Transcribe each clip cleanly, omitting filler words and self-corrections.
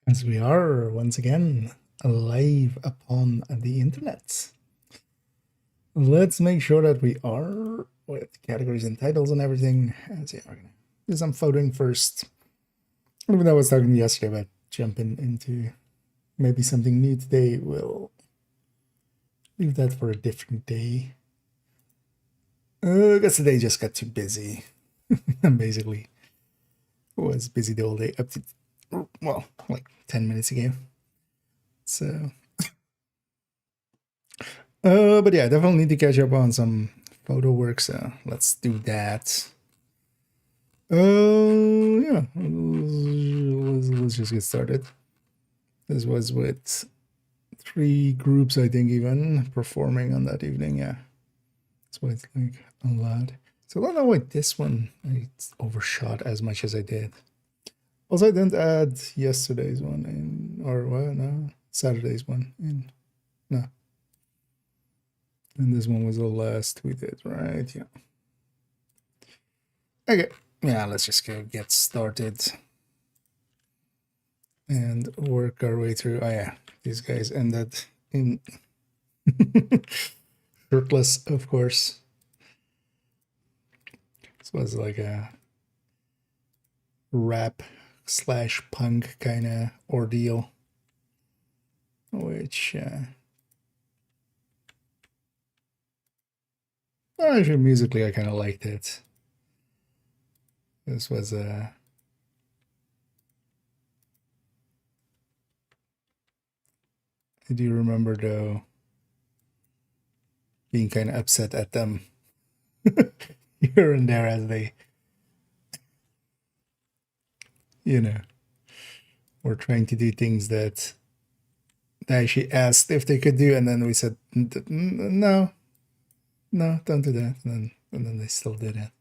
As we are once again live upon the internet. Let's make sure that we are with categories and titles and everything. As yeah, we're gonna do some photoing first. Even though I was talking yesterday about jumping into maybe something new today, we'll leave that for a different day. I guess today just got too busy. Basically, was busy the whole day up to, well, like 10 minutes ago. So but yeah, definitely need to catch up on some photo work, so let's do that. Yeah, let's just get started. This was with 3 groups, I think, even performing on that evening. Yeah, that's why it's like a lot. So I don't know why this one I overshot as much as I did. Also, I didn't add yesterday's one in, or well, no, Saturday's one in. No. And this one was the last we did, right? Yeah. Okay. Yeah, let's just go get started and work our way through. Oh yeah, these guys ended in shirtless, of course. This was like a rap slash punk kind of ordeal, which actually musically I kind of liked it. This was a I do remember though being kind of upset at them here and there as they, you know, were trying to do things that they actually asked if they could do, and then we said no, don't do that, and then they still did it.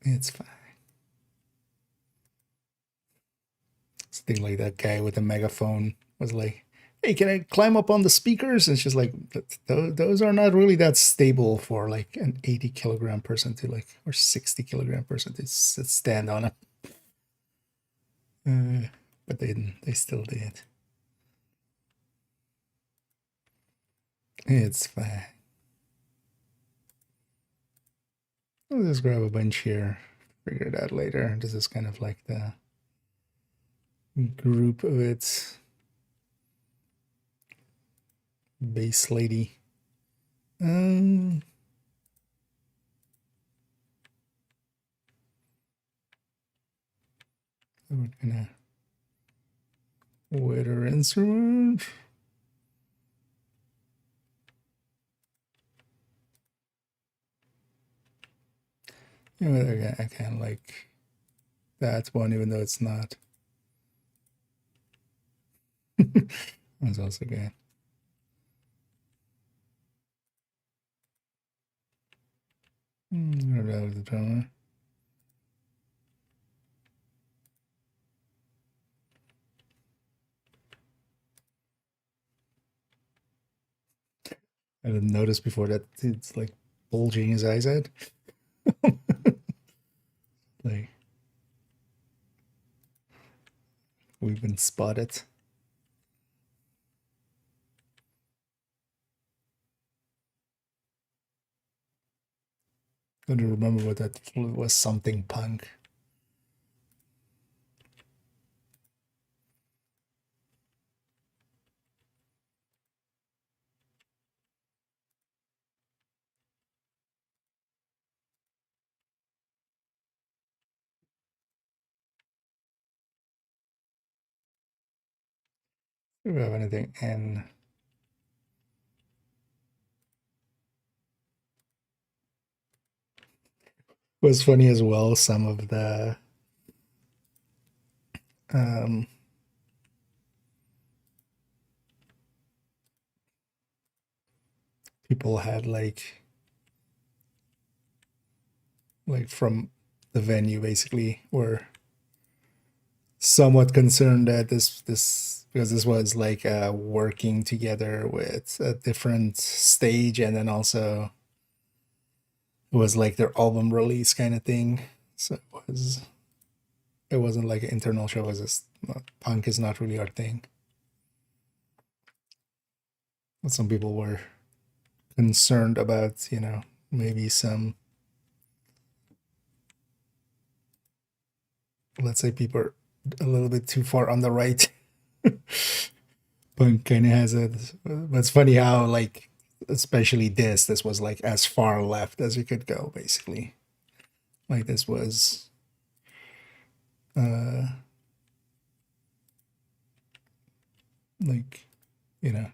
It's fine. Something like that guy with a megaphone was like, hey, can I climb up on the speakers? And she's like, those are not really that stable for like an 80-kilogram person to like, or 60-kilogram person to stand on it. But they didn't. They still did. It's fine. I'll just grab a bunch here. Figure it out later. This is kind of like the group of its base lady. We're gonna with her instrument. You know, I kind of like that one, even though it's not. That's also good. That was the drummer. I didn't notice before that it's like bulging his eyes out. Like we've been spotted. I don't remember what that was. Something punk. Do we have anything in? It was funny as well. Some of the um, people had like from the venue basically were somewhat concerned that this because this was like working together with a different stage, and then also it was like their album release kind of thing, so it was It wasn't like an internal show. It was just punk is not really our thing. But some people were concerned about, maybe some, let's say, people are a little bit too far on the right. Punk kind of has a, but it's funny how, like, especially this was like as far left as you could go, basically. Like, this was, uh, like, you know,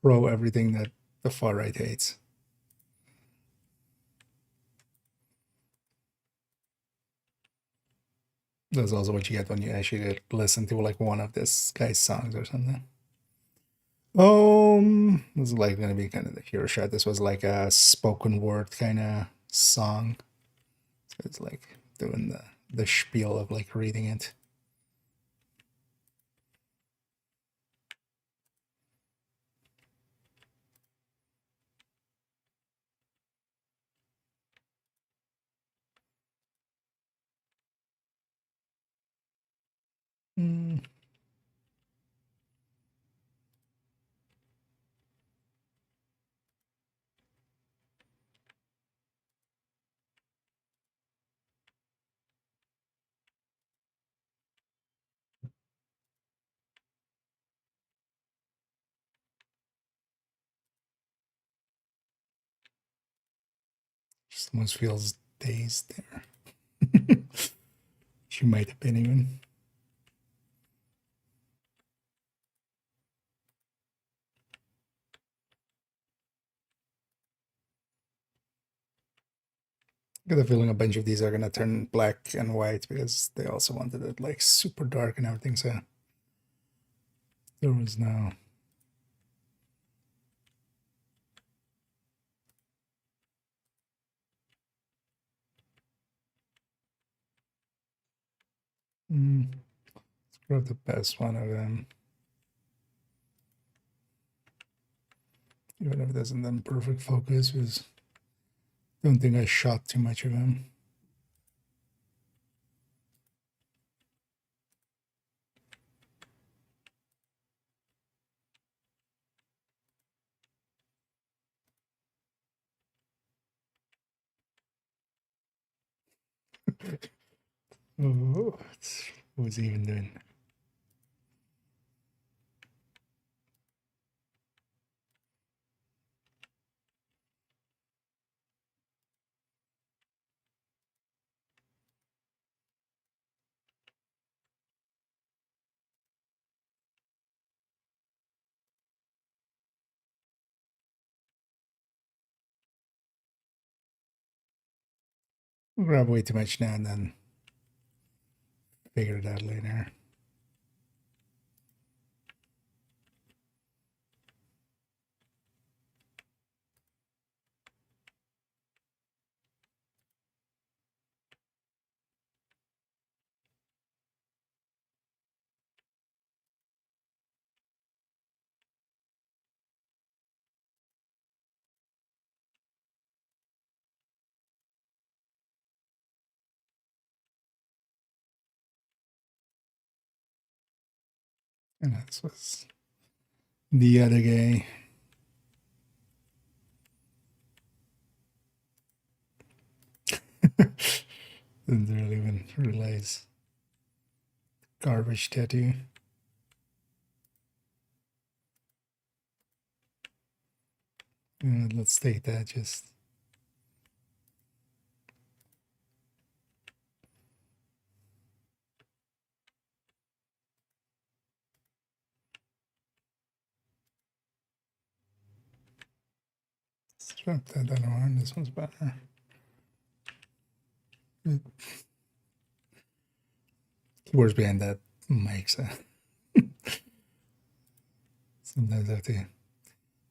pro everything that the far right hates. That's also what you get when you actually listen to like one of this guy's songs or something. This is like gonna be kind of the hero shot. This was like a spoken word kind of song. So it's like doing the spiel of like reading it. Mm. Just almost feels dazed there. She might have been even. I got a feeling a bunch of these are gonna turn black and white because they also wanted it like super dark and everything. So there was no. Let's grab the best one of them. Even if it doesn't in perfect focus, because I don't think I shot too much of him. Oh, what was he even doing? We'll grab way too much now and then figure it out later. And this was the other guy. Didn't really even realize. Garbage tattoo. Let's take that just. Strap that down around. This one's better. Keywords behind that makes sometimes I have to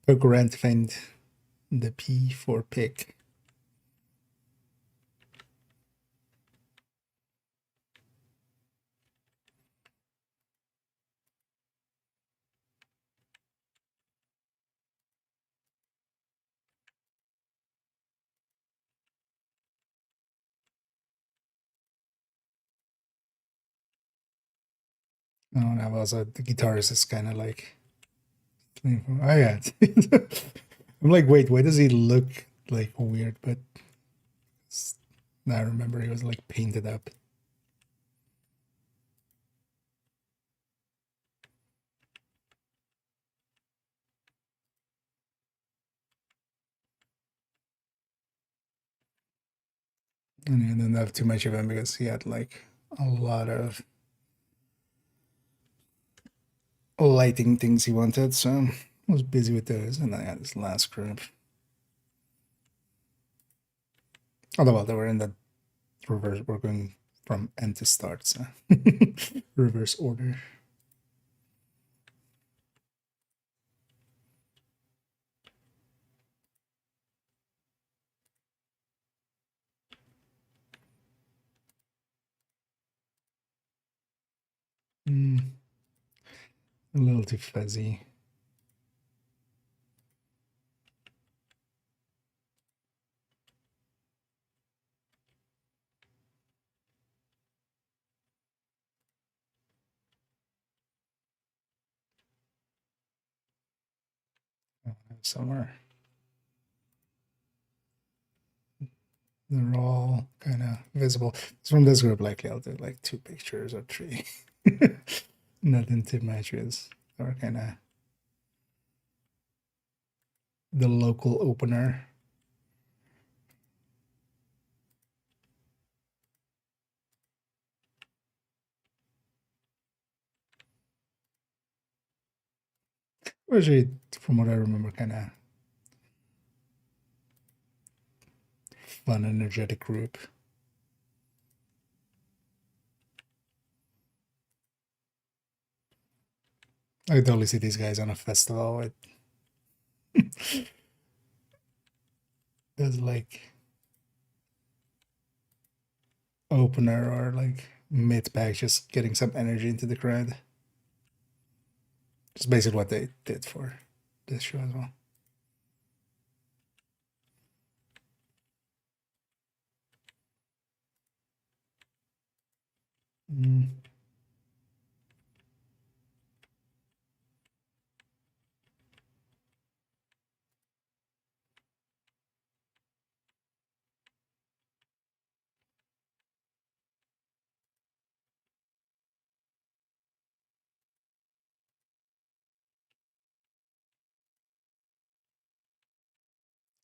poke around to find the P for pick. I don't know. Also, the guitarist is kind of like, oh yeah. I'm like, wait, why does he look like weird? But now I remember he was like painted up. And he didn't have too much of him because he had like a lot of lighting things he wanted. So I was busy with those. And then I had this last group. Although, well, they were in the reverse, we're going from end to start. So reverse order. A little too fuzzy. Somewhere. They're all kind of visible. So from this group, likely I'll do like 2 pictures or 3. Nothing too much is or kind of the local opener. Actually, from what I remember, kind of fun, energetic group. I could totally see these guys on a festival with there's like opener or like mid pack, just getting some energy into the crowd. Just basically what they did for this show as well.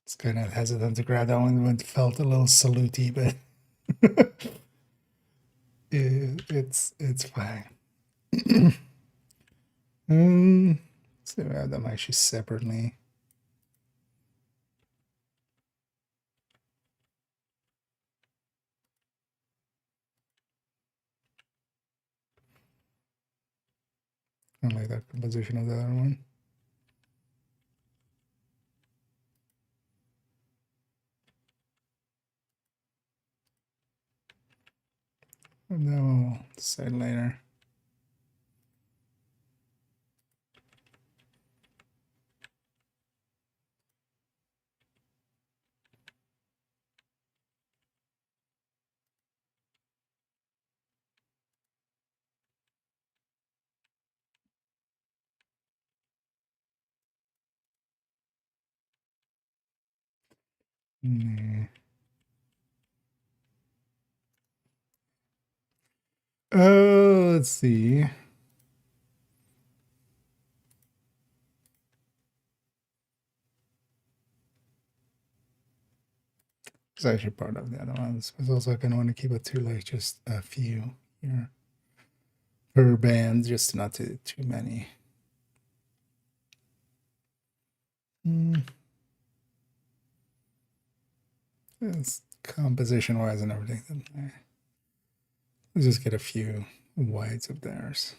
It's kind of hesitant to grab that one. It felt a little saluty, but it's fine. So we have them actually separately. I like that composition of the other one. And then we'll decide later. Nah. Let's see. It's actually part of the other ones. But also, I kind of want to keep it to like just a few here per band, just not too many. It's composition wise and everything. Let's just get a few whites of theirs.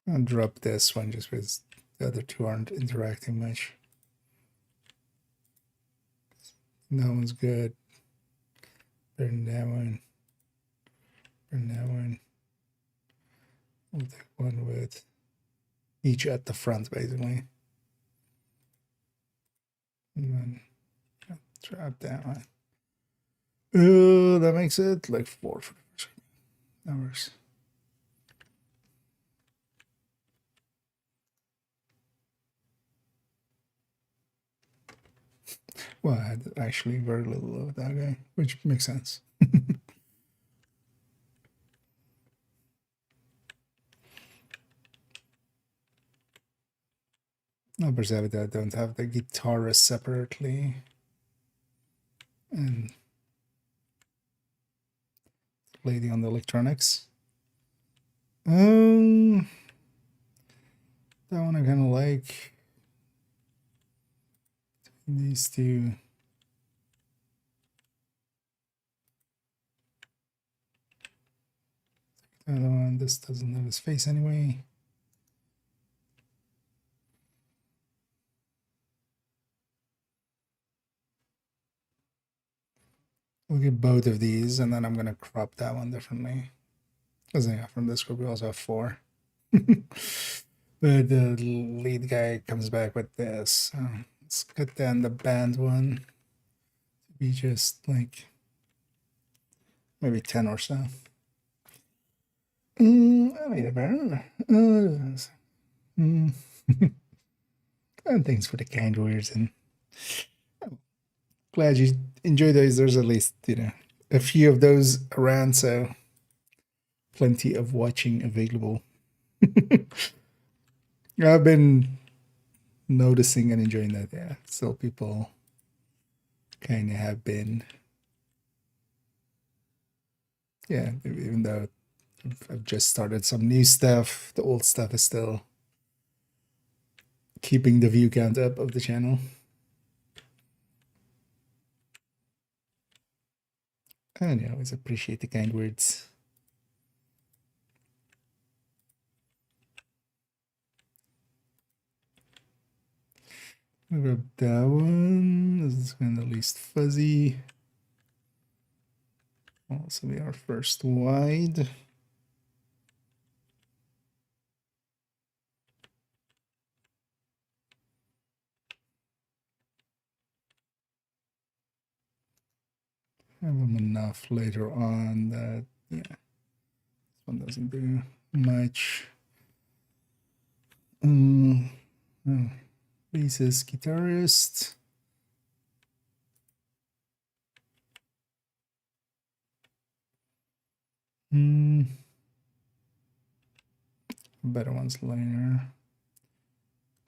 I'll drop this one just because the other two aren't interacting much. That one's good. Better than that one. Better than that one. We'll take one with each at the front, basically. And then drop down. That makes it like 4 hours. Well, I had actually very little of that guy, which makes sense. No, Berserk, I don't have the guitarist separately. And lady on the electronics. That one I kind of like. These two. The other one, this doesn't have his face anyway. We'll get both of these, and then I'm going to crop that one differently. Because yeah, from this group, we also have 4. But the lead guy comes back with this. So let's cut down the band one to be just like maybe 10 or so. I made a burn. And thanks for the kind words, and glad you enjoy those. There's at least, a few of those around, so plenty of watching available. I've been noticing and enjoying that. Yeah, still people kind of have been. Yeah, even though I've just started some new stuff, the old stuff is still keeping the view count up of the channel. And I always appreciate the kind words. I'll grab that one. This is kind of the least fuzzy. Also be our first wide. Have them enough later on that, yeah, this one doesn't do much. Bassist, guitarist. Better ones later.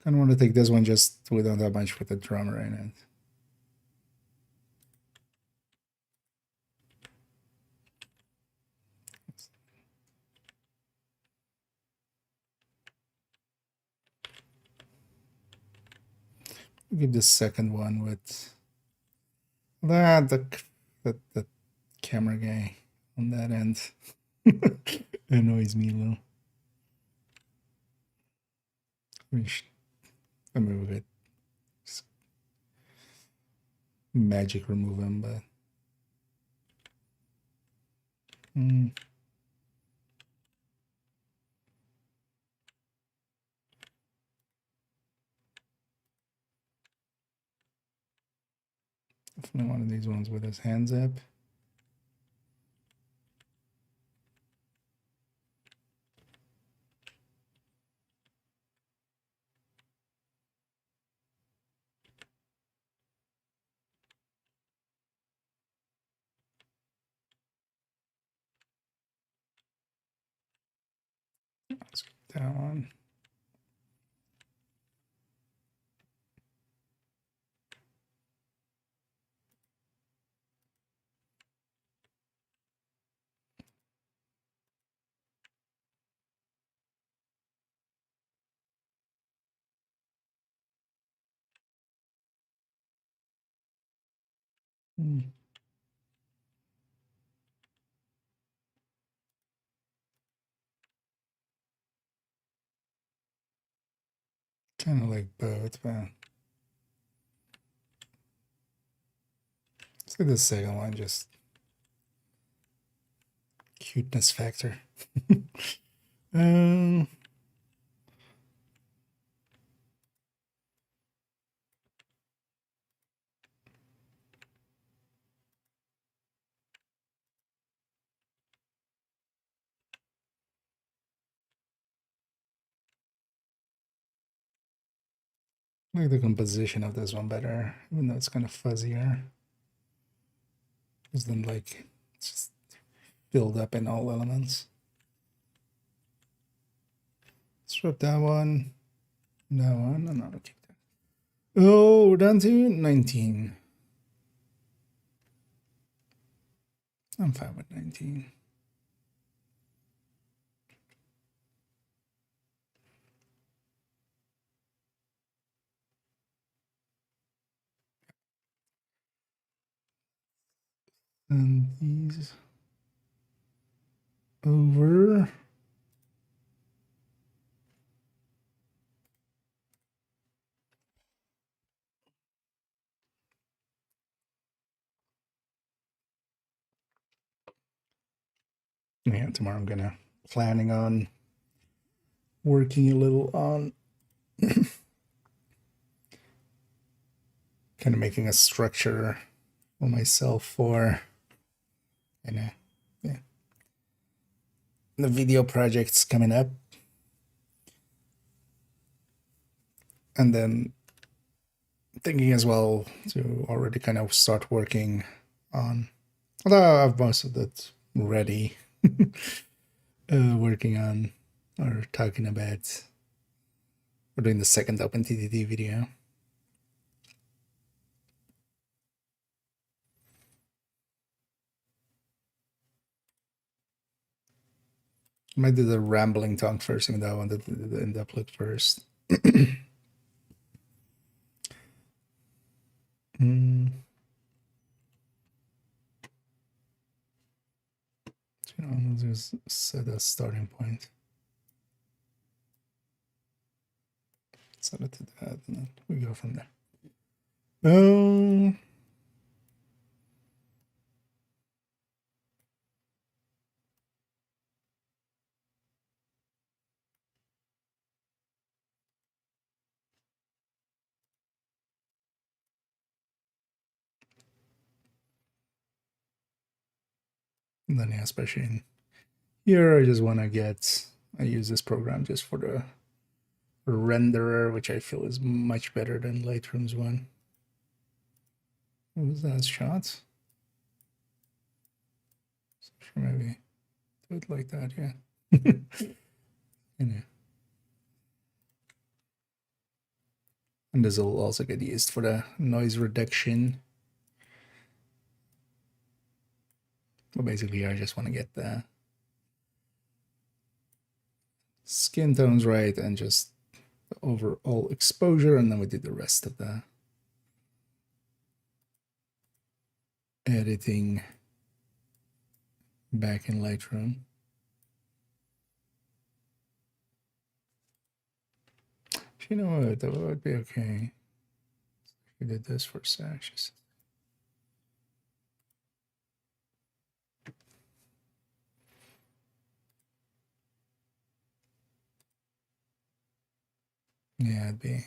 Kind of want to take this one just we don't have much with the drummer in it. We'll give the second one with the camera guy on that end. Annoys me a little. I mean, we could magic remove him, but definitely one of these ones with his hands up. Let's get that one. Kind of like both, but let's get the second one, just cuteness factor. I like the composition of this one better, even though it's kind of fuzzier. Because then, like, it's just filled up in all elements. Swap that one, and I'll keep that. Oh, we're down to 19. I'm fine with 19. And these over. Yeah, tomorrow I'm planning on working a little on kind of making a structure for myself for, and yeah, the video projects coming up, and then thinking as well to already kind of start working on, although I have most of that ready, working on or talking about, we're doing the second OpenTTD video. I might do the rambling tongue first, even though I wanted to do the in-depth look first. I'll just set a starting point. Set it to that, and then we go from there. And then yeah, especially in here, I just want to get, I use this program just for the renderer, which I feel is much better than Lightroom's one. What was that shot? Sure, maybe do it like that, yeah. Anyway. And this will also get used for the noise reduction. But basically, I just want to get the skin tones right and just the overall exposure, and then we do the rest of the editing back in Lightroom. You know what? That would be okay. We did this for sashes. Yeah, I'd be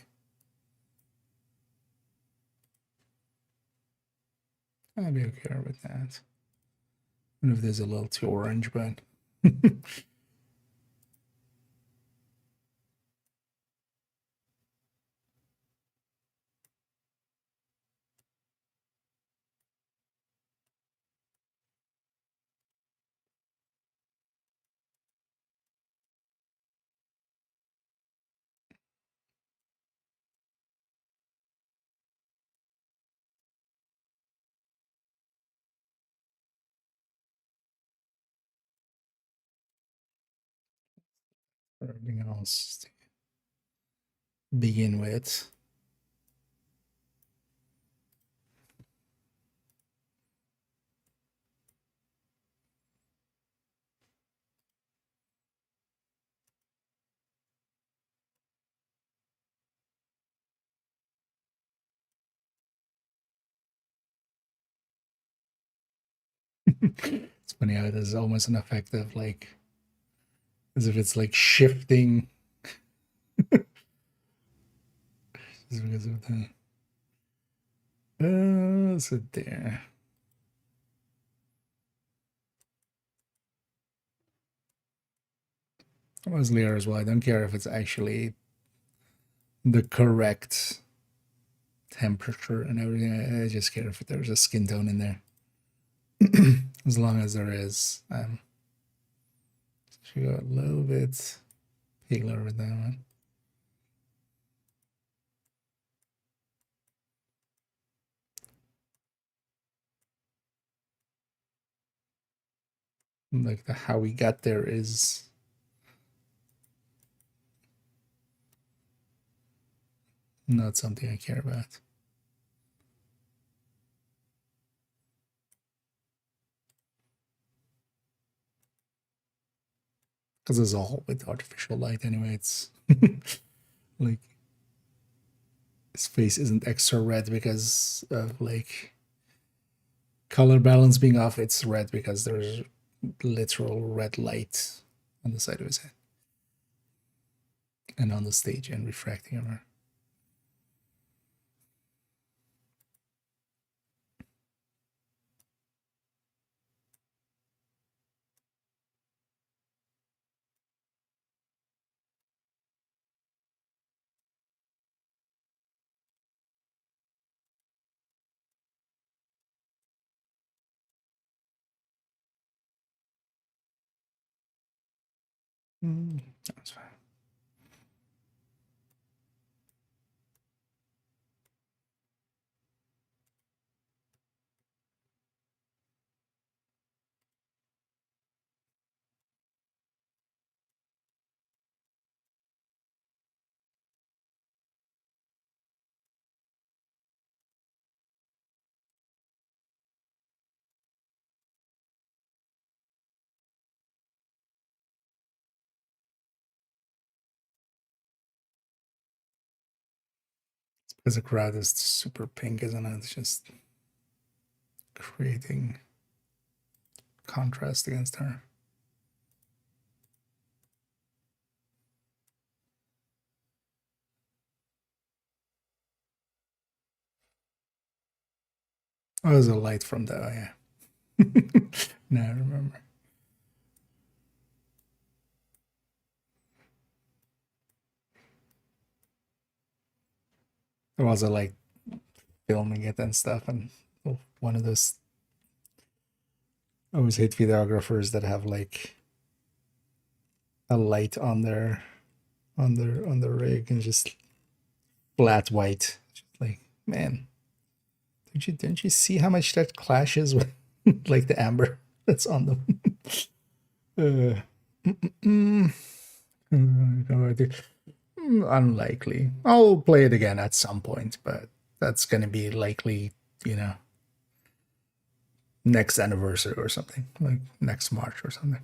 okay with that. I don't know if there's a little too orange, but for everything else to begin with. It's funny how there's almost an effect of like, as if it's like shifting. Just because of the, so there. Mostly as well. I don't care if it's actually the correct temperature and everything. I just care if there's a skin tone in there. As long as there is. Should go a little bit paler with that one. Like how we got there is not something I care about. Because it's all with artificial light anyway. It's like his face isn't extra red because of like color balance being off. It's red because there's literal red light on the side of his head and on the stage and refracting armor. That's fine. It's because the crowd is super pink, isn't it? It's just creating contrast against her. Oh, there's a light from there. Oh, yeah. Now I remember. There was a like filming it and stuff, and one of those. I always hate videographers that have like a light on their rig and just flat white. Just like, man, didn't you see how much that clashes with like the amber that's on them? Unlikely. I'll play it again at some point, but that's gonna be likely, next anniversary or something, like next March or something.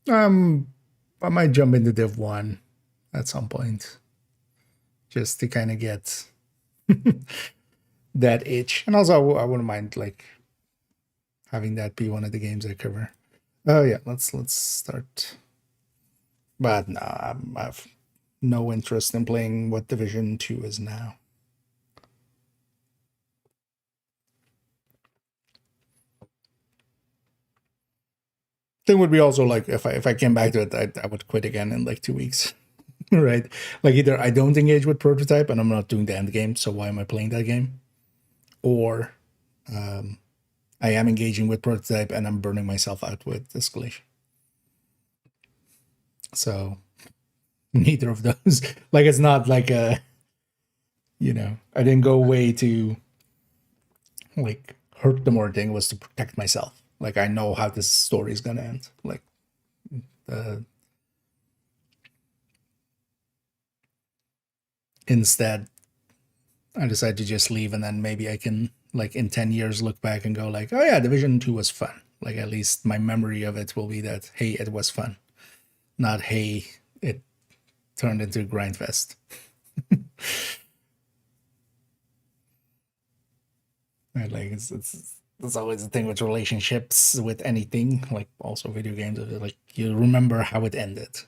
I might jump into Div 1 at some point just to kind of get that itch. And also, I wouldn't mind like having that be one of the games I cover. Oh yeah, let's start. But no, I have no interest in playing what Division 2 is now. Thing would be also like if I came back to it, I would quit again in like 2 weeks. Right? Like either I don't engage with prototype and I'm not doing the end game, so why am I playing that game? Or I am engaging with prototype and I'm burning myself out with escalation. So neither of those. Like it's not like I didn't go away to like hurt them or anything. It was to protect myself. Like I know how this story is gonna end. Like instead I decided to just leave, and then maybe I can like in 10 years look back and go like, oh yeah, Division 2 was fun. Like at least my memory of it will be that, hey, it was fun. Not, hey, it turned into a grindfest. Right, like it's always the thing with relationships with anything, like also video games. Like you remember how it ended.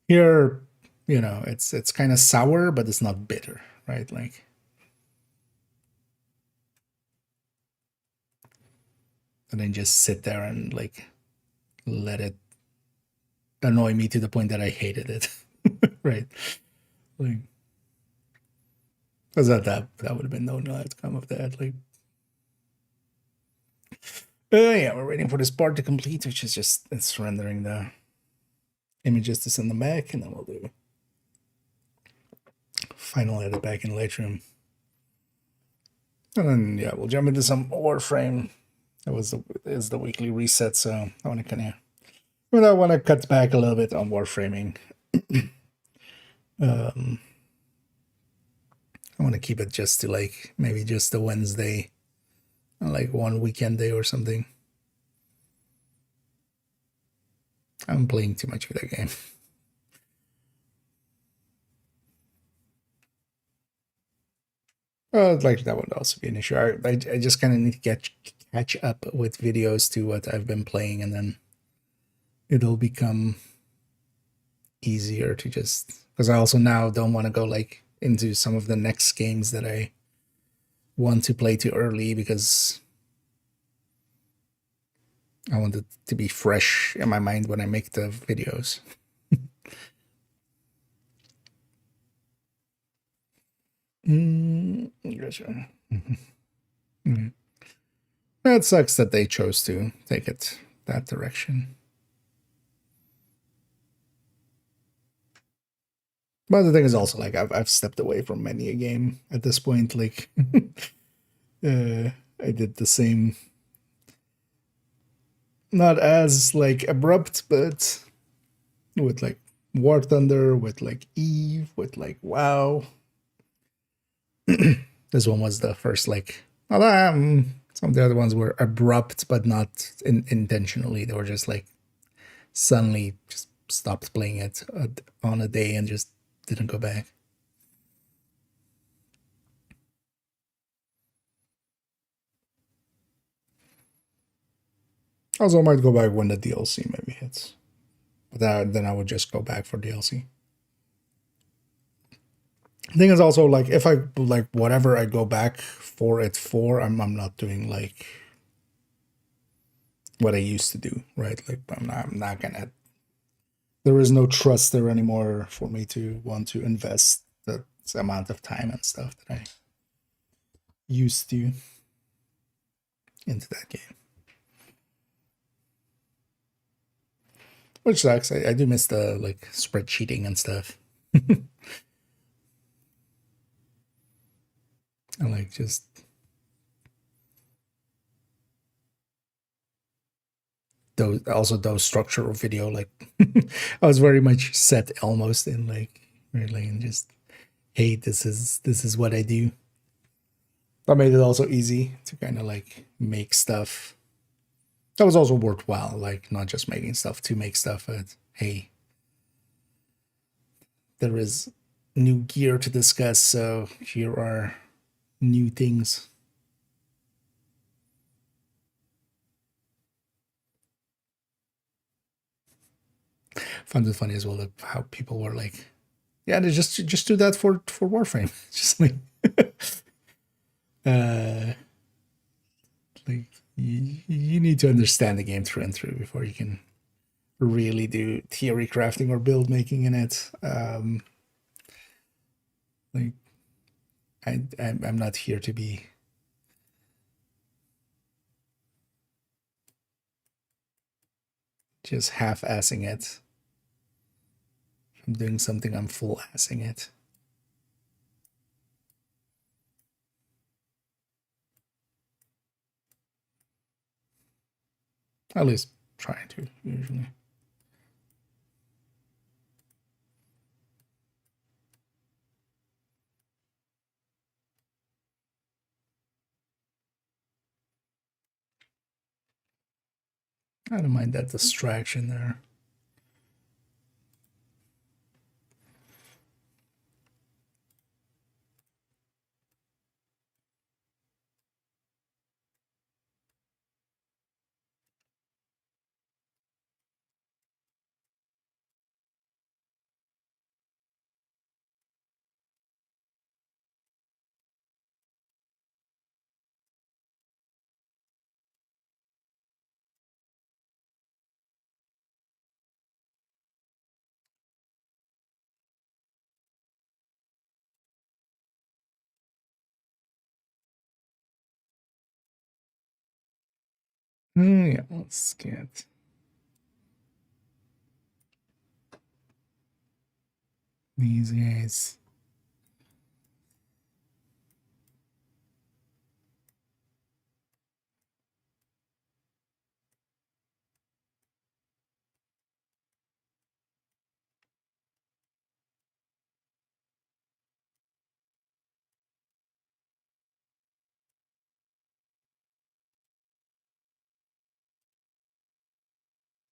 Here, it's kind of sour, but it's not bitter, right? Like, and then just sit there and like let it annoy me to the point that I hated it, right? Like, Because that would have been no outcome of that. Like, yeah, we're waiting for this part to complete, which is just it's rendering the images to send them back, and then we'll do final edit back in Lightroom. And then yeah, we'll jump into some Warframe. That is the weekly reset, so I want to kind of, I want to cut back a little bit on warframing. I want to keep it just to like maybe just a Wednesday, like one weekend day or something. I'm playing too much of that game. Like that would also be an issue. I just kind of need to catch up with videos to what I've been playing, and then it'll become easier to just, because I also now don't want to go like into some of the next games that I want to play too early, because I want it to be fresh in my mind when I make the videos. Gotcha. Mm. It sucks that they chose to take it that direction. But the thing is also like I've stepped away from many a game at this point. Like I did the same, not as like abrupt, but with like War Thunder, with like Eve, with like WoW. This one was the first like, some of the other ones were abrupt, but not intentionally. They were just like suddenly just stopped playing it on a day and just didn't go back. Also, I might go back when the DLC maybe hits. But then I would just go back for DLC. The thing is also like if I like whatever I go back for it for, I'm not doing like what I used to do, right? Like I'm not gonna. There is no trust there anymore for me to want to invest the amount of time and stuff that I used to into that game. Which sucks. I do miss the like spreadsheeting and stuff. And like just those structure of video, like I was very much set almost in like really and just, hey, this is what I do. That made it also easy to kind of like make stuff. That was also worthwhile, like not just making stuff to make stuff, but hey, there is new gear to discuss, so here are new things. Found it funny as well how people were like, yeah, they just do that for Warframe. Just like uh like you need to understand the game through and through before you can really do theory crafting or build making in it. Like I'm not here to be just half-assing it. If I'm doing something, I'm full-assing it. At least trying to, usually. I don't mind that distraction there. Yeah, let's get these guys.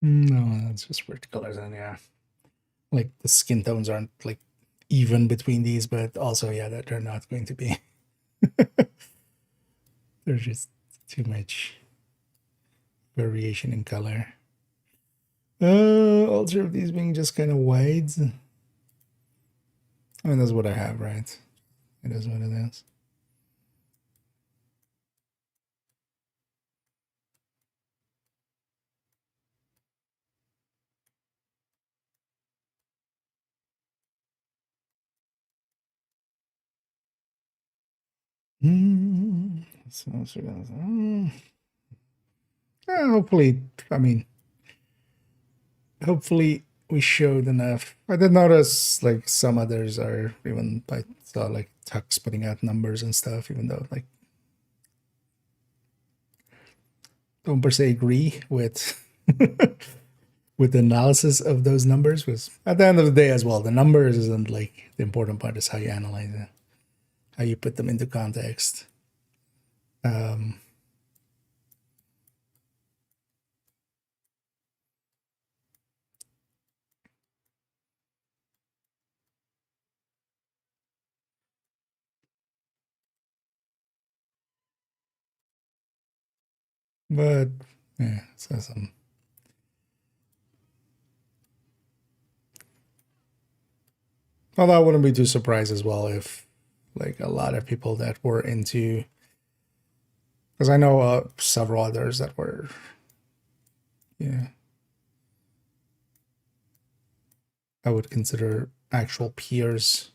No, that's just weird colors, and yeah, like the skin tones aren't like even between these, but also yeah, that they're not going to be. There's just too much variation in color. Also of these being just kind of wide. I mean, that's what I have, right? It is what it is. Hopefully, I mean, hopefully we showed enough. I did notice like some others are even I saw like Tux putting out numbers and stuff, even though like don't per se agree with with the analysis of those numbers, because at the end of the day as well, the numbers isn't like the important part, is how you analyze it, how you put them into context. Um, but yeah, so some. Although I wouldn't be too surprised as well if like a lot of people that were into, because I know several others that were, yeah, I would consider actual peers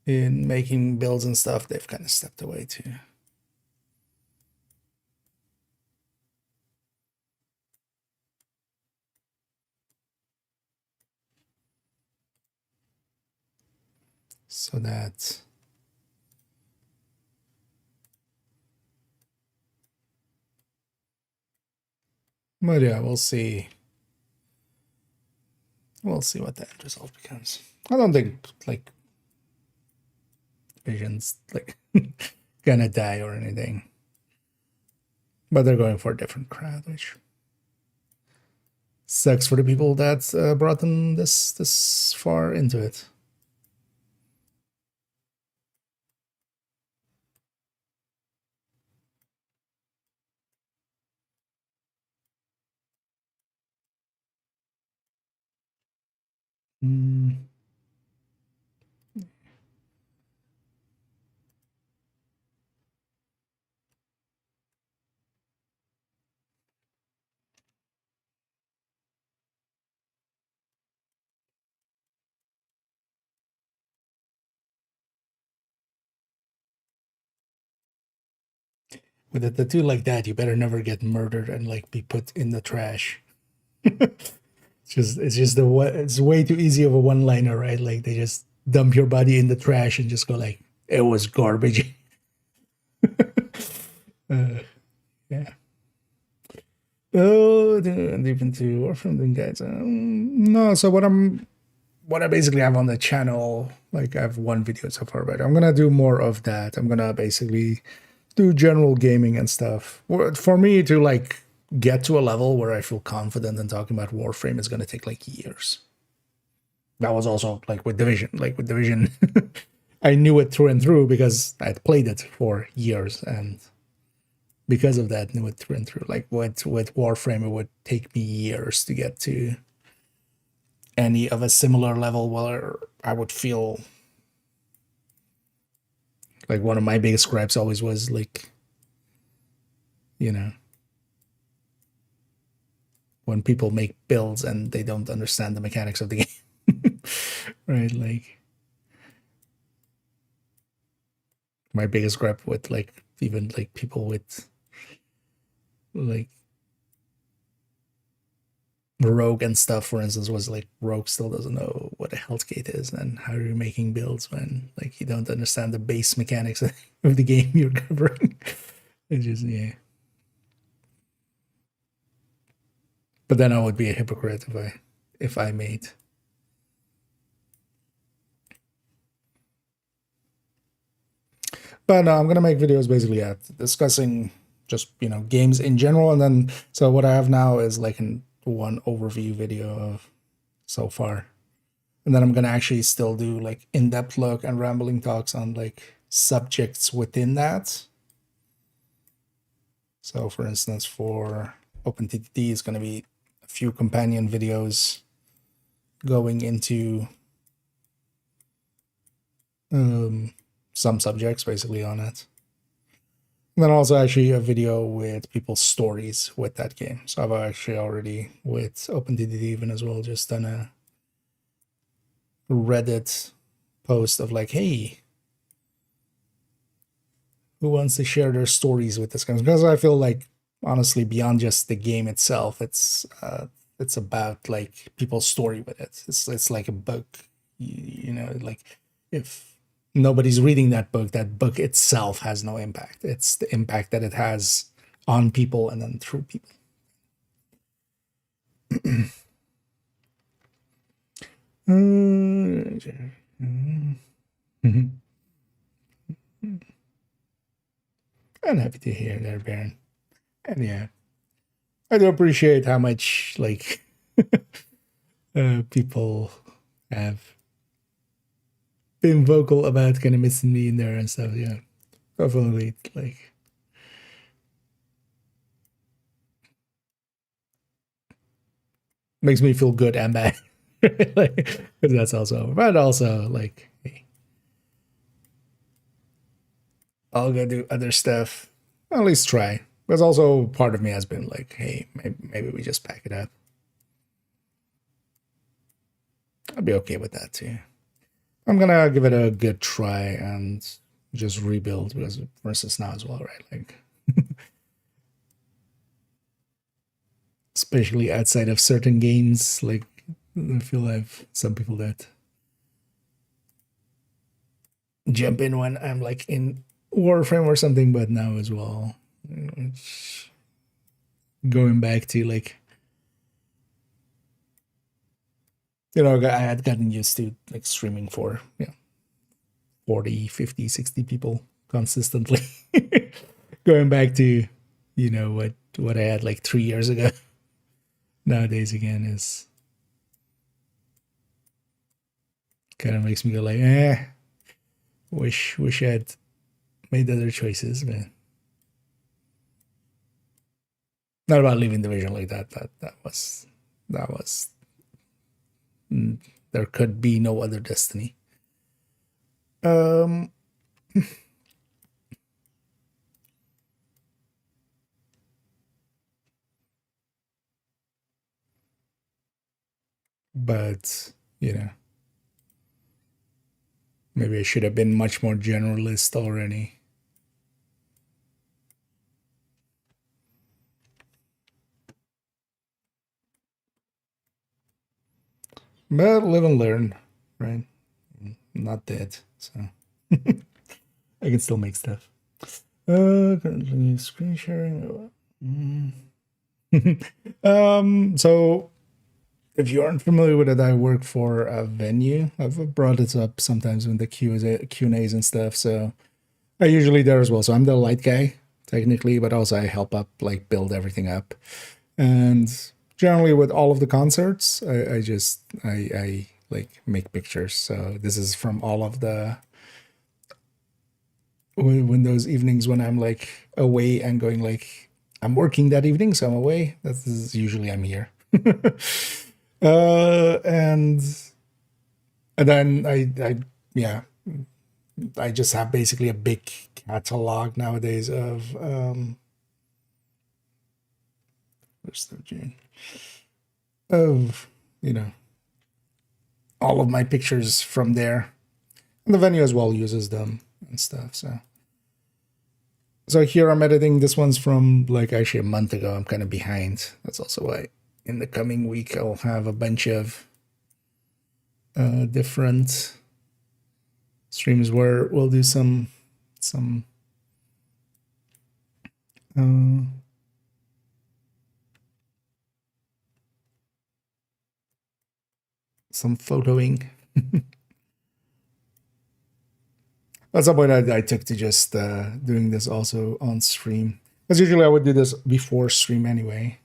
in making builds and stuff. They've kind of stepped away too. So that, but yeah, we'll see. We'll see what the end result becomes. I don't think like Vision's like gonna die or anything, but they're going for a different crowd, which sucks for the people that brought them this far into it. Mm. With a tattoo like that, you better never get murdered and like be put in the trash. It's just it's way too easy of a one liner, right? Like they just dump your body in the trash and just go like it was garbage. Yeah. Oh, deep into warframeing, guys. No, so what I basically have on the channel, like I have one video so far, but I'm gonna do more of that. I'm gonna basically do general gaming and stuff. For me to like get to a level where I feel confident in talking about Warframe is gonna take like years. That was also like with Division. Like with Division, I knew it through and through because I'd played it for years, and because of that, knew it through and through. Like with Warframe, it would take me years to get to any of a similar level where I would feel like one of my biggest gripes always was like, you know, when people make builds and they don't understand the mechanics of the game. Right? Like my biggest gripe with like even like people with like Rogue and stuff, for instance, was like Rogue still doesn't know what a health gate is, and how you're making builds when like you don't understand the base mechanics of the game you're covering. It's just yeah. But then I would be a hypocrite if I made. But no, I'm gonna make videos basically at discussing just games in general, and then so what I have now is like one overview video of so far, and then I'm gonna actually still do like in-depth look and rambling talks on like subjects within that. So for instance, for OpenTTT is gonna be a few companion videos going into some subjects basically on it. And then also actually a video with people's stories with that game. So I've actually already, with OpenTTT even as well, just done a Reddit post of like, hey, who wants to share their stories with this game? Because I feel like, honestly, beyond just the game itself, it's about like people's story with it. It's like a book, like if nobody's reading that book itself has no impact. It's the impact that it has on people and then through people. I'm happy to hear that, Baron. And yeah, I do appreciate how much like people have been vocal about kind of missing me in there and stuff. Yeah, definitely like makes me feel good and bad. Like, that's also, but also like, hey, I'll go do other stuff. At least try. But also part of me has been like, hey, maybe we just pack it up. I'd be okay with that too. I'm gonna give it a good try and just rebuild because versus now as well, right? Like especially outside of certain games, like I feel I have some people that jump in when I'm like in Warframe or something, but now as well, going back to like, I had gotten used to like streaming for 40, 50, 60 people consistently. Going back to what I had like 3 years ago. Nowadays again is kind of makes me go like, wish I had made other choices, man. Not about leaving the vision like that. That was there could be no other destiny. But maybe I should have been much more generalist already. But live and learn, right? I'm not dead, so I can still make stuff. Currently screen sharing. So if you aren't familiar with it, I work for a venue. I've brought it up sometimes in the Q&As and stuff. So I usually there as well. So I'm the light guy technically, but also I help up like build everything up. And generally with all of the concerts, I like make pictures. So this is from all of the when those evenings when I'm like away and going like I'm working that evening, so I'm away. This is usually I'm here. And then I just have basically a big catalog nowadays of where's the June of all of my pictures from there, and the venue as well uses them and stuff. So here I'm editing. This one's from like actually a month ago. I'm kind of behind. That's also why in the coming week, I'll have a bunch of different streams where we'll do some uh, photoing. At some point, I took to just doing this also on stream. Because usually I would do this before stream anyway,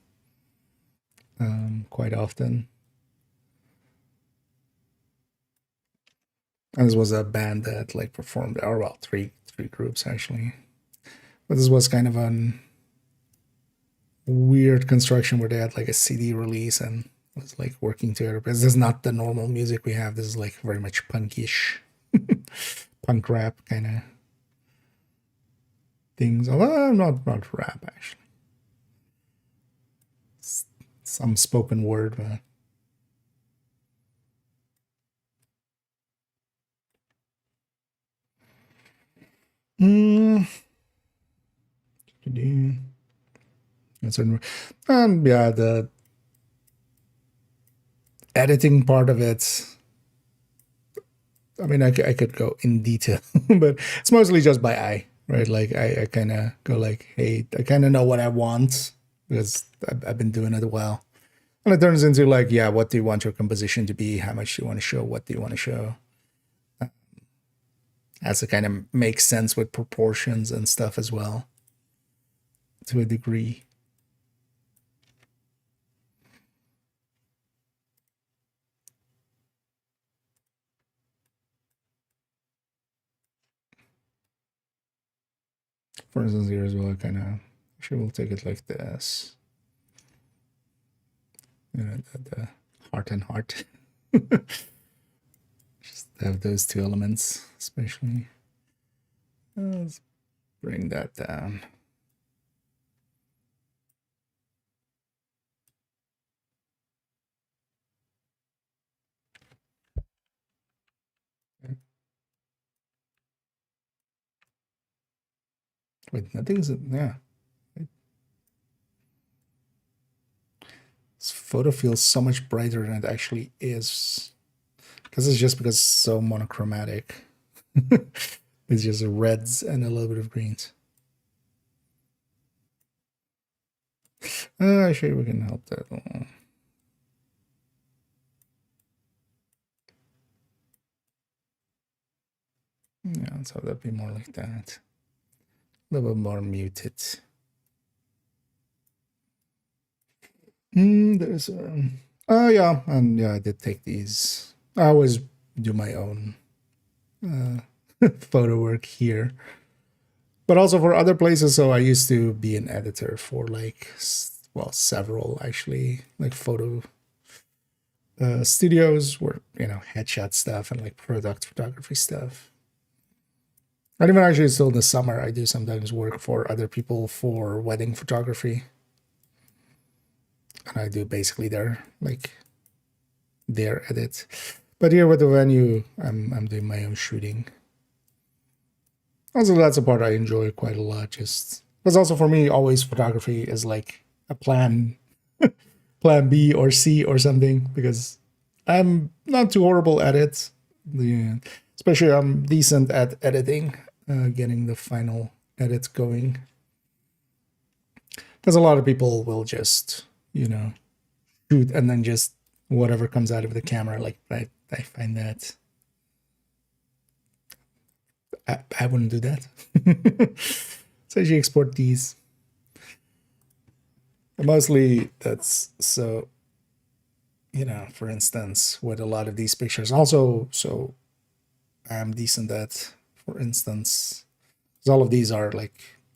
quite often. And this was a band that like performed, or well, three groups actually. But this was kind of a weird construction where they had like a CD release and was like working together. Because this is not the normal music we have. This is like very much punkish, punk rap kind of things. Although not rap actually. Some spoken word, but yeah, the editing part of it, I mean, I could go in detail, but it's mostly just by eye, right? Like I kind of go like, hey, I kind of know what I want because I've been doing it a while. And it turns into like, yeah, what do you want your composition to be? How much do you want to show? What do you want to show? Has to kind of make sense with proportions and stuff as well, to a degree. For instance, here as well, I kind of, actually we'll take it like this. You know, the heart and heart. Just have those two elements, especially. Let's bring that down. Wait, nothing is, yeah. This photo feels so much brighter than it actually is. Because it's just because it's so monochromatic. It's just reds and a little bit of greens. Actually, we can help that. Yeah, let's have that be more like that. A little bit more muted. There's oh yeah, and yeah, I did take these. I always do my own photo work here, but also for other places. So I used to be an editor for like, well, several actually, like photo studios where, you know, headshot stuff and like product photography stuff. And even actually still in the summer, I do sometimes work for other people for wedding photography. And I do basically their edit. But here with the venue, I'm doing my own shooting. Also, that's a part I enjoy quite a lot. Just because also for me, always photography is like a plan B or C or something, because I'm not too horrible at it. Especially I'm decent at editing, getting the final edit going. Because a lot of people will just, you know, shoot and then just whatever comes out of the camera. Like I find that I wouldn't do that. So you export these. And mostly that's so, you know, for instance, with a lot of these pictures also, so I'm decent at, for instance, because all of these are like,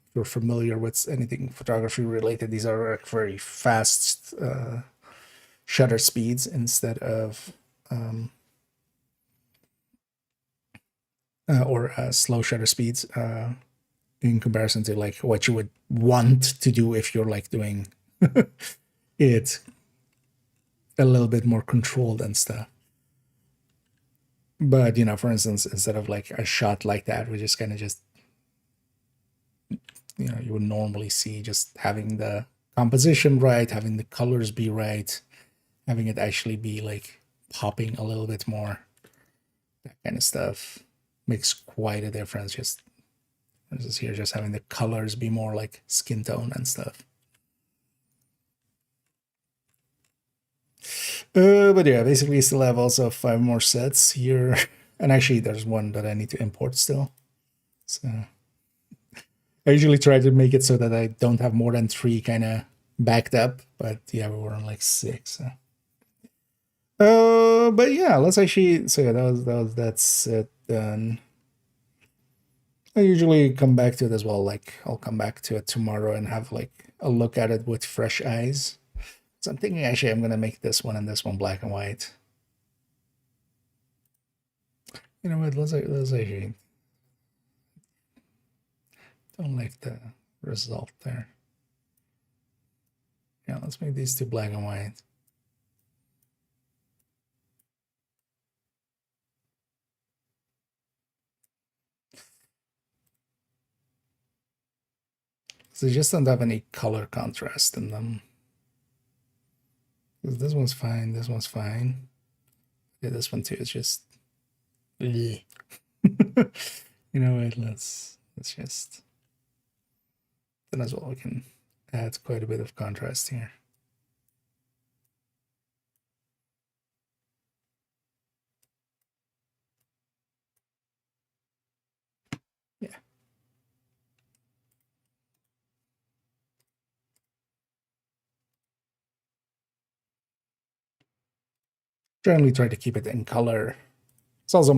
if you're familiar with anything photography related, these are like very fast shutter speeds instead of slow shutter speeds in comparison to like what you would want to do if you're like doing it a little bit more controlled and stuff. But, you know, for instance, instead of like a shot like that, we just kind of just, you know, you would normally see just having the composition right, having the colors be right, having it actually be like popping a little bit more. That kind of stuff makes quite a difference. Just versus here, just having the colors be more like skin tone and stuff. But yeah, basically I still have also 5 more sets here. And actually there's one that I need to import still. So I usually try to make it so that I don't have more than 3 kind of backed up. But yeah, we were on like 6. So. But yeah, let's actually, so yeah, that's it then. I usually come back to it as well. Like I'll come back to it tomorrow and have like a look at it with fresh eyes. So I'm thinking actually I'm gonna make this one and this one black and white. You know what? Let's actually don't like the result there. Yeah, let's make these 2 black and white. So they just don't have any color contrast in them. This one's fine. This one's fine. Yeah, this one too is just. You know what? Let's just. Then as well we can add quite a bit of contrast here. Yeah. Generally try to keep it in color. It's also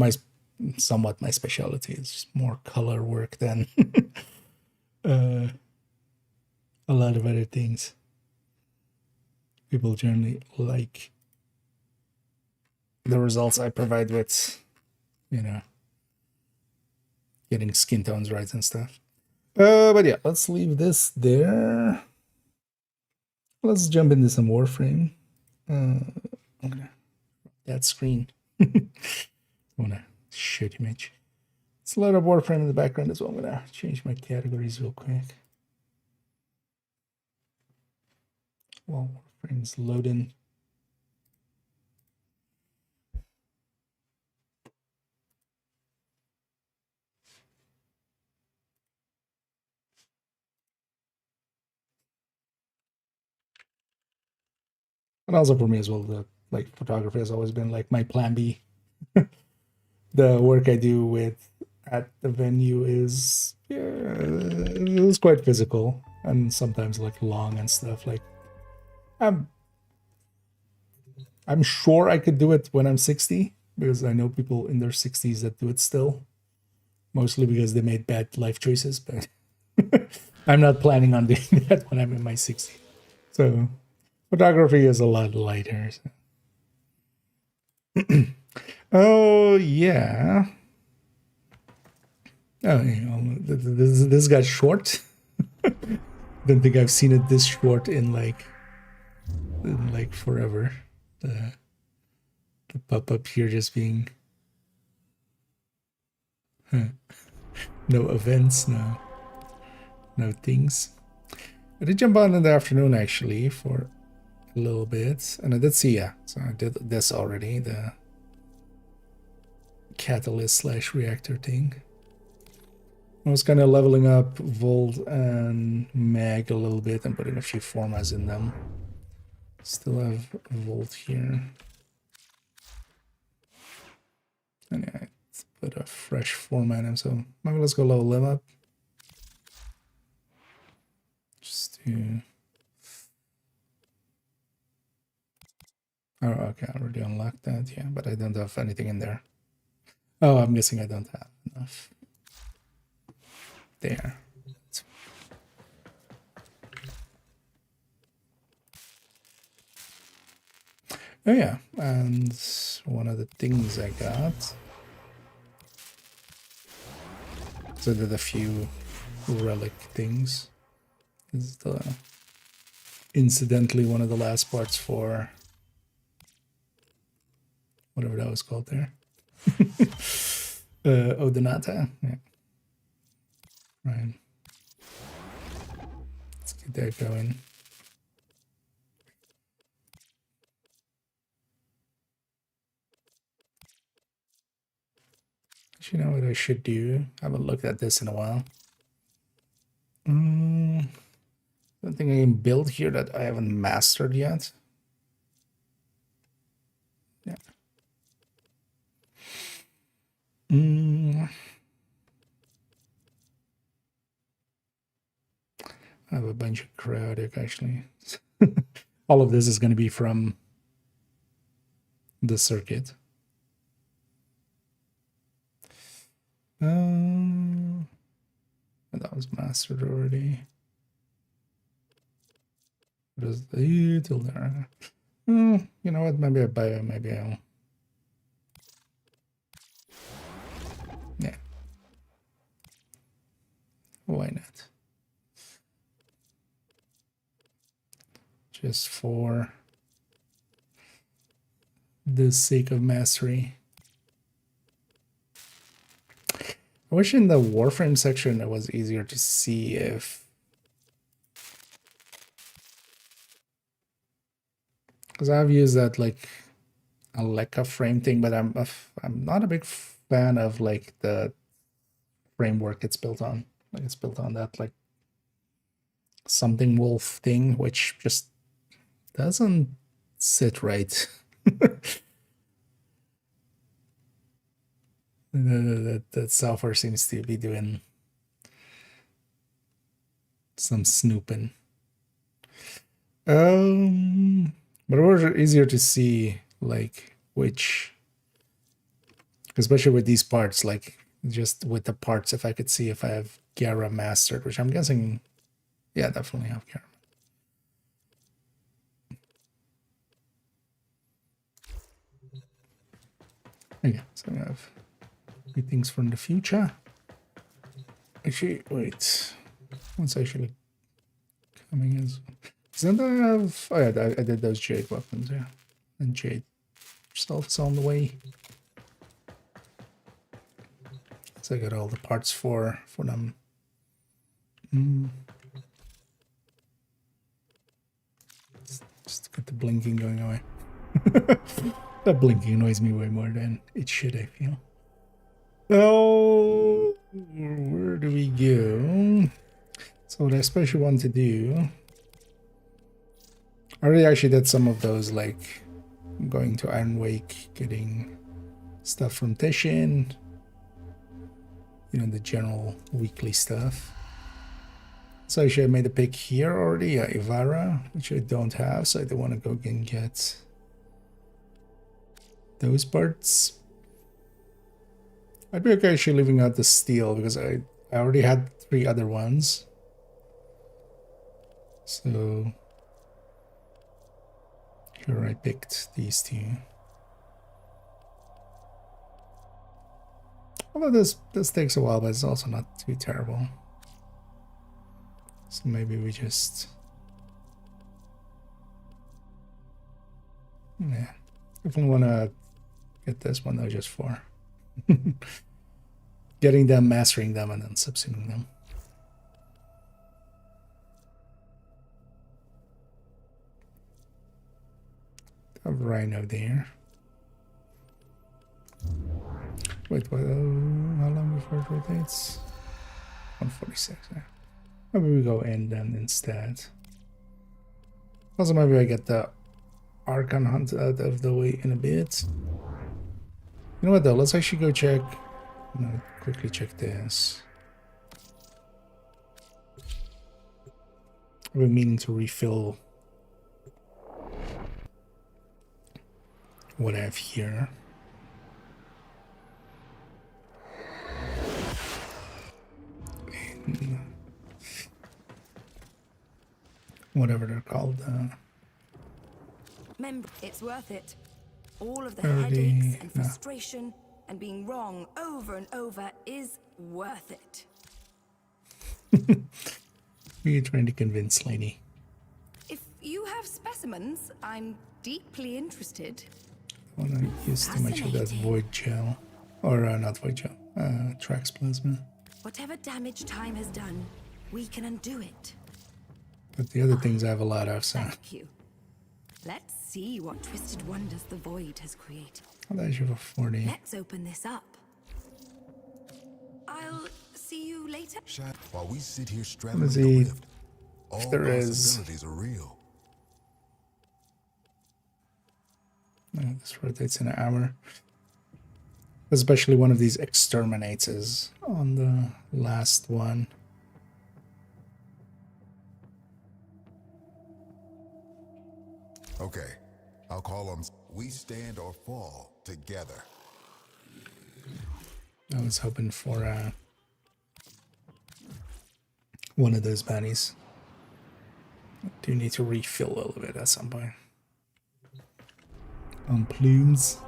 somewhat my specialty. It's more color work than a lot of other things. People generally like the results I provide with, you know, getting skin tones right and stuff. But yeah, let's leave this there. Let's jump into some Warframe. Okay. That screen. I wanna shit image. It's a lot of Warframe in the background as well. I'm gonna change my categories real quick. Well, Warframe's loading. And also for me as well, the like photography has always been like my plan B. The work I do with at the venue is it's quite physical and sometimes like long and stuff. Like I'm sure I could do it when I'm 60 because I know people in their 60s that do it still, mostly because they made bad life choices. But I'm not planning on doing that when I'm in my 60s. So photography is a lot lighter. So. Oh yeah. Oh, you know, this got short. Don't think I've seen it this short in like forever. The pop-up here just being no events, no things. I did jump on in the afternoon actually for a little bit, and I did see, yeah, so I did this already, the catalyst / reactor thing. I was kind of leveling up Volt and Mag a little bit and putting a few formas in them. Still have Volt here. And yeah, let's put a fresh format in him, so maybe let's go level him up. Just to... Oh, okay, I already unlocked that, yeah, but I don't have anything in there. Oh, I'm guessing I don't have enough. There. Oh yeah, and one of the things I got. So I did a few relic things. This is the incidentally one of the last parts for whatever that was called there. Odonata. Yeah. Right. Let's get that going. You know what I should do? I haven't looked at this in a while. Something I can build here that I haven't mastered yet. Yeah. I have a bunch of chaotic, actually. All of this is going to be from the circuit. That was mastered already. Just till there. You know what? Maybe I buy it. Maybe I'll. Yeah. Why not? Just for the sake of mastery. I wish in the Warframe section it was easier to see if... Because I've used that like a Lekka frame thing, but I'm not a big fan of like the framework it's built on. Like it's built on that like something wolf thing, which just doesn't sit right. That software seems to be doing some snooping. But it was easier to see like which, especially with these parts, like just with the parts, if I could see if I have Gara mastered, which I'm guessing, yeah, definitely have Gara. Okay, so we have things from the future. Actually, wait, what's actually coming in? Doesn't I have? Oh yeah, I did those jade weapons, yeah, and jade stuff is on the way. So I got all the parts for them. Just get the blinking going away. That blinking annoys me way more than it should, I feel. Oh, where do we go? So what I especially want to do... I already actually did some of those, like going to Iron Wake, getting stuff from Tishin. You know, the general weekly stuff. So actually I made a pick here already, Ivara, which I don't have, so I don't want to go and get those parts. I'd be okay actually leaving out the steel because I already had 3 other ones. So here I picked these 2. Although this takes a while, but it's also not too terrible. So maybe we just... Yeah. If we want to get this one though, just for getting them, mastering them, and then subsuming them. A rhino there. Wait, what? How long before it rotates? 146. Yeah. Maybe we go in then instead. Also, maybe I get the Archon Hunt out of the way in a bit. You know what though? Let's actually go check. No, quickly check this. I've been meaning to refill what I have here. Whatever they're called. Remember, it's worth it. All of the headaches and frustration and being wrong over and over is worth it. Who are you trying to convince, lady? If you have specimens, I'm deeply interested. I don't want to use too much of that void gel. Or not void gel. Trax plasma. Whatever damage time has done, we can undo it. But the other things I have a lot of, so... Thank you. Let's see what twisted wonders the void has created. Oh, that should have a 40. Let's open this up. see you later. While we sit here Let's straddling the see rift, all there is. possibilities are real. No, this rotates in an hour. Especially one of these exterminates is on the last one. Okay, I'll call them. We stand or fall together. I was hoping for one of those baddies. I do need to refill a little bit at some point. On plumes.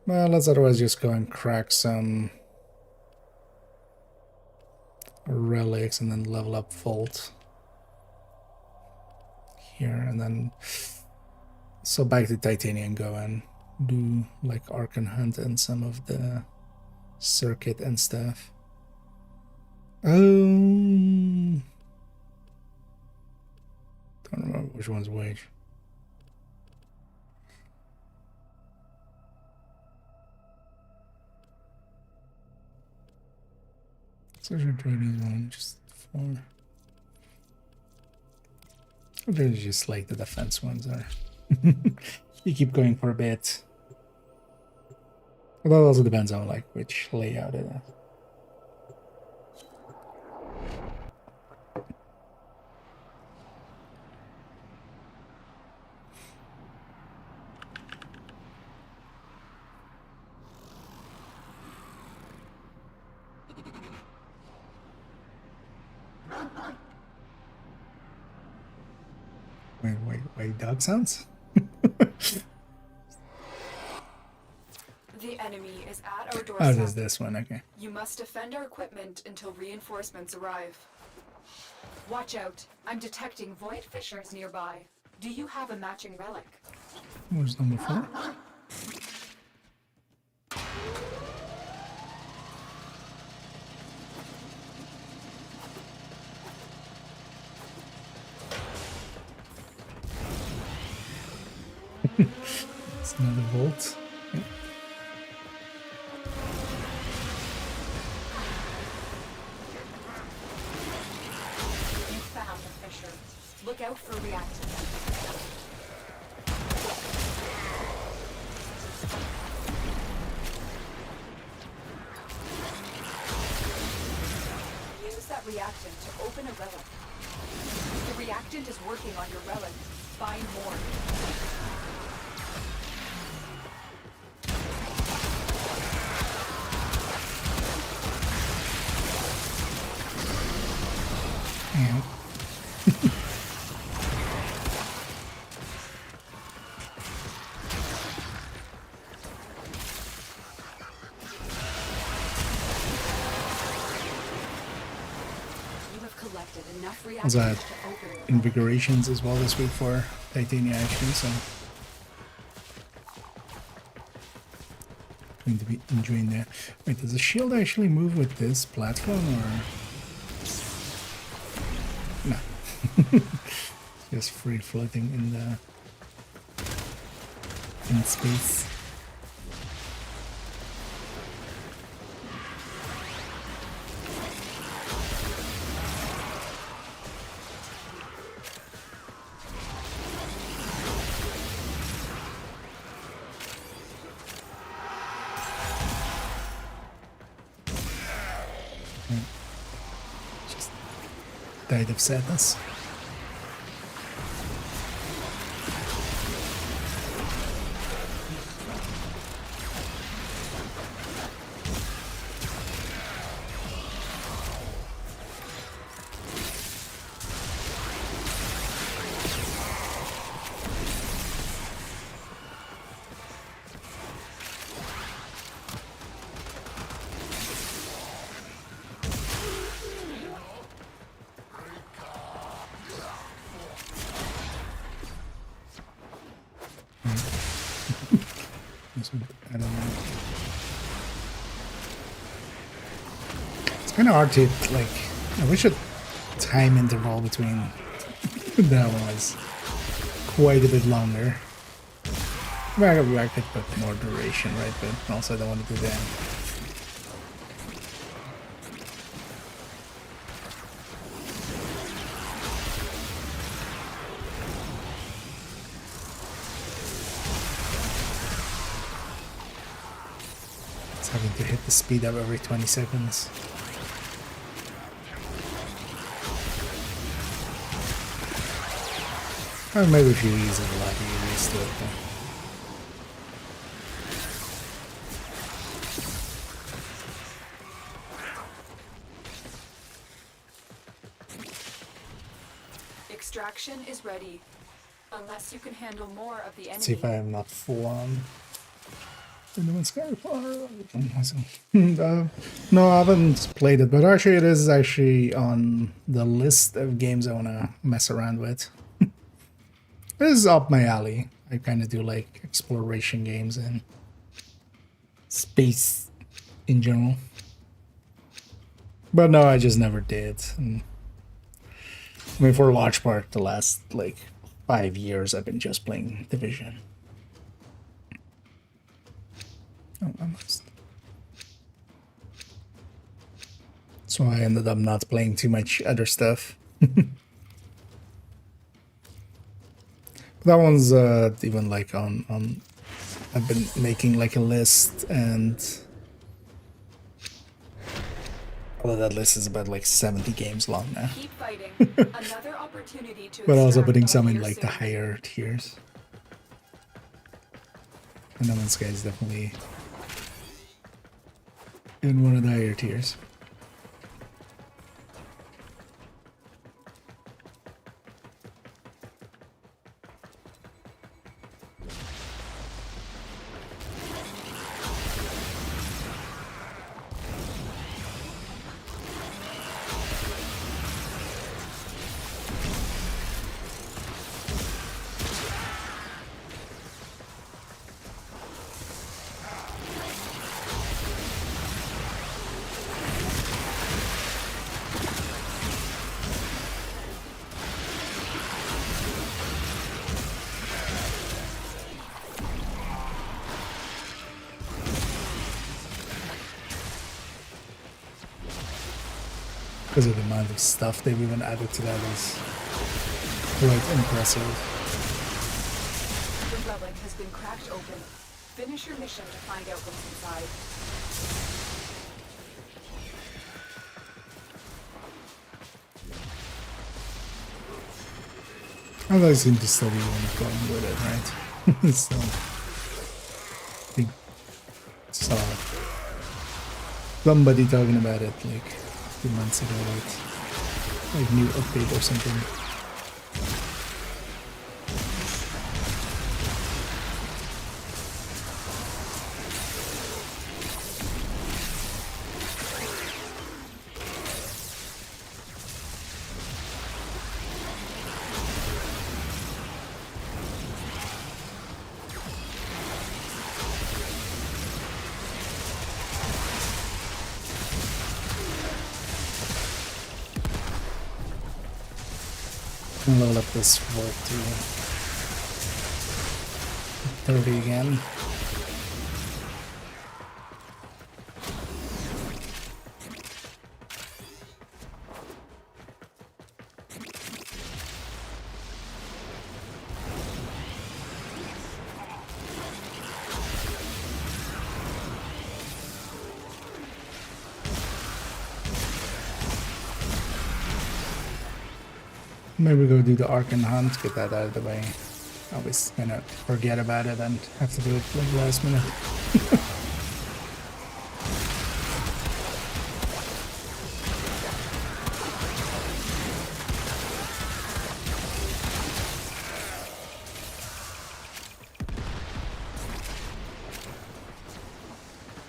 Well, let's otherwise just go and crack some relics and then level up Volt here, and then so back to Titanium, go and do like Archon Hunt and some of the circuit and stuff. Don't remember which one's which. Social trading one, just for. They're just like the defense ones are. You keep going for a bit. Well, that also depends on like which layout it is. Wait, dog sounds? The enemy is at our doorstep. Oh, there's this one, okay. You must defend our equipment until reinforcements arrive. Watch out. I'm detecting void fissures nearby. Do you have a matching relic? Where's number 4? It's another Volt. Yep. You found the fissure. Look out for reactants. Use that reactant to open a relic. The reactant is working on your relic. Find more. Yeah. You have collected enough Also had reactants to open it. invigorations as well this week for Titania actually, so going to be enjoying that. Wait, does the shield actually move with this platform or no? Just free floating in space. Just died of sadness. I don't know. It's kind of hard to like. I wish a time interval between that was quite a bit longer. I could put more duration, right? But also I don't want to do that. Having to hit the speed up every 20 seconds. Or maybe if you use it a lot, you get used to it. Extraction is ready. Unless you can handle more of the enemy. Let's see if I am not full on. No, I haven't played it, but actually it is actually on the list of games I want to mess around with. This is up my alley. I kind of do like exploration games and space in general. But no, I just never did. And, I mean, for a large part, the last like 5 years, I've been just playing Division. Oh, I must. So I ended up not playing too much other stuff. That one's even like on I've been making like a list, and although that list is about like 70 games long now. Keep fighting. Another opportunity to But also extract putting all some in your like the soon. higher tiers. And No Man's Sky is definitely in one of the higher tiers. Because of the amount of stuff they've even added to that is quite impressive. The relic has been cracked open. Finish your mission to find out what's inside. I seem to still be going with it, right? So, I think saw somebody talking about it like a few months ago, like new update or something. And level up this fort to 30 again. Maybe go do the Archon Hunt, get that out of the way. I always kind of forget about it and have to do it like last minute.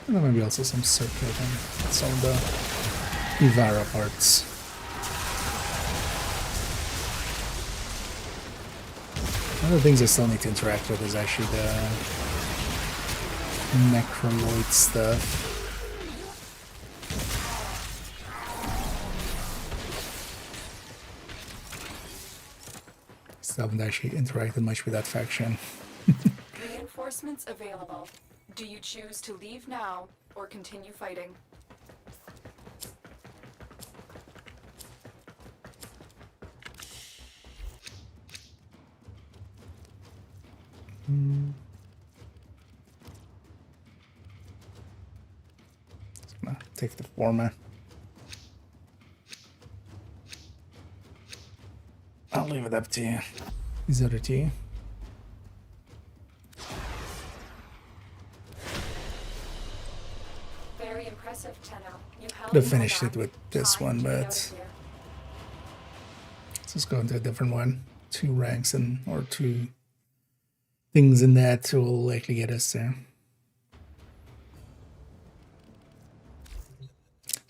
And then maybe also some circuit and some of the Ivara parts. One of the things I still need to interact with is actually the Necroloid stuff. Still haven't actually interacted much with that faction. Reinforcements available. Do you choose to leave now or continue fighting? take the format. I'll leave it up to you. These other two. Very impressive, Tenno. You held Could have me finished back. it with this Time one, to get out but of here. let's just go into a different one. 2 ranks and or 2 things in that will likely get us there.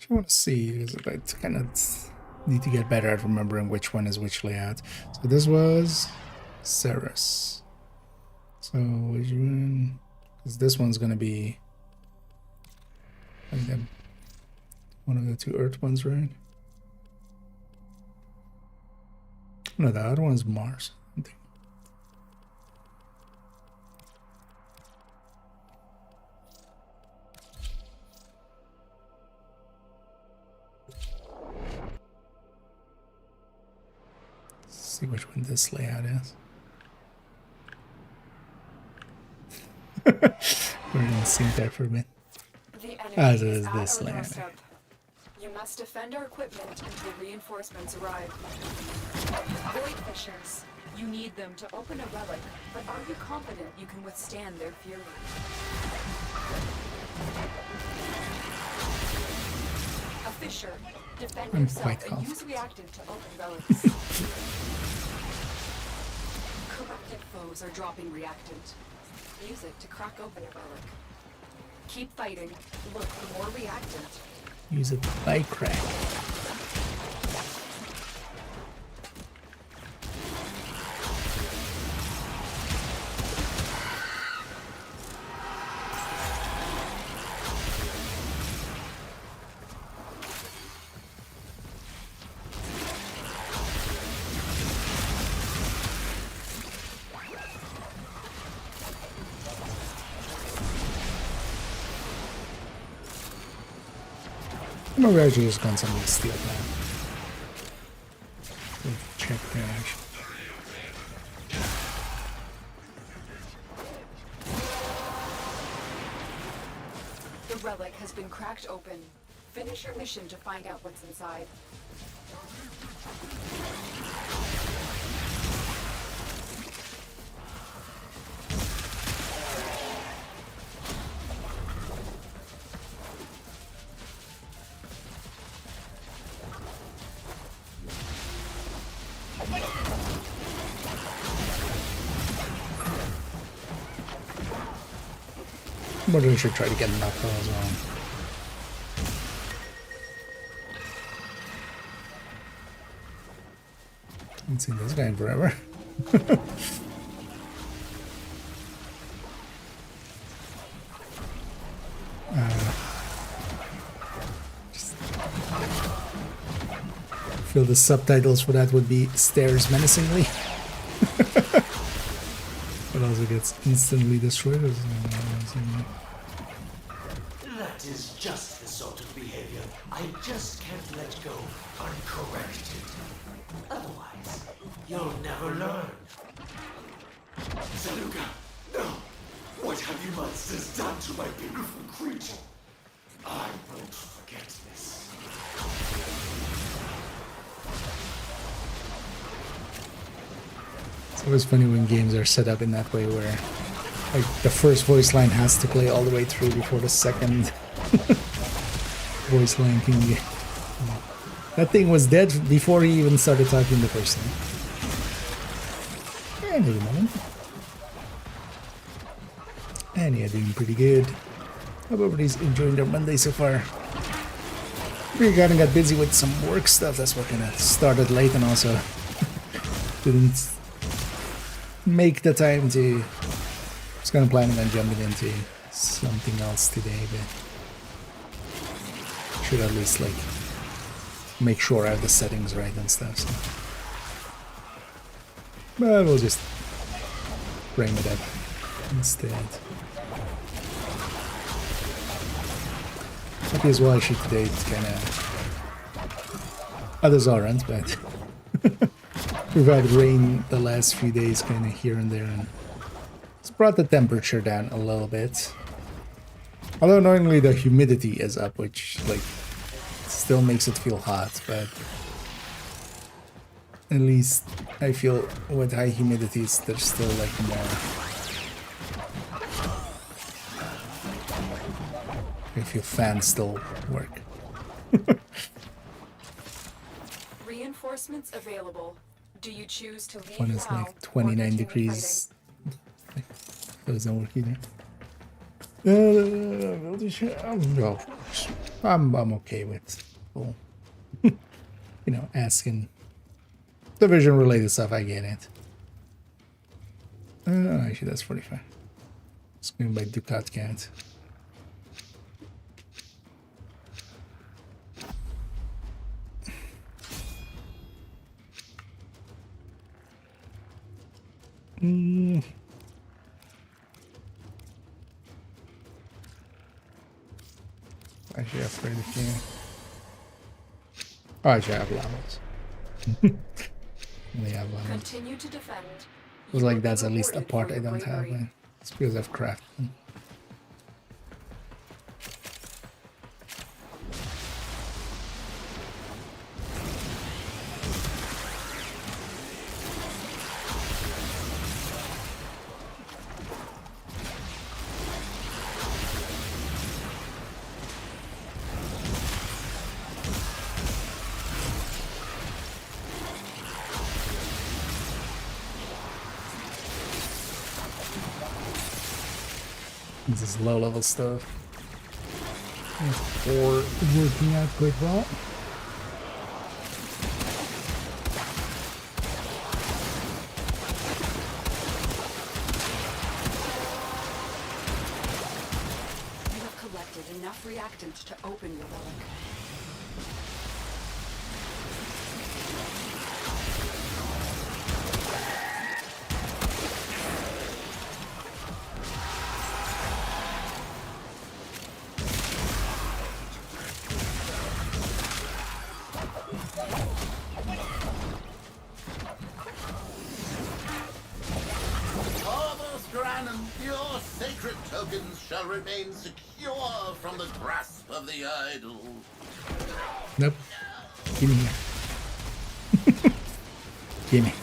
I want to see is if I kind of need to get better at remembering which one is which layout. So this was Ceres. So which one? Because this one's gonna be like one of the 2 Earth ones, right? No, the other one's Mars. I think. See which one this layout is. We're in sync there for a bit. The enemy Ah, is so it's at this our layer. doorstep. You must defend our equipment until reinforcements arrive. Void fishers. You need them to open a relic, but are you confident you can withstand their fury? A fisher. Defend I'm yourself quite and use confident. reactive to open relics. Corrupted foes are dropping reactant. Use it to crack open a relic. Keep fighting. Look for more reactant. Use it by crack. Maybe I should just gone something steal that. Check their action. The relic has been cracked open. Finish your mission to find out what's inside. But we should try to get an uphill as well. Haven't seen this guy in forever. Feel the subtitles for that would be stares menacingly. But also gets instantly destroyed. That is just the sort of behavior I just can't let go uncorrected. Otherwise, you'll never learn. Zaluka, no! What have you monsters done to my beautiful creature? I won't forget this. It's always funny when games are set up in that way where like the first voice line has to play all the way through before the second voice line can get. That thing was dead before he even started talking the first time. And wait a moment. And yeah, doing pretty good. Hope everybody's enjoying their Monday so far. We kind of got busy with some work stuff. That's what kind of started late and also didn't make the time to. I was kind of planning on jumping into something else today, but should at least like make sure I have the settings right and stuff. So. But we'll just bring it up instead. Happy as well actually today. It's kind of others aren't, but we've had rain the last few days, kind of here and there, and it's brought the temperature down a little bit. Although annoyingly the humidity is up, which like still makes it feel hot, but at least I feel with high humidities there's still like more. I feel fans still work. Reinforcements available. Do you choose to leave When it's now, like or 29 continue degrees. Doesn't work either. No, I'm okay with well, you know, asking division related stuff. I get it. Actually, that's 45. It's going by Ducat count. Actually, afraid of you. Oh, actually, I have llamas. Only have llamas. Continue to defend. It was You like will be that's at least a rewarded part for I your don't have. bravery. Man. It's because I've crafted them. This is low level stuff. Or working out quite well. You have collected enough reactant to open your relic. Your sacred tokens shall remain secure from the grasp of the idol. Nope. Give me here. Give me.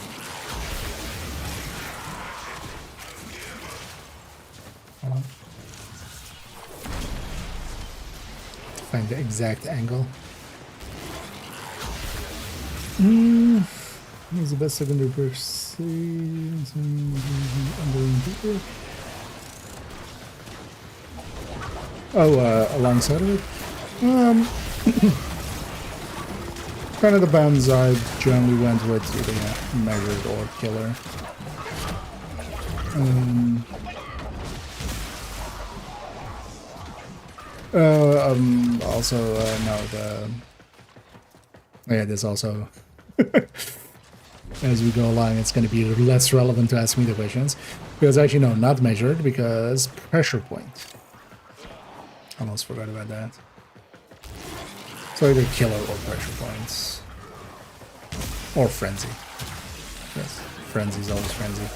Find the exact angle. What's the best secondary person? Oh, alongside of it? Kind of the bands I generally went with, either measured or killer. Also, no, yeah, there's also, as we go along, it's going to be less relevant to ask me the questions. Because actually, no, not measured, because pressure point. Almost forgot about that. So either killer or pressure points. Or frenzy. Yes, frenzy is always frenzy.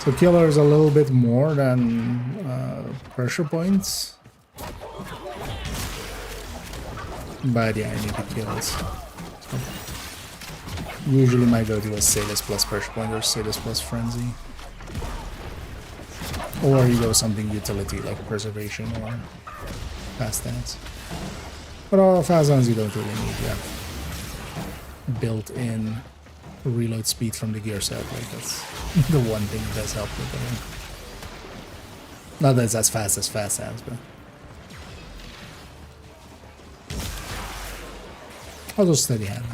So killer is a little bit more than pressure points. But yeah, I need the kills. So usually my go-to is Sadist plus pressure point or Sadist plus frenzy. Or you go something utility like preservation or fast dance. But all fast dance you don't really need. You have built-in reload speed from the gear set. Like that's the one thing that does help with it. Not that it's as fast dance, but also steady hand.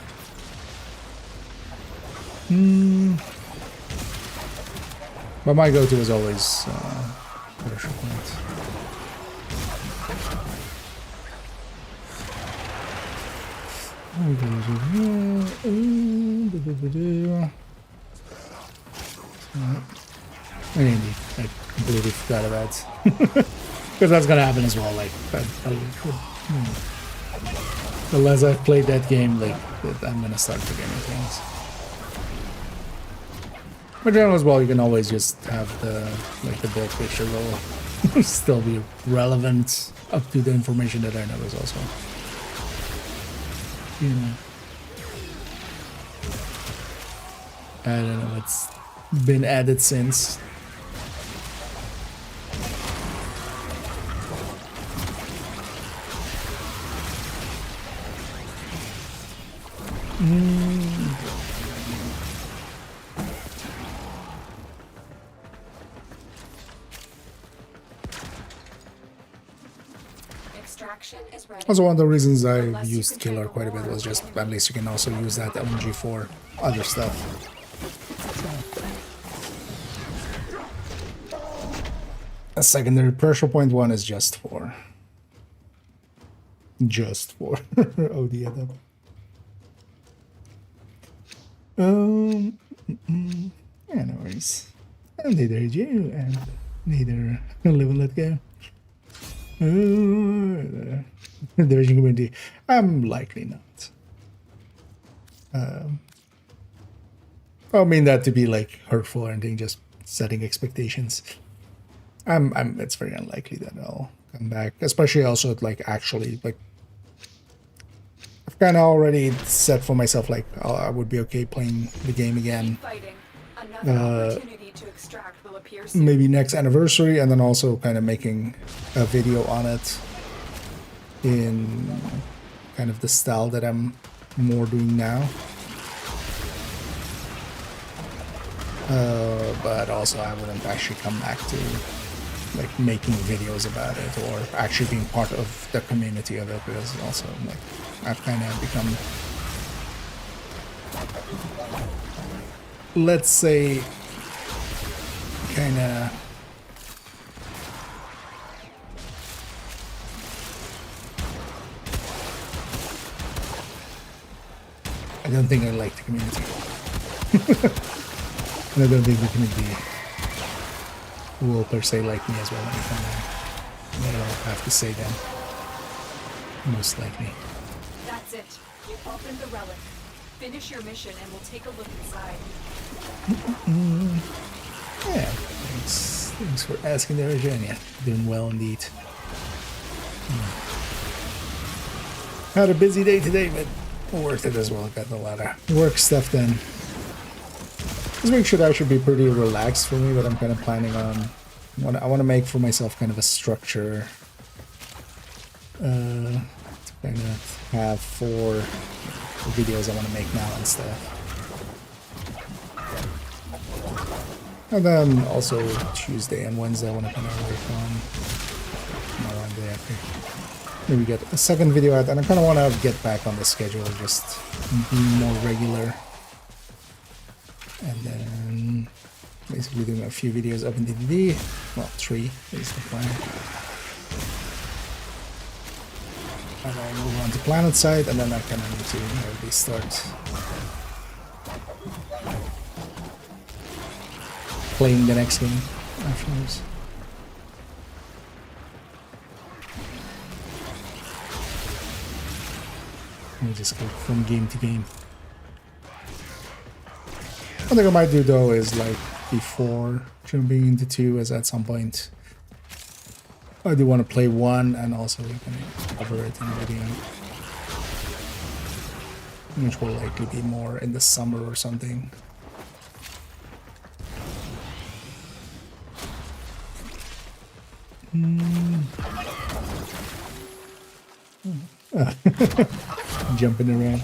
But my go-to is always pressure points. Indeed, I completely forgot about because that's gonna happen as well. Like, the less I've played that game, like, I'm gonna start forgetting things. But then as well, you can always just have the build picture will still be relevant up to the information that I notice also. You know. I don't know what's been added since. Extraction is ready. Also, one of the reasons I used Killer quite a bit was just at least you can also use that LNG for other stuff. A secondary pressure point one is just for OD at yeah, no worries. And neither did you, and neither live and let go. The Virgin community. I'm likely not. I don't mean that to be like hurtful or anything, just setting expectations. It's very unlikely that I'll come back, especially also like actually like I've kind of already set for myself like I would be okay playing the game again. Opportunity to extract will appear soon. Maybe next anniversary, and then also kind of making a video on it in kind of the style that I'm more doing now. But also I wouldn't actually come back to like making videos about it or actually being part of the community of it, because also like I've kind of become, let's say, kind of I don't think I like the community. And I don't think the community will per se like me as well. I'll have to say that. Most likely. That's it. You opened the relic. Finish your mission and we'll take a look inside. Yeah, thanks for asking there, Eugenia. Doing well indeed. Had a busy day today, but worth it as well. Got a lot of work stuff done. This week should actually be pretty relaxed for me, but I'm kind of planning on I want to make for myself kind of a structure to kind of have for the videos I want to make now and stuff. And then also Tuesday and Wednesday I want to kind of work on one day after. Maybe get a second video out, and I kind of want to get back on the schedule, just be more regular. And then basically doing a few videos up in DDD. Well, 3 is the plan. And I'll move on to Planet side, and then I kind of need to maybe start playing the next game afterwards. Let me just go from game to game. One thing I might do though is like before jumping into 2 is at some point I do want to play 1 and also we can cover it in a video, which will likely be more in the summer or something. Jumping around.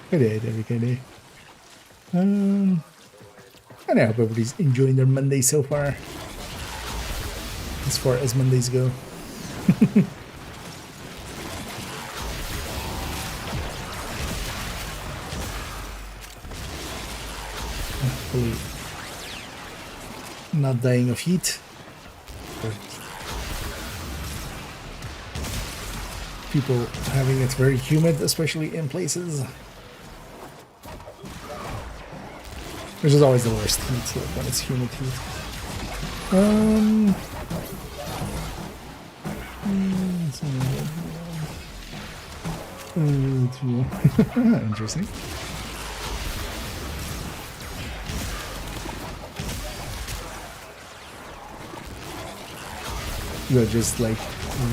Good day, every day. And I hope everybody's enjoying their Monday so far as Mondays go. Hopefully not dying of heat. But people having it very humid, especially in places. Which is always the worst heat, like when it's humid heat. Interesting. Is that just like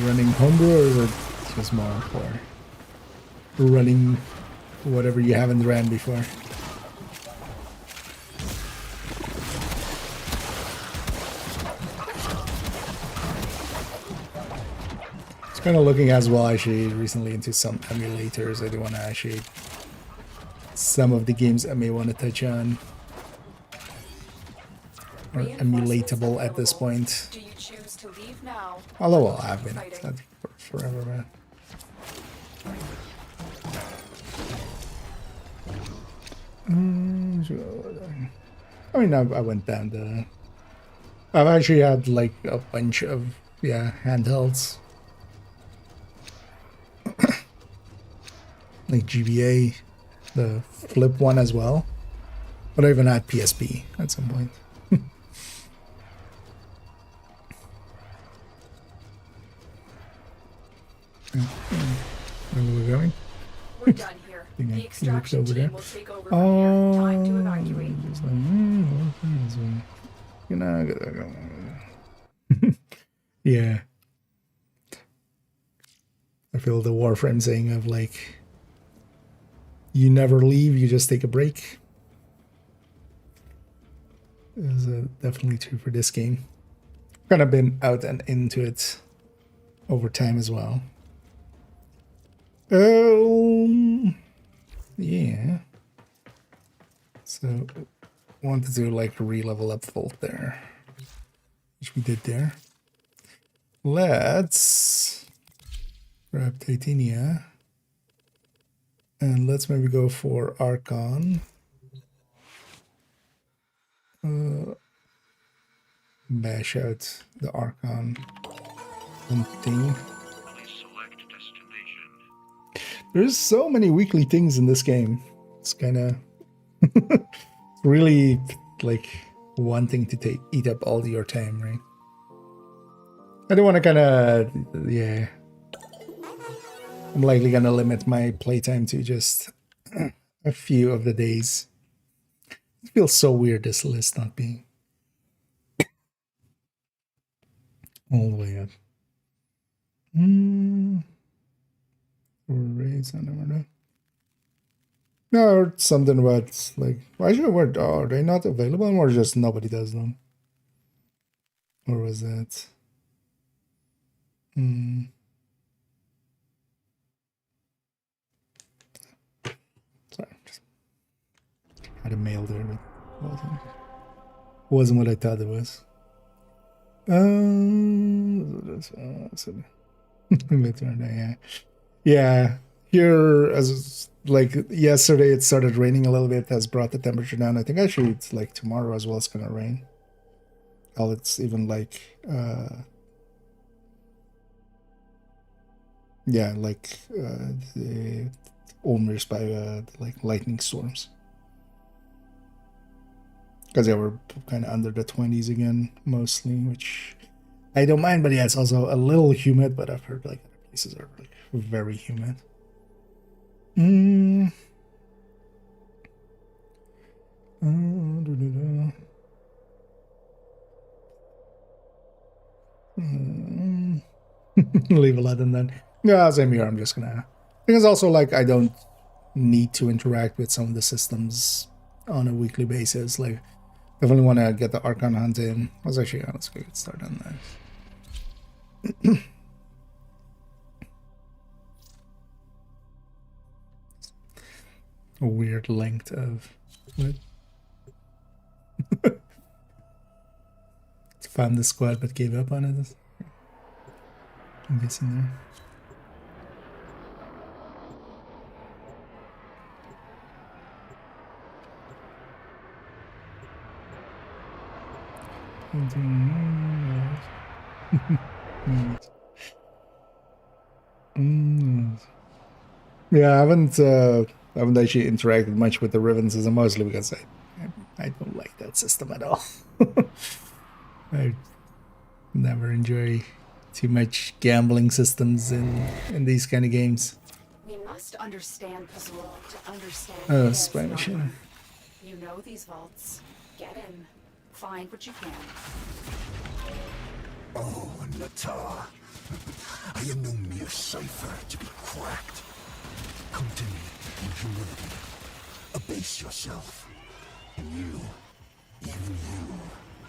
running homebrew, or is it just more for running whatever you haven't ran before? Kind of looking as well actually recently into some emulators. I do want to actually some of the games I may want to touch on are emulatable at this point. Do you choose to leave now? Although well, I've been at that for forever, man. I mean, I went down the. I've actually had like a bunch of handhelds. Like GBA, the flip one as well, but I even had PSP at some point. Where are we going? We're done here. The extraction team will take over from here. Time to evacuate. You know, yeah. I feel the Warframe saying of like, you never leave, you just take a break. Is definitely true for this game. Kind of been out and into it over time as well. Yeah. So wanted to like re-level up Volt there, which we did there. Let's grab Titania. And let's maybe go for Archon. Bash out the Archon thing. There's so many weekly things in this game. It's kind of really like wanting to eat up all your time, right? I don't want to kind of, yeah. I'm likely going to limit my playtime to just a few of the days. It feels so weird, this list not being all the way up. Raise, I never know. No, it's something about like, why should are they not available or just nobody does them? Or was that? Sorry, just had a mail there, but wasn't what I thought it was. Yeah. Here, as like yesterday, it started raining a little bit. Has brought the temperature down. I think actually it's like tomorrow as well. It's gonna rain. Hell, it's even like the almost by like lightning storms. Because they were kind of under the 20s again, mostly, which I don't mind. But yeah, it's also a little humid. But I've heard like other places are like very humid. Leave a lot in that. Yeah, same here. I'm just gonna. Because also like I don't need to interact with some of the systems on a weekly basis. Like, definitely want to get the Archon hunt in. Let's actually let's get started on that. A weird length of what? Found the squad but gave up on it. I'm guessing there. Yeah, I haven't actually interacted much with the Riven system, mostly because I don't like that system at all. I never enjoy too much gambling systems in these kind of games. We must understand Pazul to understand. Oh, spy machine. You know these vaults. Get in. Find what you can. Oh, Natar. I am no mere cipher to be cracked. Come to me in humility. Abase yourself. And you, even you.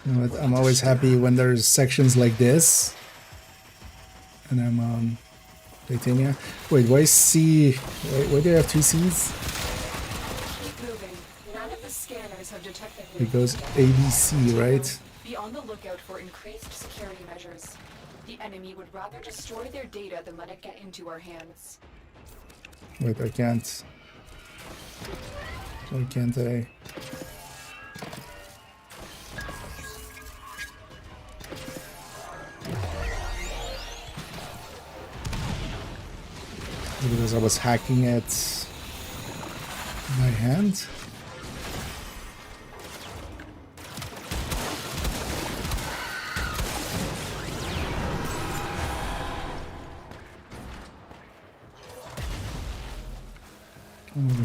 You know what? I'm always happy when there's sections like this. And I'm on Titania. Wait, why C? Why do you have two C's? Keep moving. None of the scanners have detected It goes ABC, right? Be on the lookout for increased security measures. The enemy would rather destroy their data than let it get into our hands. Wait, I can't. Why can't I? Because I was hacking it by hand.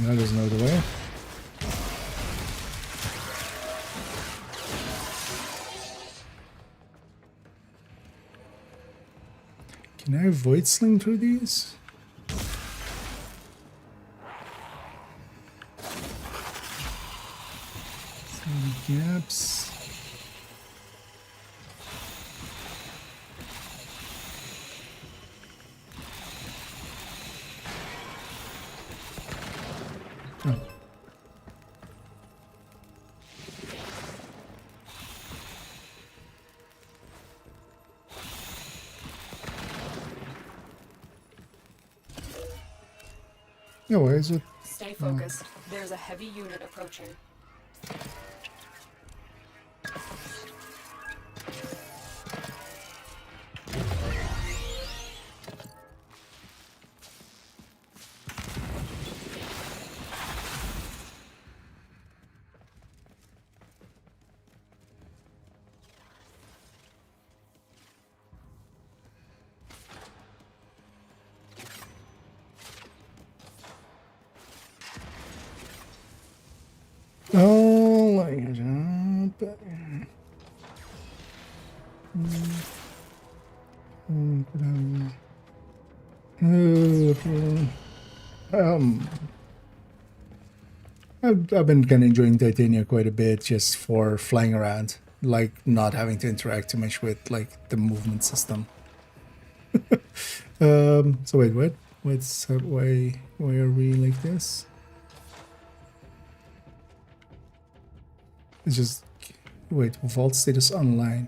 That is no other way. Can I void sling through these? Gaps. Oh. Yeah, where is it? Stay focused. There's a heavy unit approaching. Oh, like I've been kind of enjoying Titania quite a bit just for flying around, like not having to interact too much with like the movement system. So wait, what? Why are we like this? It's just wait, vault status online.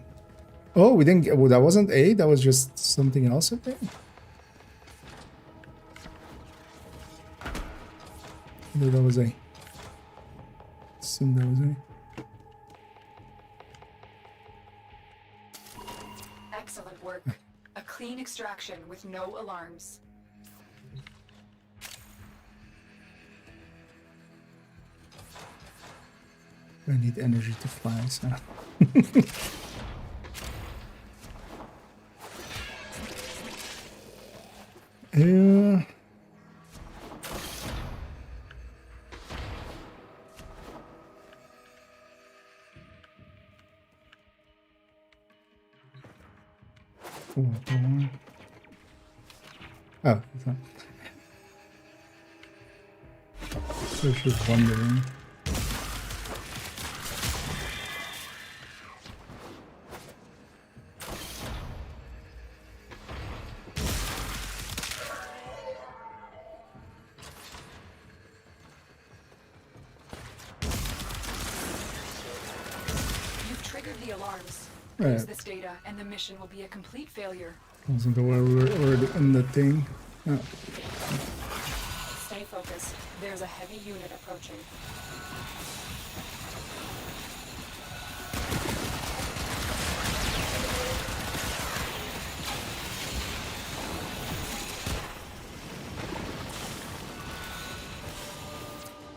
Oh, we didn't get, well, that wasn't A, that was just something else, I think. No, that was A. Assume that was A. Excellent work. A clean extraction with no alarms. I need energy to fly, so. Yeah. Oh, it's not. I was just wondering. You've triggered the alarms. Right. Use this data, and the mission will be a complete failure. Wasn't aware we were already in the thing. Oh. Stay focused. There's a heavy unit approaching.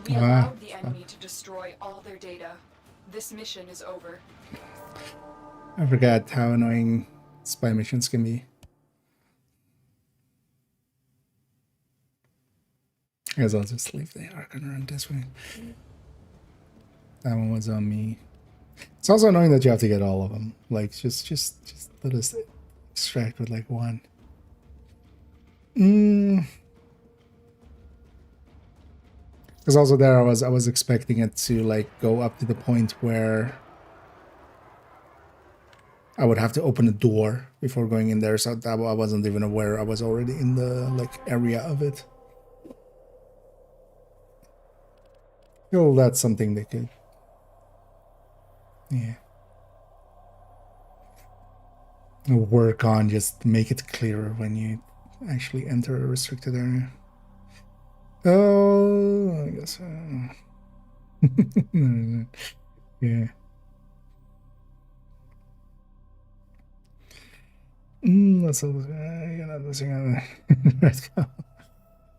We allowed the enemy to destroy all their data. This mission is over. I forgot how annoying spy missions can be. I guess I'll just leave the arc and run this way. That one was on me. It's also annoying that you have to get all of them. Like, just let us extract with like one. Because also there I was expecting it to like go up to the point where I would have to open a door before going in there, so that I wasn't even aware I was already in the like area of it. Well, that's something they could, yeah, work on. Just make it clearer when you actually enter a restricted area. Oh, I guess. Yeah. That's all. You're not listening.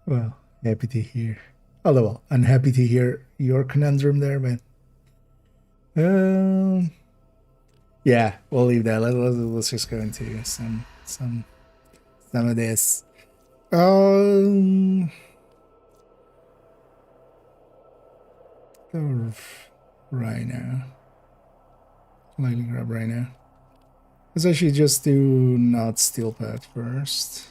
Well, happy to hear. Although, well, unhappy to hear your conundrum there, man. Yeah, we'll leave that. Let's just go into some of this. Go right now. Lightly grab right now. Let's actually just do not steel pad first.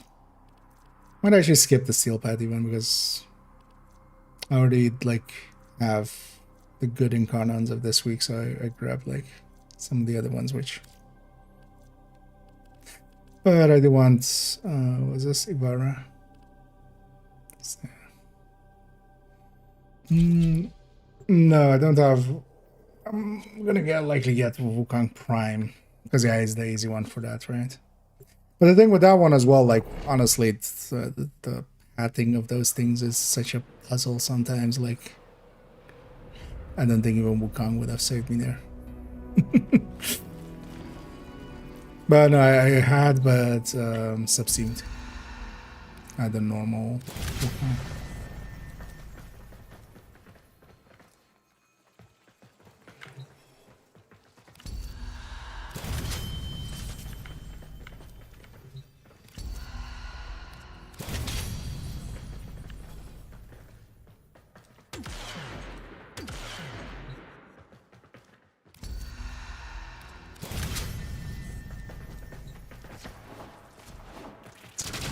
Might actually skip the steel pad even because I already like have the good incarnons of this week, so I grabbed like some of the other ones, which. But I do want was this Ibarra? No, I don't have. I'm gonna likely get Wukong Prime because yeah, it's the easy one for that, right? But the thing with that one as well, like honestly, it's, the padding of those things is such a puzzle sometimes. Like, I don't think even Wukong would have saved me there. But no, I had, but subsumed. I had the normal Wukong.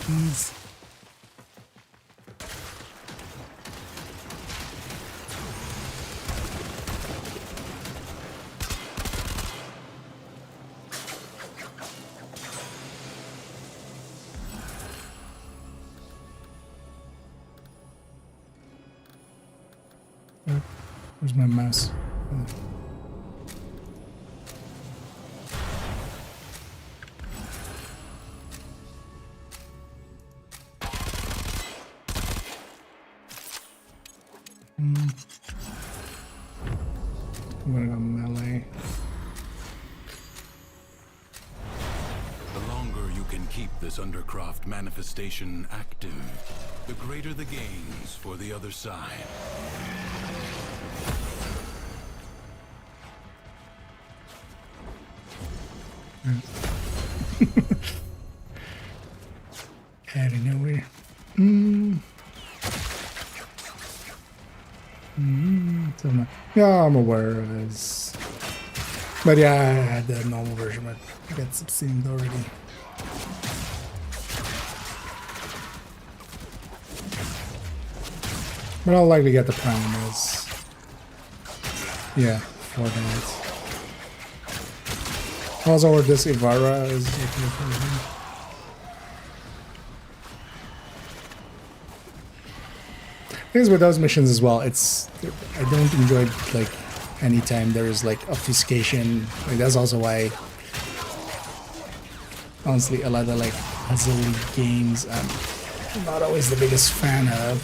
Please. Where's my mouse? I'm gonna go melee. The longer you can keep this Undercroft manifestation active, the greater the gains for the other side. Out of nowhere. So yeah, I'm aware of this. But yeah, I had the normal version, but I got subsumed already. But I'll likely get the prime as yeah, for that. Also, where this Ivara is okay for him. Things with those missions as well, it's I don't enjoy like anytime there is like obfuscation. Like that's also why honestly a lot of like puzzle games I'm not always the biggest fan of.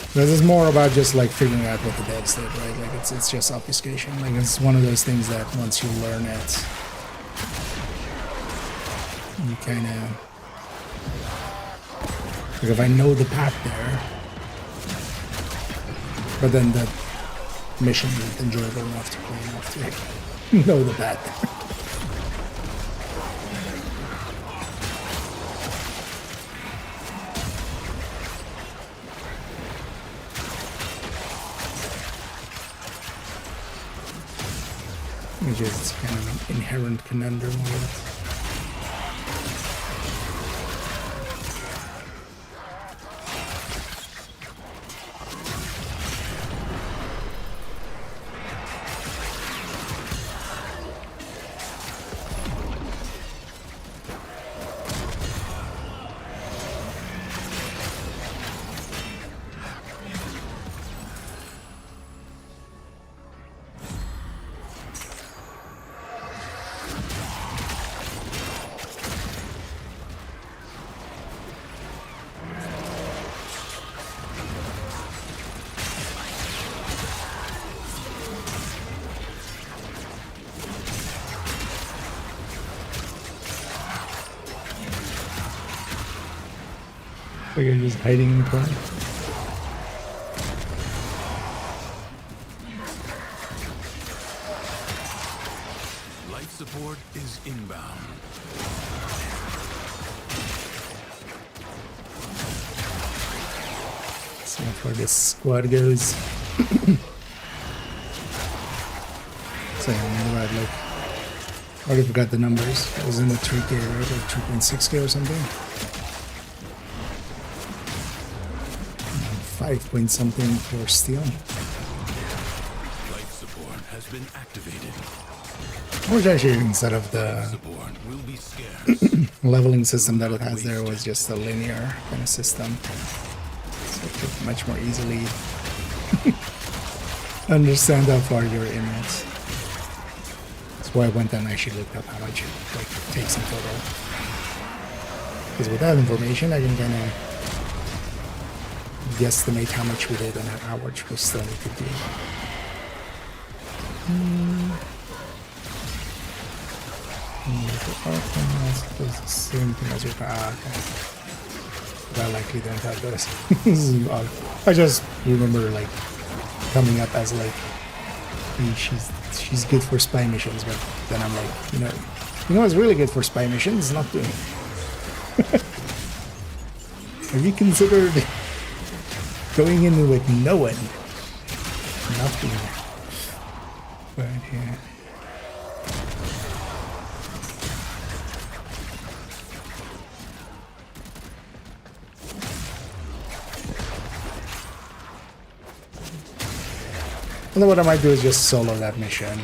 Because it's more about just like figuring out what the devs did, right? Like it's just obfuscation. Like it's one of those things that once you learn it, you kind of like if I know the path there. But then the mission isn't enjoyable enough to play enough to know the path. which is kind of an inherent conundrum with it. Like you're just hiding in the corner. Life support is inbound. See how far this squad goes. So yeah, man, about like, I already forgot the numbers. It was in the 3K, right? Or 3.6K or something. 5 point something for steel. Life support has been activated. Which actually, instead of the Support will be scarce. leveling system that it has there, was just a linear kind of system. So it could much more easily understand how far you're in it. That's why I went and actually looked up how much it like, takes in total. Because with that information, I can kind of guesstimate how much we did and how much we still need to do. It's the same thing as your okay. But I likely don't have those. This is odd. I just remember like coming up as like she's good for spy missions, but then I'm like, you know what's really good for spy missions? Not doing it. Have you considered going in with no one? Nothing. But yeah. And then what I might do is just solo that mission.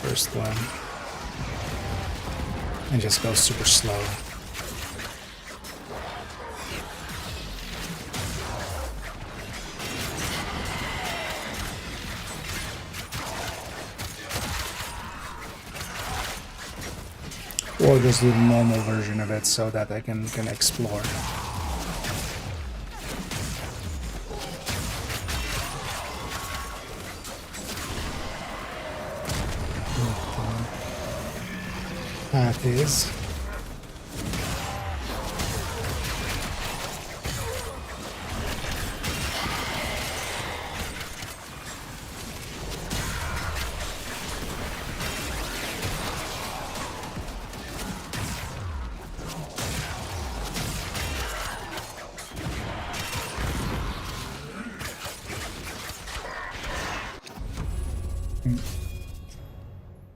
First one. And just go super slow. Or just do the normal version of it so that I can explore. Path is.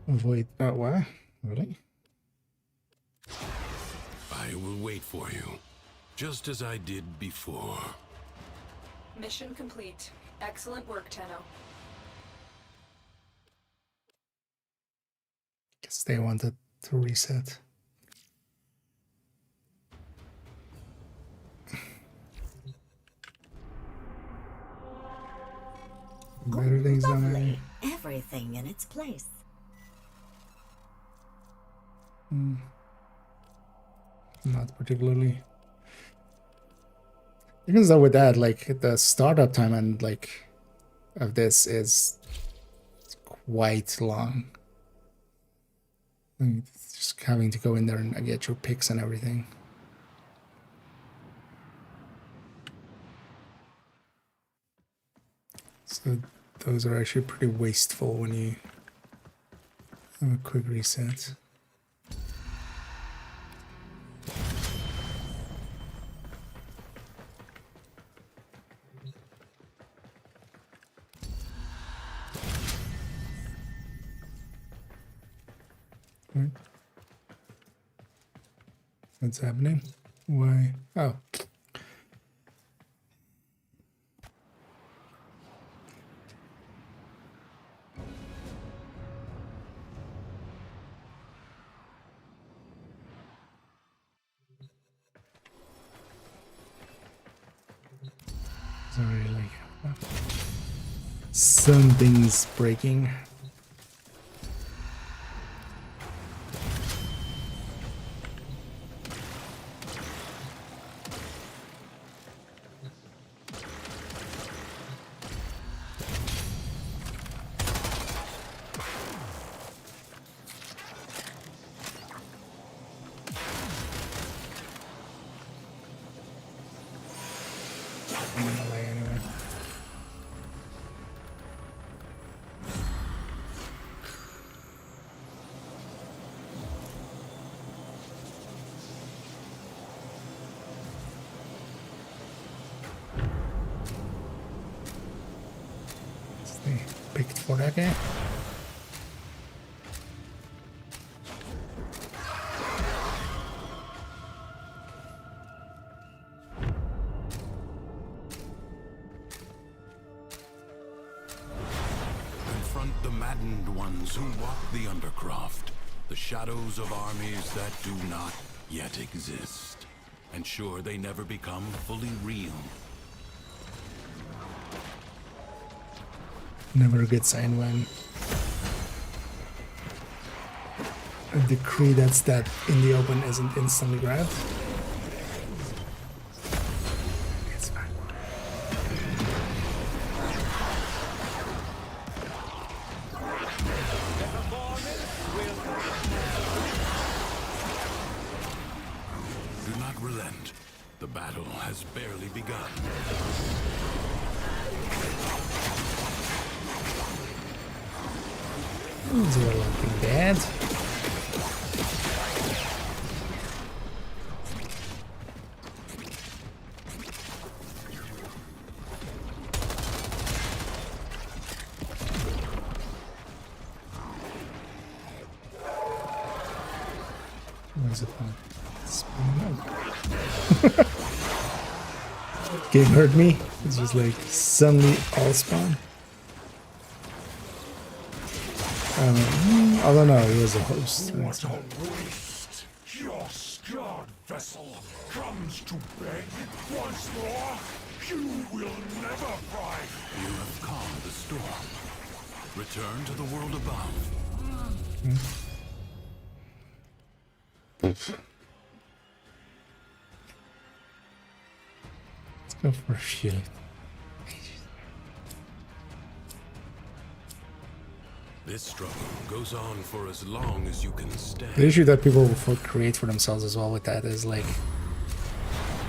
Avoid that way, really? I will wait for you, just as I did before. Mission complete. Excellent work, Tenno. Guess they wanted to reset. Better things than Lovely. Everything in its place. Not particularly. Even though with that, like the startup time and like of this is quite long. Like, just having to go in there and get your picks and everything. So those are actually pretty wasteful when you have a quick reset. point. What's happening? Why? Oh. Sorry, like something's breaking. Anyway. Stay picked for that guy. Confront the maddened ones who walk the undercroft, the shadows of armies that do not yet exist. Ensure they never become fully real. Never a good sign when a decree that's that in the open isn't instantly grabbed. It's fine. Do not relent. The battle has barely begun. They're looking bad. Where's it from? Game heard me. It's just like suddenly all spawn. I don't know, he was a host. What a waste! Your scarred vessel comes to beg once more. You will never thrive. You have calmed the storm. Return to the world above. Let's go for a shield. This struggle goes on for as long as you can stand. The issue that people create for themselves as well with that is like,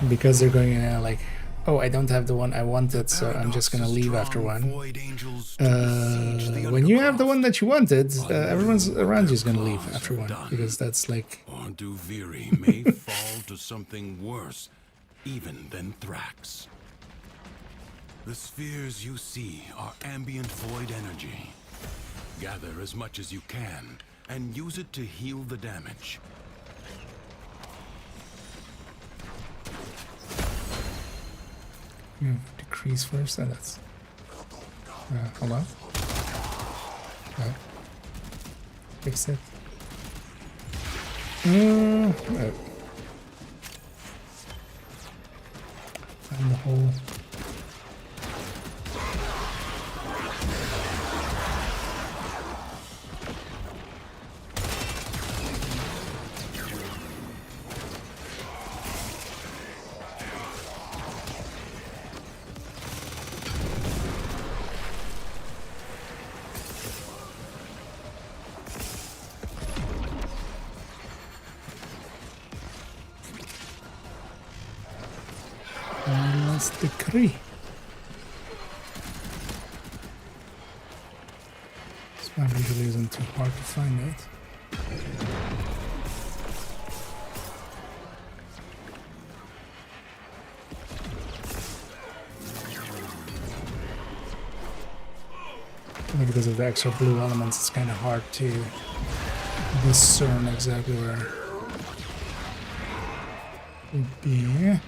because they're going in and like, oh, I don't have the one I wanted, so I'm just gonna leave after one. When you have the one that you wanted, everyone's around you is gonna leave after one, because that's like... Orduviri may fall to something worse, even than Thrax. The spheres you see are ambient void energy. Gather as much as you can, and use it to heal the damage. Decrease first, and that's... hold on. Fix it. Oh. Find the hole. Decree. This one usually isn't too hard to find it. Because of the extra blue elements, it's kind of hard to discern exactly where it would be.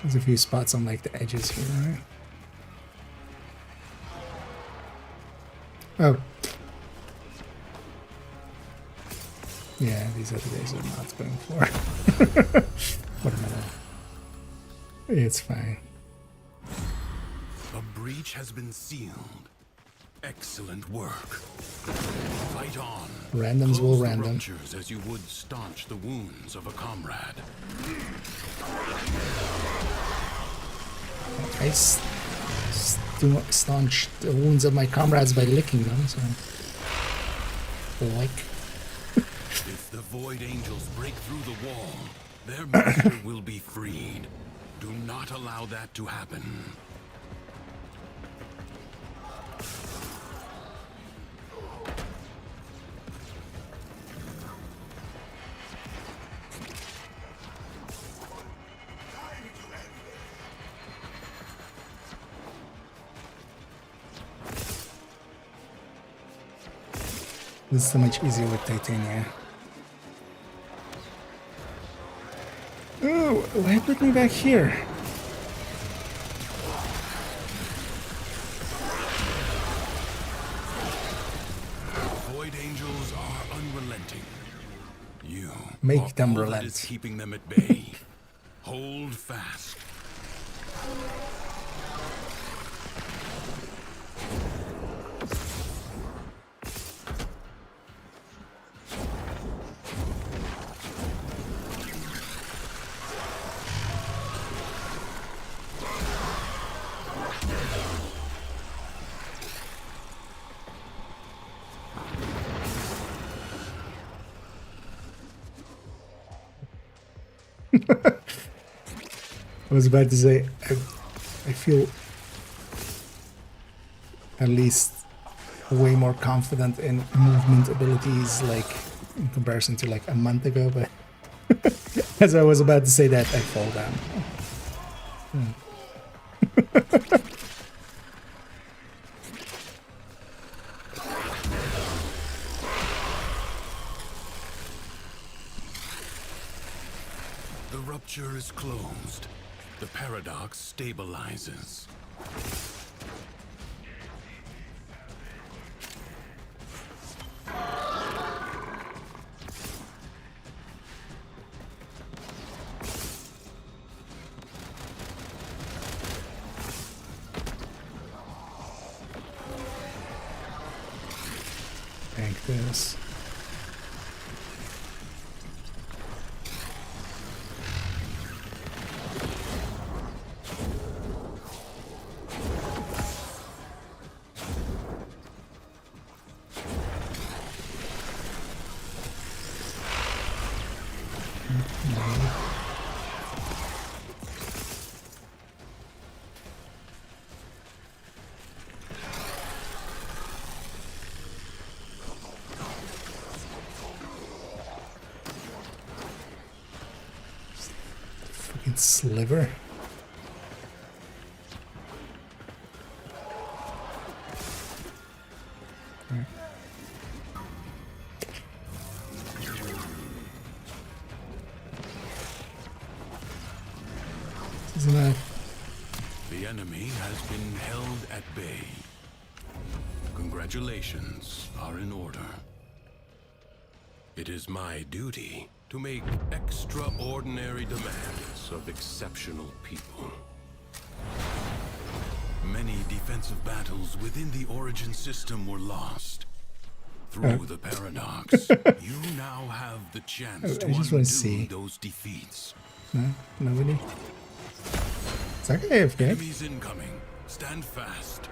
There's a few spots on like the edges here, right? Oh. Yeah, these are the days I'm not going for. Whatever. It's fine. A breach has been sealed. Excellent work. Fight on. Randoms will random. Ruptures as you would staunch the wounds of a comrade. I staunch the wounds of my comrades by licking them, so... Like... If the Void Angels break through the wall, their master will be freed. Do not allow that to happen. This is so much easier with Titania. Oh, why put me back here? Void Angels are unrelenting. You make them all that relent. is keeping them at bay. Hold fast. I was about to say, I feel at least way more confident in movement abilities, like in comparison to like a month ago, but as I was about to say that, I fall down. The rupture is closed. The paradox stabilizes. Tank this. Fucking sliver. Isn't that? The enemy has been held at bay. Congratulations are in order. It is my duty to make extraordinary demands of exceptional people. Many defensive battles within the Origin system were lost. Through the paradox, you now have the chance to I just want to undo see. those defeats. No? Nobody? Is that guy AFK? Enemies incoming. Stand fast.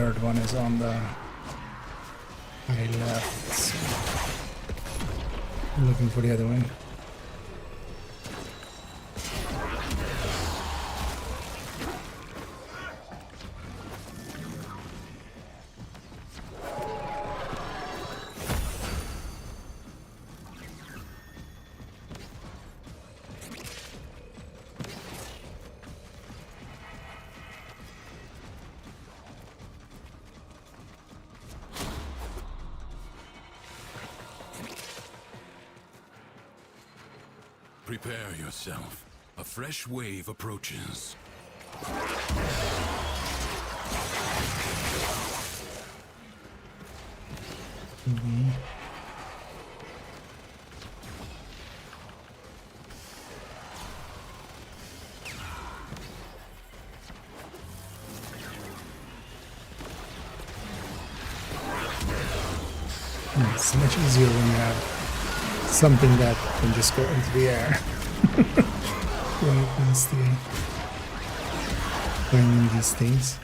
third one is on the high left. So I'm looking for the other one. Prepare yourself. A fresh wave approaches. It's so much easier when you have something that can just go into the air. Right, that's the finding these things.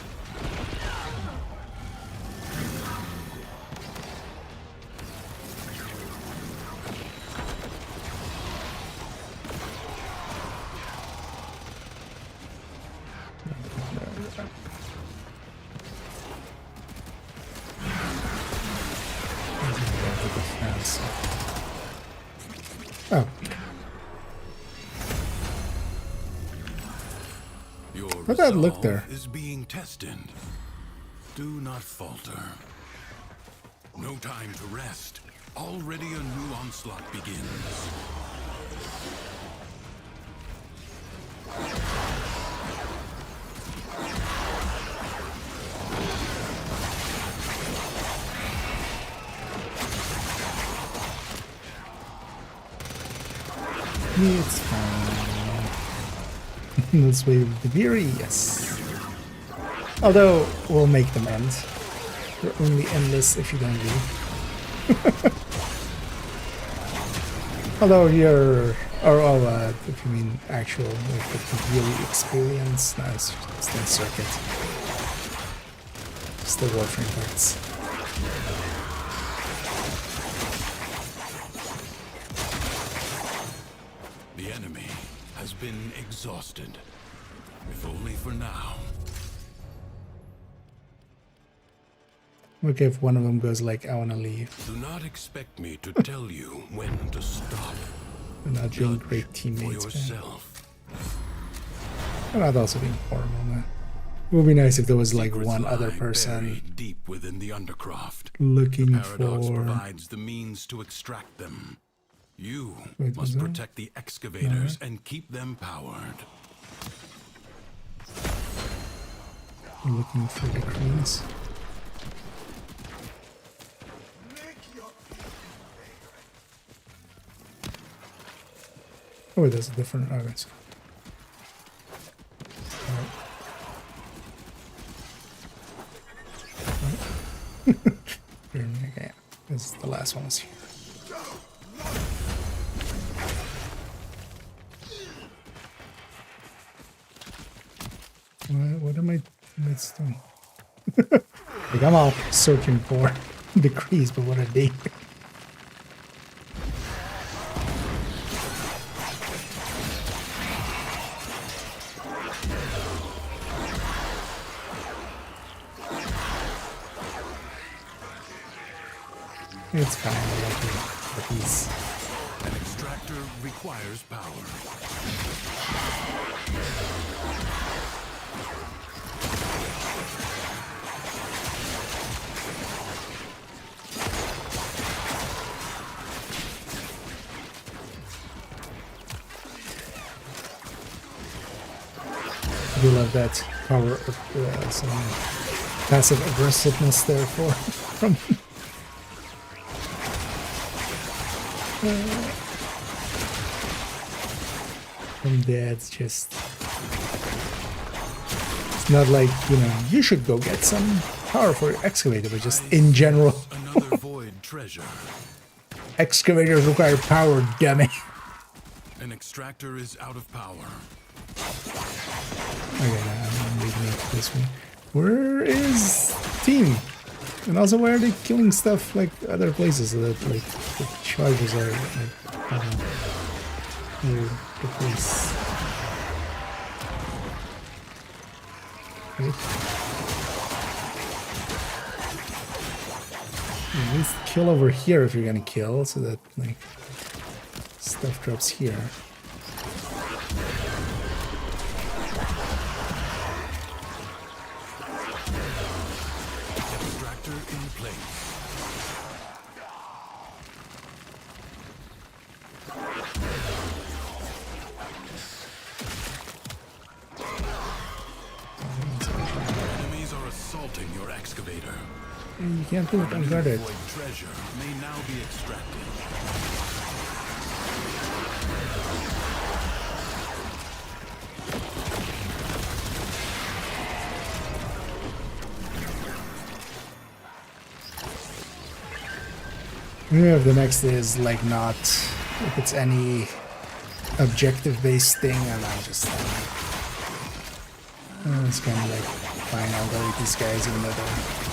Oh. Your Look at that look there. resolve is being tested. Do not falter. No time to rest. Already a new onslaught begins. It's fine. Let's wait with the Fury, yes. Although, we'll make them end. They're only endless if you don't leave. Although you're... if you mean actual, like the Fury experience, no, it's the circuit. It's the warframe parts. The enemy has been exhausted, if only for now. Okay, if one of them goes like, I wanna leave. Do not expect me to tell you when to stop. They're not being Judge great for teammates, man. yourself. They're not also being horrible, man. It would be nice if there was like Secrets one lie other person buried deep within the undercroft. looking Paradox for... provides the means to extract them. You Wait, was must that? protect the excavators and keep them powered. Looking for the queens. Oh, wait, there's a different... Okay, so... Okay, this is the last one was here. What am I doing? Like, I'm all searching for decrees, but what are they? It's fine, I like the piece. An extractor requires power. I do love that power of some passive aggressiveness there from there. It's just, it's not like, you know, you should go get some power for your excavator, but just in general, Another void treasure. excavators require power, dummy. An extractor is out of power. Okay, now I'm leaving it to this one. Where is team. And also, why are they killing stuff like other places so that like the charges are like the place? Right? At least kill over here if you're gonna kill, so that like stuff drops here. Extractor in place. Enemies are assaulting your excavator. You can't do it, I got it. Void treasure may now be extracted. Yeah, if the next is like not, if it's any objective-based thing, and I'll just it's kind of like, fine, I'll go with these guys even though they're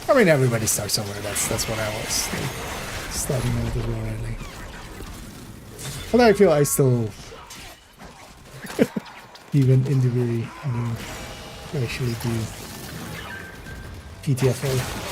I mean, everybody starts somewhere. That's what I was starting with as well, really. Although I feel I still, even in the very new, actually do PTFO.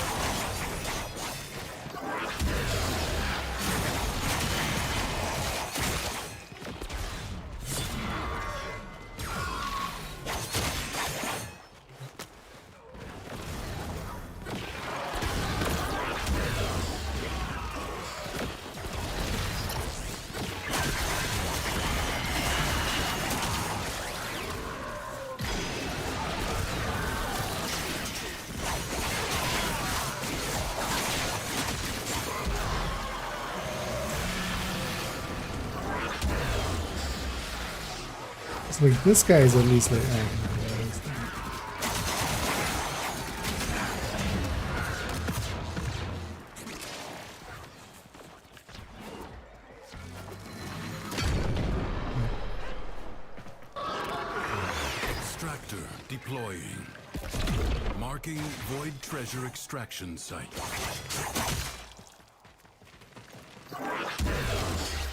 Like this guy is at least like Extractor deploying. Marking void treasure extraction site.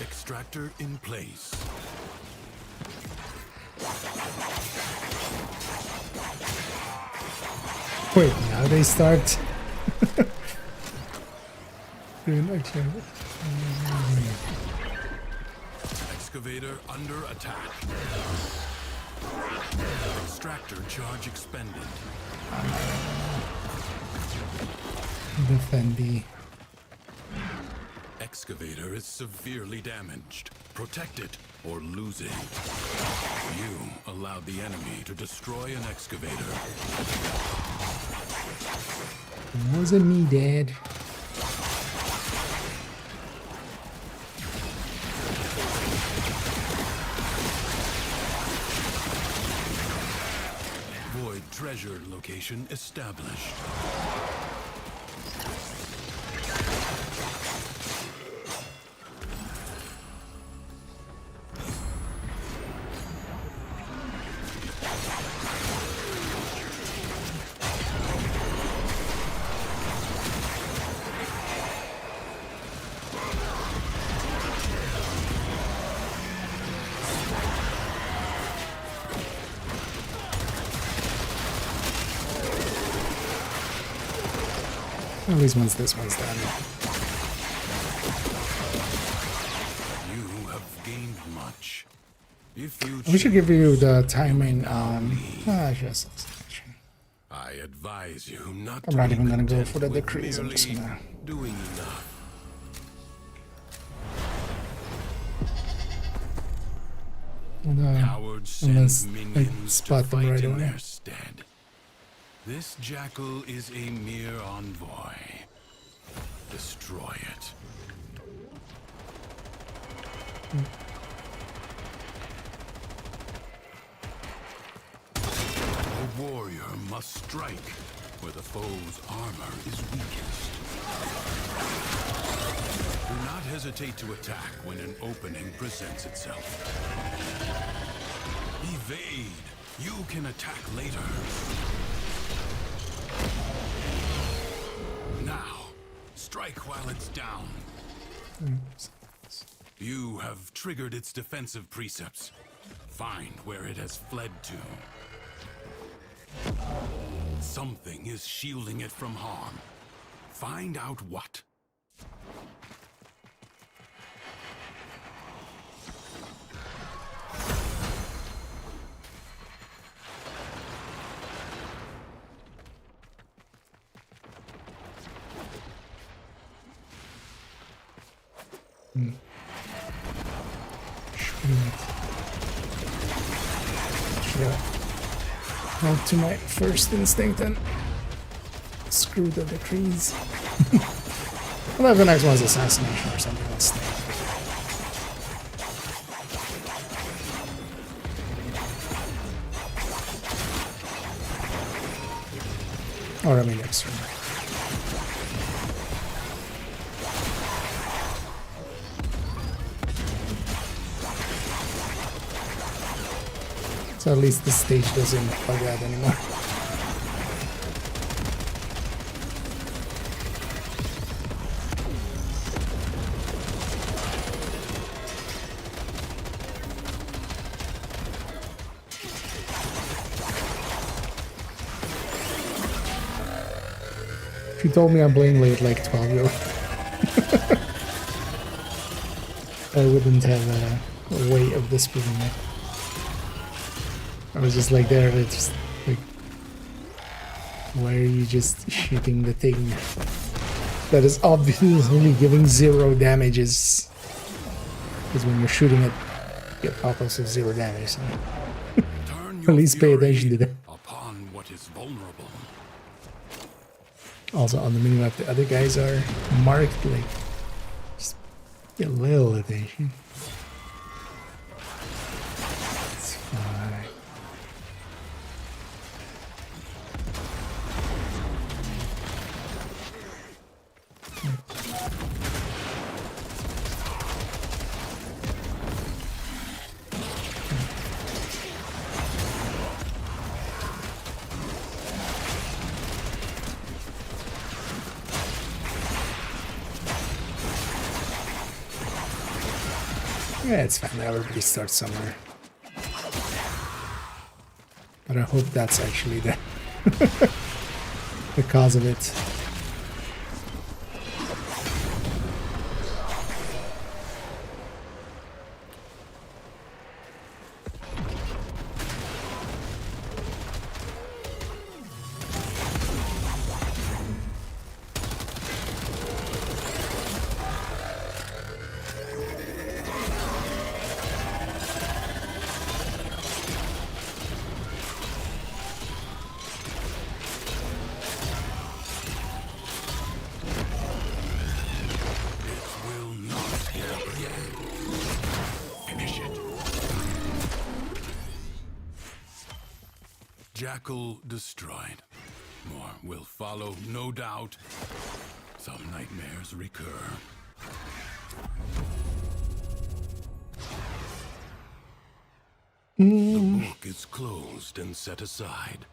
Extractor in place. wait, now they start doing actually. Excavator under attack. Extractor charge expended. Defend the Excavator is severely damaged. Protect it or lose it. You allowed the enemy to destroy an excavator. It wasn't me, Dad. Void treasure location established. At least once this one's done. You have gained much. If you We should give you the choose, timing you may on. now Just. I advise you not I'm to not be even gonna go content for the with decrease, I'm just merely gonna- doing enough. Cowards send unless I minions spot to them fight right in away. their stead. This jackal is a mere envoy. Destroy it. A warrior must strike where the foe's armor is weakest. Do not hesitate to attack when an opening presents itself. Evade You can attack later. Now, strike while it's down. You have triggered its defensive precepts. Find where it has fled to. Something is shielding it from harm. Find out what. Out to my first instinct and screw the decrees. Well, the next one's assassination or something else. Or I mean extra. So at least the stage doesn't bug out anymore. If you told me I'm playing late like 12-year-old, I wouldn't have a way of disputing it. I was just like there, it's just like, why are you just shooting the thing that is obviously giving 0 damages? Because when you're shooting it, you get autos of 0 damage. So at least pay attention to that. Upon what is vulnerable. Also on the minimap, the other guys are marked, like, just pay a little attention. It's fine. Yeah, it's fine. Everybody starts somewhere. But I hope that's actually the the cause of it. Jackal destroyed. More will follow, no doubt. Some nightmares recur. The book is closed and set aside.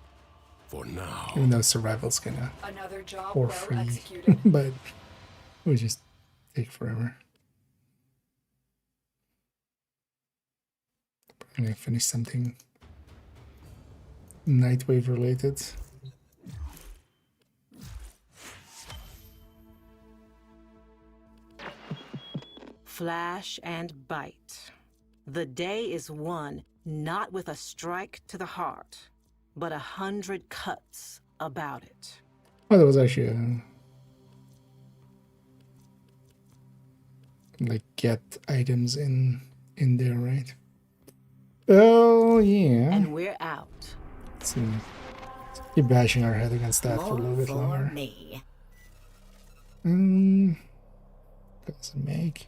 For now. Even though survival's kinda Another job for well free. executed. But it would just take forever. I'm gonna finish something Nightwave related. Flash and bite. The day is won not with a strike to the heart, but 100 cuts about it. Oh, that was actually like get items in there, right? Oh yeah. And we're out. Let's see. Keep bashing our head against that for a little bit longer. Me. Doesn't make.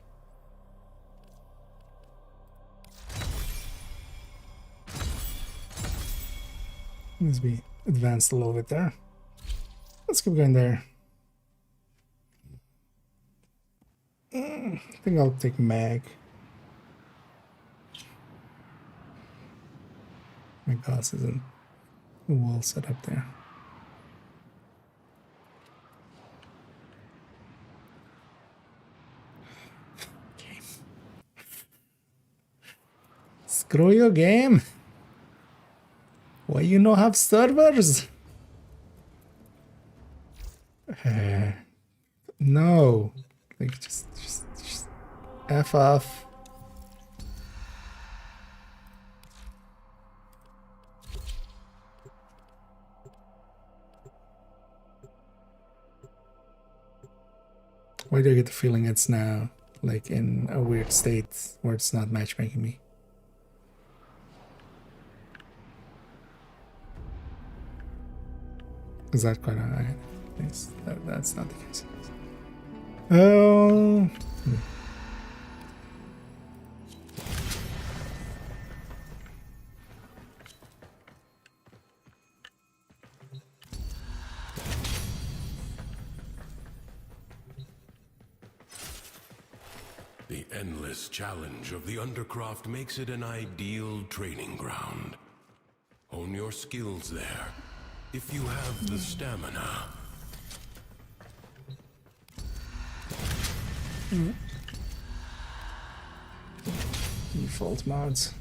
Let's be advanced a little bit there. Let's keep going there. I think I'll take mag. My glass isn't well set up there. Okay. Screw your game. Why you not have servers? No. Like just F off. Why do I get the feeling it's now like in a weird state where it's not matchmaking me? Is that quite alright? That's not the case. Oh. The endless challenge of the Undercroft makes it an ideal training ground. Hone your skills there, if you have the stamina. Default mods.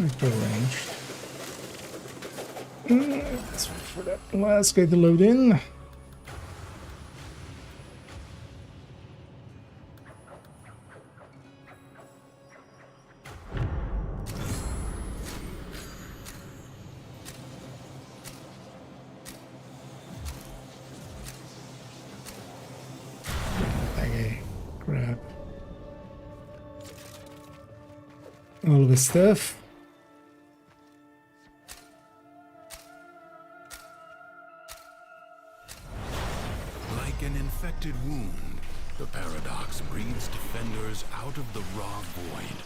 Arranged. Let's wait for that last guy to load in. Okay, grab all of his stuff. An infected wound, the paradox breeds defenders out of the raw void.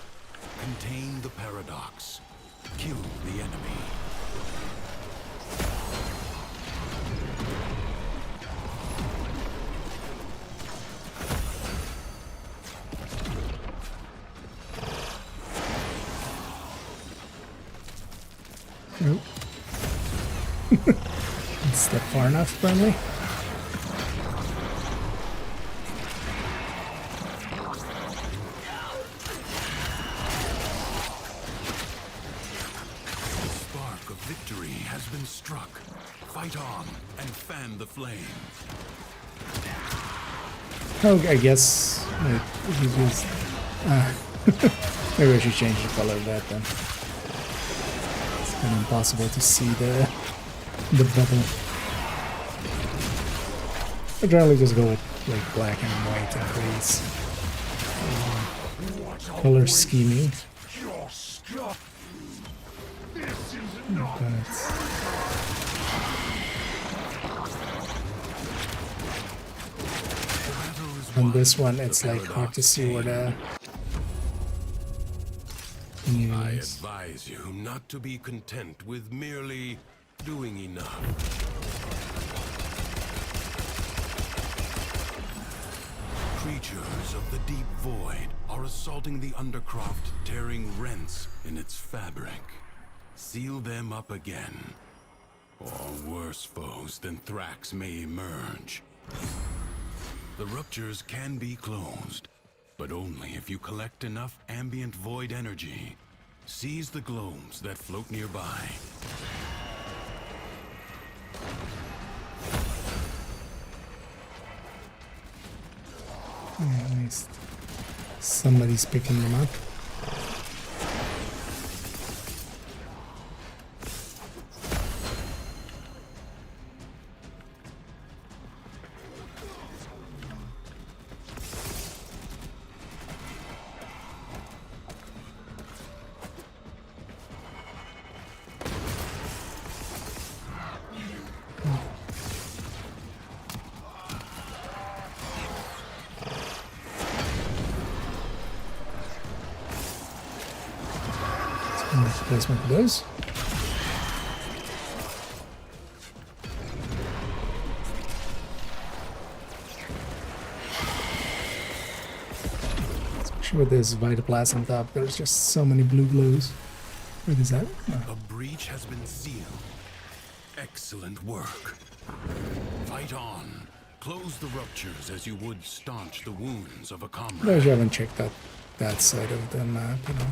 Contain the paradox. Kill the enemy. Nope. Step far enough, Burnley. Been struck. Fight on and fan the flame. Oh, I guess he's used. Maybe I should change the color of that then. It's kind of impossible to see the bubble. I generally just go with like black and white and grays. Color scheming. On this one, it's like hard to see what I advise you not to be content with merely doing enough. Creatures of the deep void are assaulting the Undercroft, tearing rents in its fabric. Seal them up again, or worse foes than Thrax may emerge. The ruptures can be closed, but only if you collect enough ambient void energy. Seize the globes that float nearby. At least somebody's picking them up. Placement of those. Especially with this Vitaplasm top, there's just so many blue glows. What is that? A breach has been sealed. Excellent work. Fight on. Close the ruptures as you would staunch the wounds of a I comrade. haven't checked that side of the map, you know.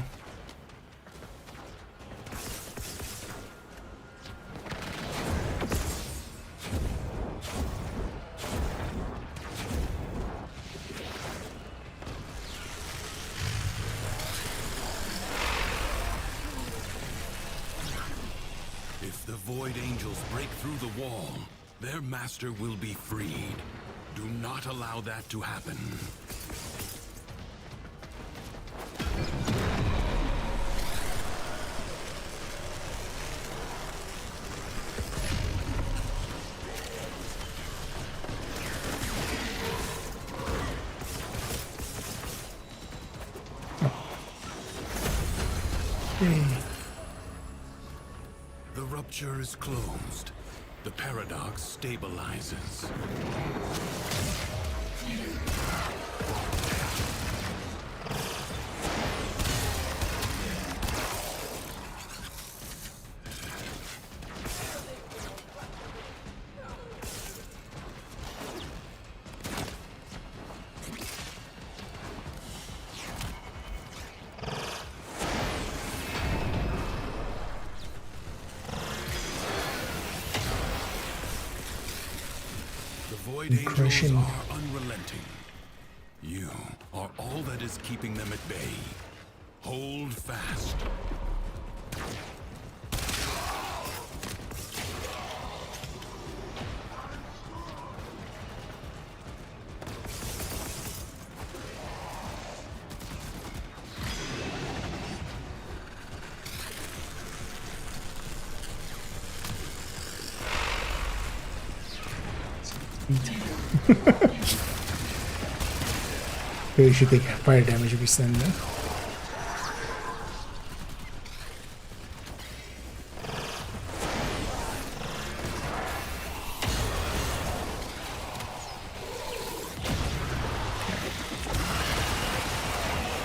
If the Void Angels break through the wall, their master will be freed. Do not allow that to happen. The rupture is closed. The paradox stabilizes. The Void Angels are unrelenting. You are all that is keeping them at bay. Hold fast. Really should take fire damage if we stand there.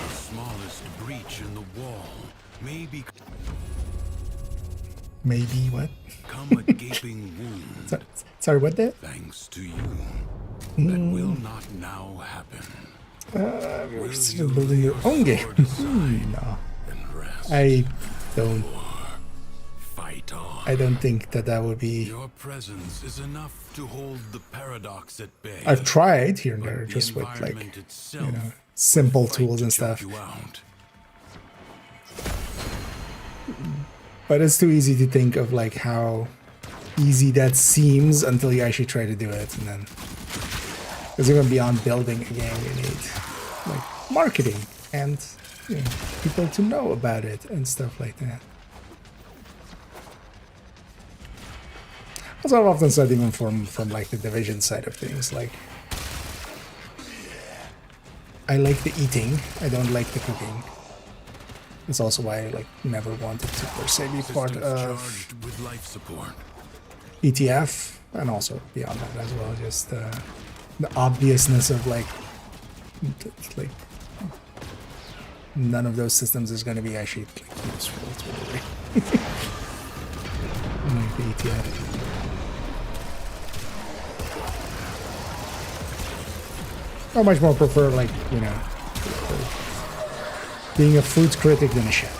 The smallest breach in the wall may Maybe what? become a gaping wound. Sorry, what that? Thanks to you. That will not now happen. You're still building your own game. No. And rest. I don't. Fight on. I don't think that would be. Your presence is enough to hold the paradox at bay. I've tried here and But there, the just with like, environment itself you know, simple will fight tools to and choke stuff. you out. But it's too easy to think of like how easy that seems until you actually try to do it, and then because even beyond building a game, you need like marketing and, you know, people to know about it and stuff like that. As I've often said, even from like the Division side of things, like I like the eating, I don't like the cooking. That's also why I like never wanted to per se be part Systems of charged with life support. ETF, and also beyond that as well, just the obviousness of like none of those systems is going to be actually like, useful to like the ETF. I much more prefer, like, you know, being a food critic than a chef.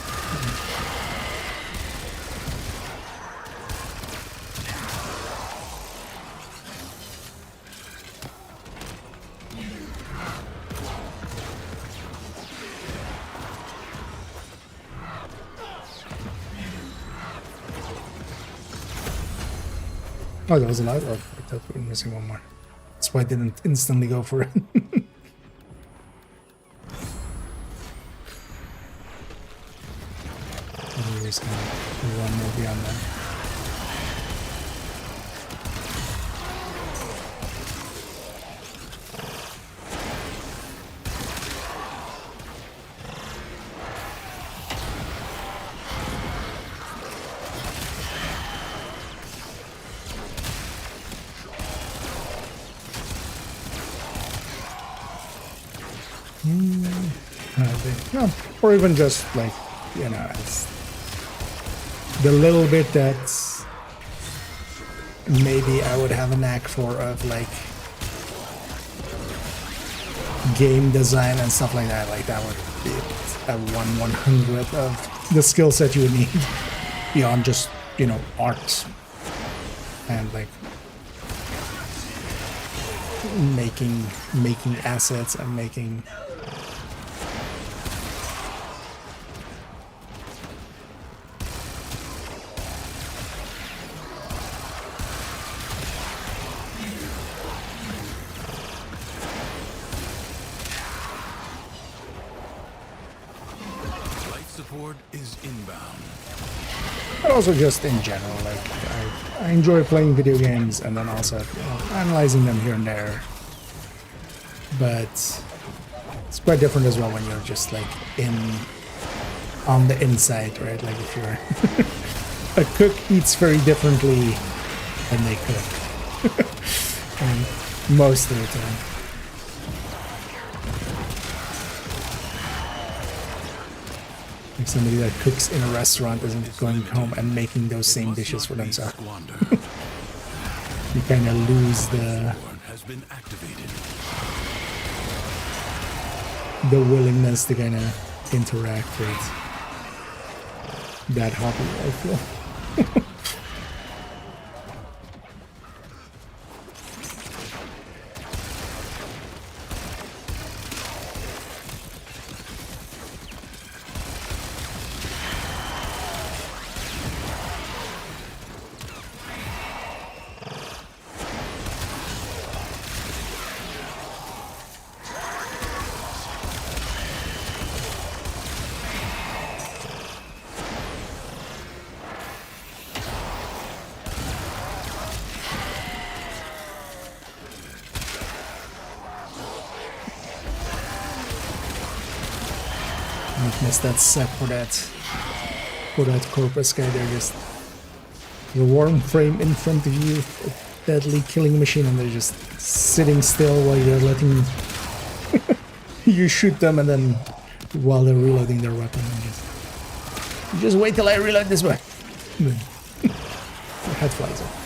Oh, that was a lot. Oh, I thought we were missing one more. That's why I didn't instantly go for it. We're just gonna do one more beyond that. No, or even just like, you know, it's the little bit that maybe I would have a knack for, of like game design and stuff like that. Like that would be a 1/100th of the skill set you would need beyond just, you know, art and like making assets and making support is inbound. but also just in general, like I enjoy playing video games and then also, you know, analyzing them here and there. But it's quite different as well when you're just like on the inside, right? Like if you're a cook eats very differently than they cook, and most of the time. Like somebody that cooks in a restaurant isn't going home and making those same dishes for themselves. You kind of lose the willingness to kind of interact with that hobby, I feel. Missed that set for that corpus guy there. Just the warm frame in front of you, a deadly killing machine, and they're just sitting still while you're letting you shoot them, and then while they're reloading their weapon, and just wait till I reload this way. Your head flies off.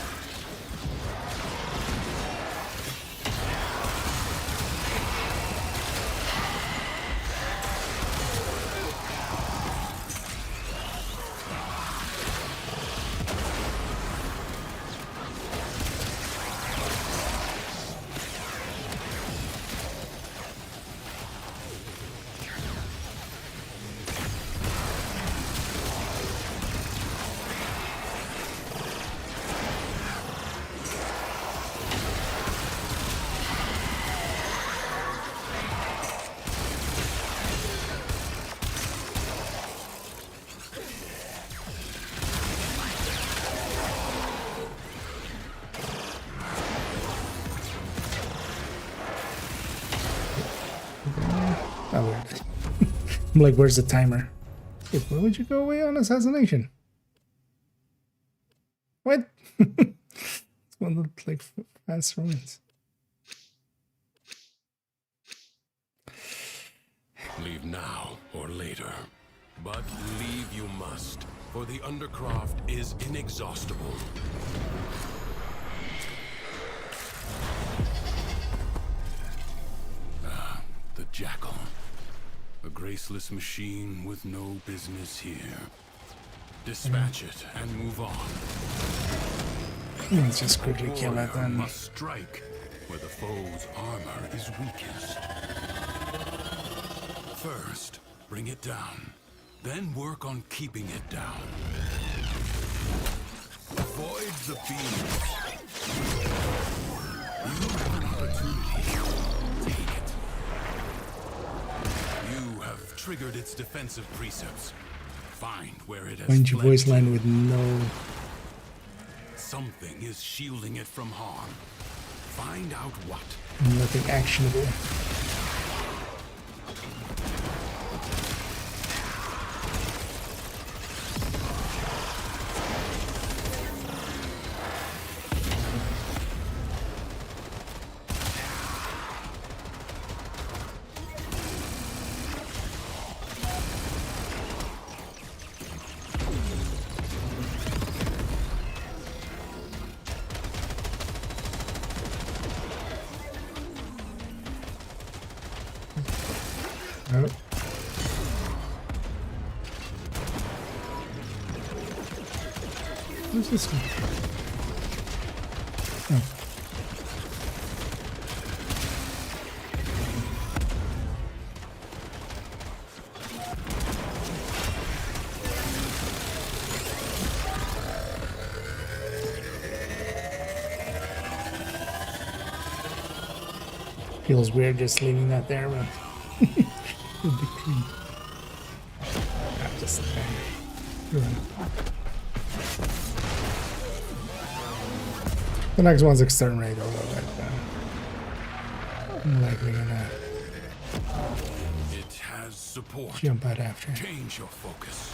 I'm like, where's the timer? Wait, where would you go away on assassination? What? It's one of the like fast runs. Leave now or later. But leave you must, for the Undercroft is inexhaustible. Ah, the Jackal. A graceless machine with no business here. Dispatch it and move on. Let's just quickly kill it then. Must strike where the foe's armor is weakest. First, bring it down. Then work on keeping it down. Avoid the beams. You have an opportunity. Take it. You have triggered its defensive precepts. Find where it has Find your voice fled. line with no... Something is shielding it from harm. Find out what. Nothing actionable. Where's this one? Oh. Feels weird just leaving that there, but would be clean. Just the next one's exterminate, although I'm likely gonna It has support. jump out after. Change your focus.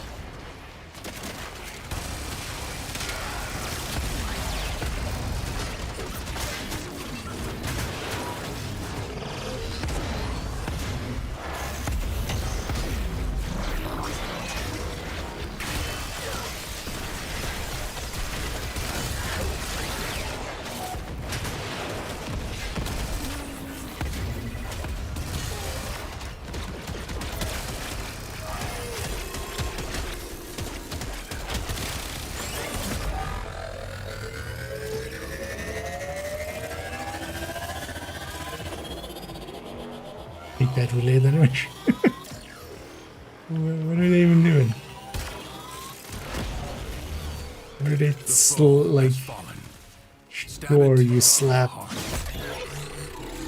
Take that relay animation. What are they even doing? What are they like? Or you slap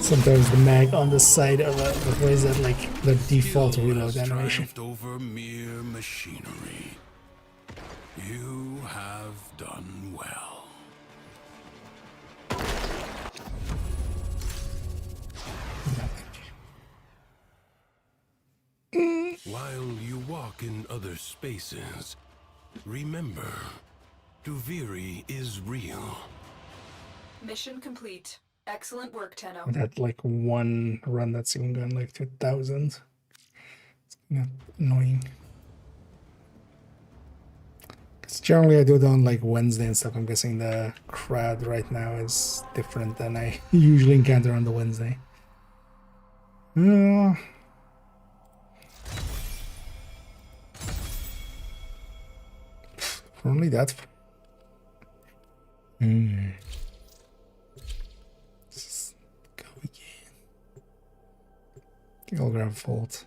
sometimes the mag on the side of a. What is that like? The default reload animation. Over mere machinery. You have done well. While you walk in other spaces, remember, Duviri is real. Mission complete. Excellent work, Tenno. That like one run that's even gone like 2,000. It's not annoying. Because generally I do it on like Wednesday and stuff. I'm guessing the crowd right now is different than I usually encounter on the Wednesday. Only that. Let's go again. I think I'll grab Volt.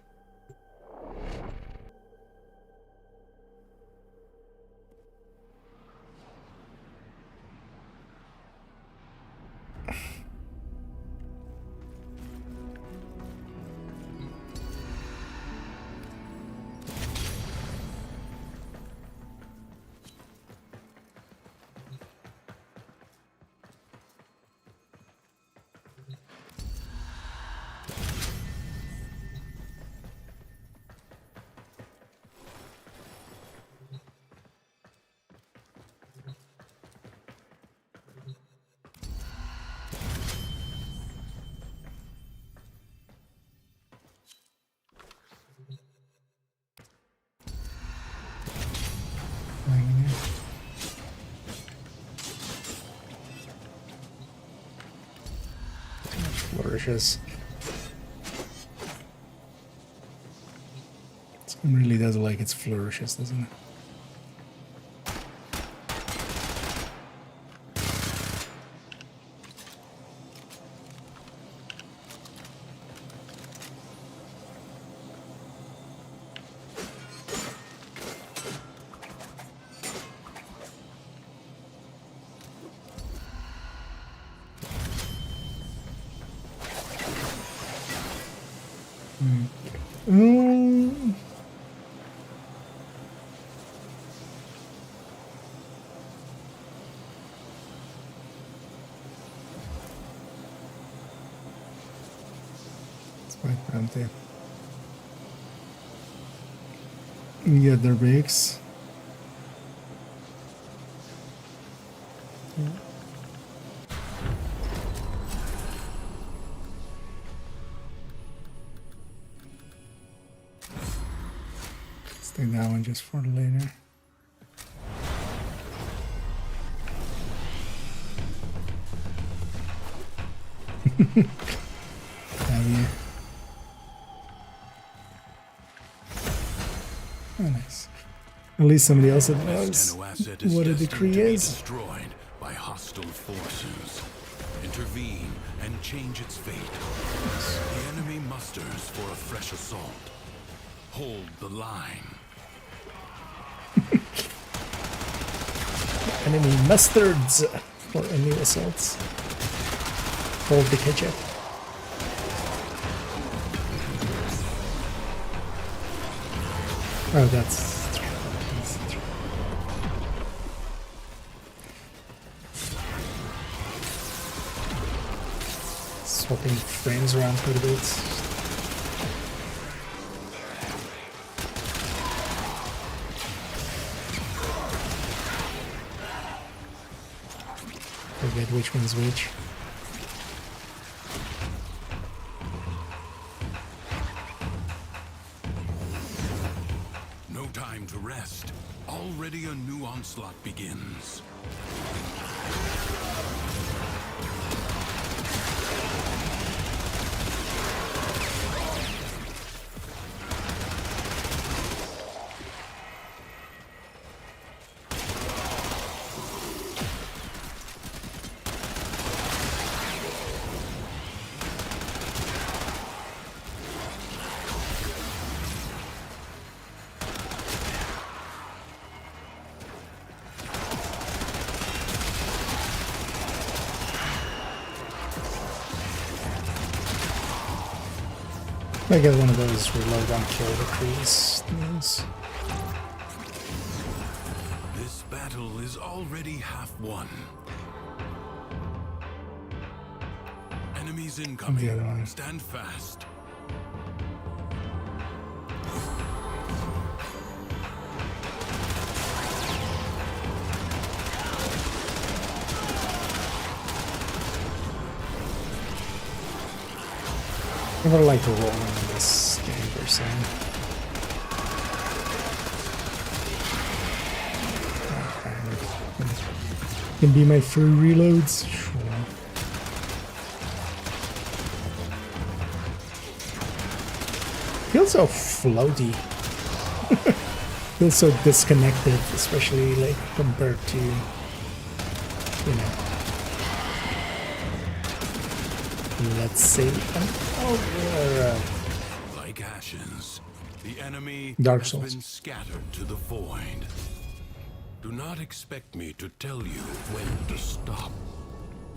Flourishes. It really does like its flourishes, doesn't it? Empty. You get their bakes. Yeah. Let's take that one just for later. Yeah. Oh, nice. At least somebody else that This knows asset is what a destined decree to be is. destroyed by hostile forces. Intervene and change its fate. The enemy musters for a fresh assault. Hold the line. Enemy mustards for any assaults. Hold the ketchup. Oh, that's true. That's true. Swapping frames around quite a bit. Forget which one's which. No time to rest. Already a new onslaught begins. I get one of those reload on kill decrees things. This battle is already half won. Enemies The other incoming. one. Stand fast. I never like rolling in this game per se. Can be my free reloads, sure. Feels so floaty. Feels so disconnected, especially like compared to, you know, let's say, Like ashes, the enemy Dark has Souls. been scattered to the void. Do not expect me to tell you when to stop.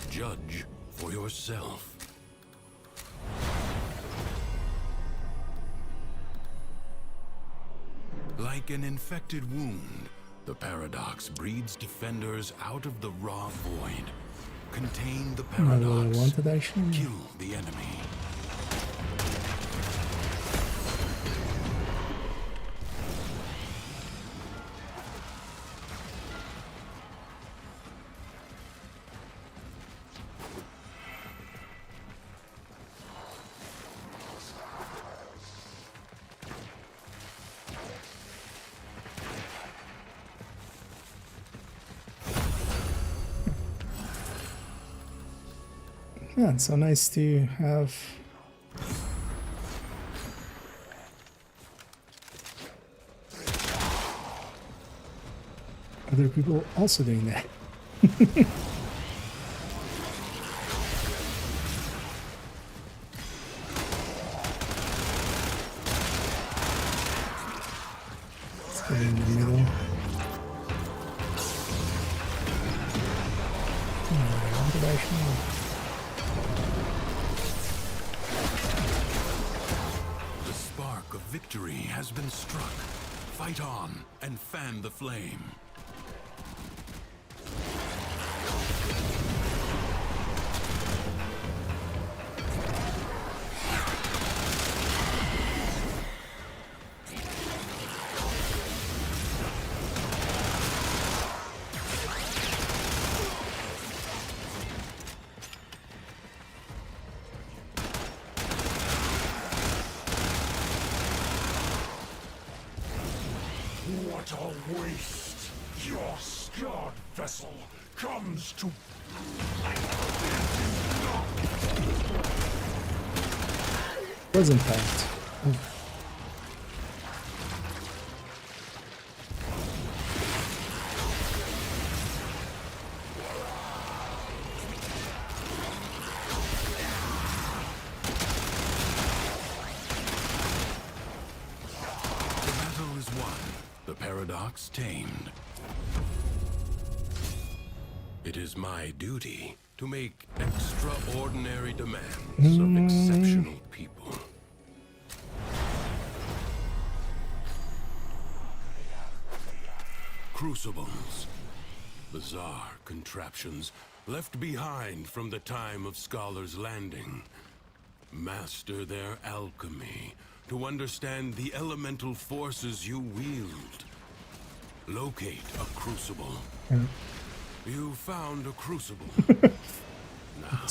Judge for yourself. Like an infected wound, the paradox breeds defenders out of the raw void. Contain the not what I paradox. wanted actually. Kill the enemy. Yeah, it's so nice to have other people also doing that. Let's get in the middle. What did I actually... The spark of victory has been struck. Fight on and fan the flame. What a waste! Your scarred vessel comes to... Was in fact. paradox tamed. It is my duty to make extraordinary demands of exceptional people. Crucibles. Bizarre contraptions left behind from the time of Scholar's Landing. Master their alchemy to understand the elemental forces you wield. Locate a crucible. You found a crucible. Now,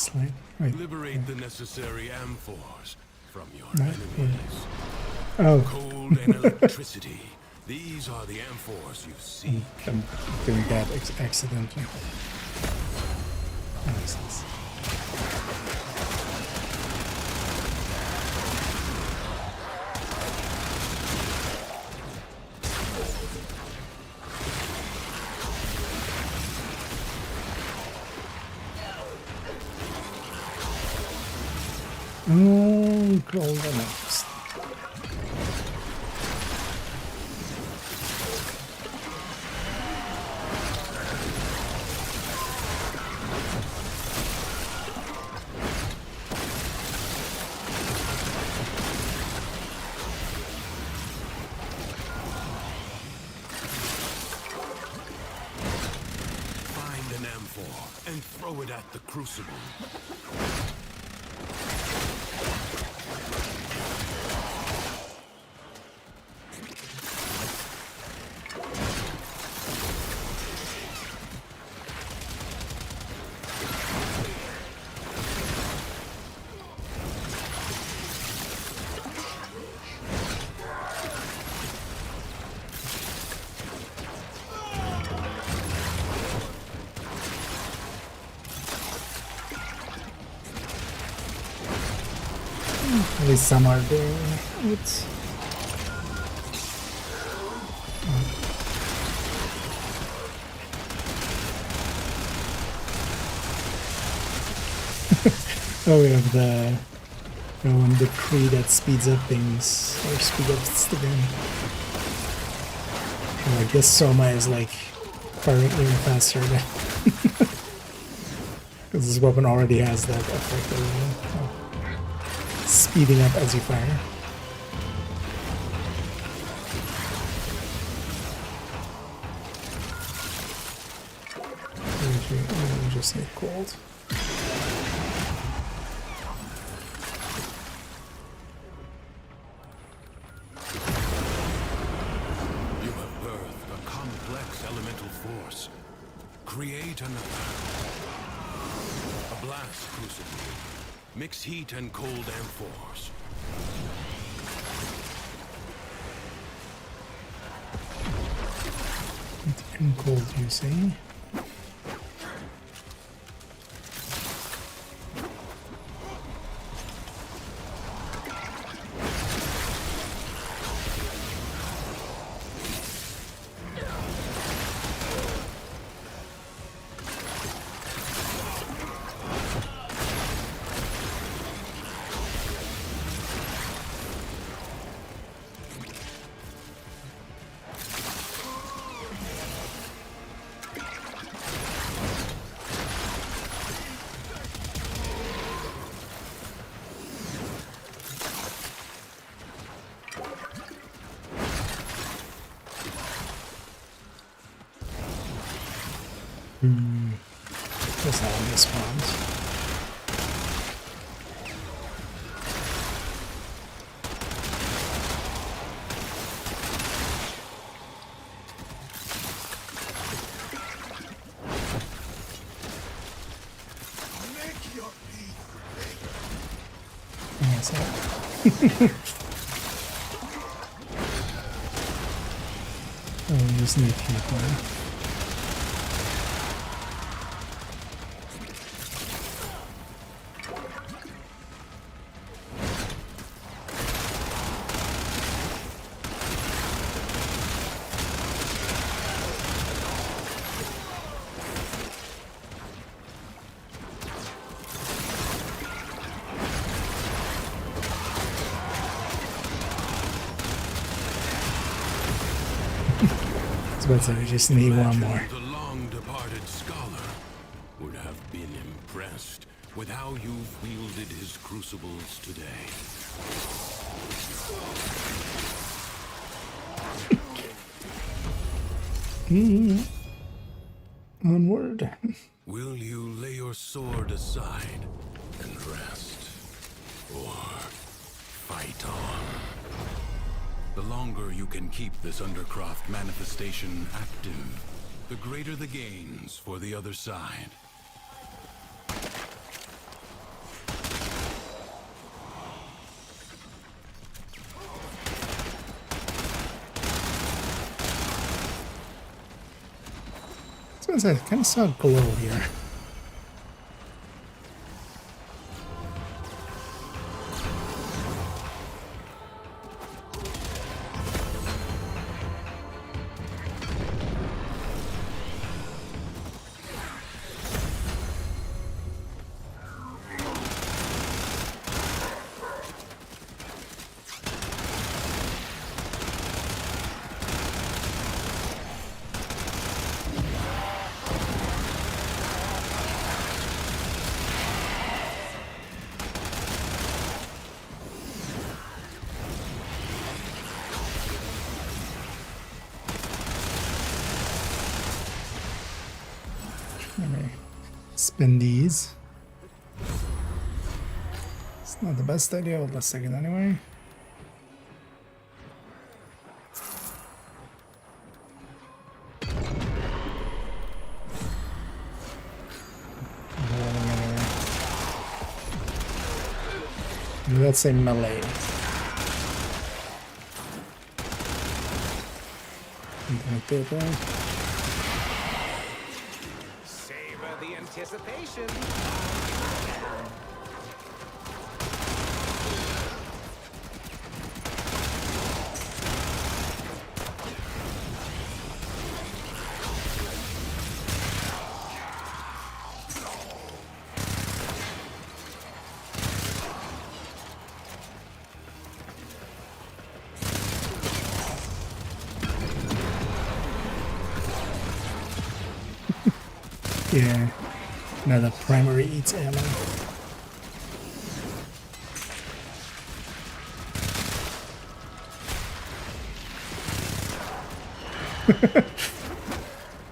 liberate the necessary amphors from your enemies. Oh. Cold and electricity. These are the amphors you see. I'm doing that accidentally. That makes sense. Oh, cold enough. Find an amphor and throw it at the crucible. At least some are doing it. Oh, we have the tree that speeds up things, or speed ups the game. And I guess Soma is like firing even faster than because this weapon already has that effect of speeding up as you fire. You just need gold. You have birthed a complex elemental force. Create another. A blast crucible. Mix heat and cold amphors. Heat and cold, you say? That's how it spawns. Yes, oh, we just need heat, right? But we just need one more. The long-departed scholar would have been impressed with how you've wielded his crucibles today. Onward. Will you lay your sword aside and rest? Or fight on? The longer you can keep this Undercroft manifestation active, the greater the gains for the other side. I kind of saw a glow here. Spin these. It's not the best idea, but let's take it anyway. Let's say melee. Like that, right? The anticipation. Yeah. Now the primary eats ammo.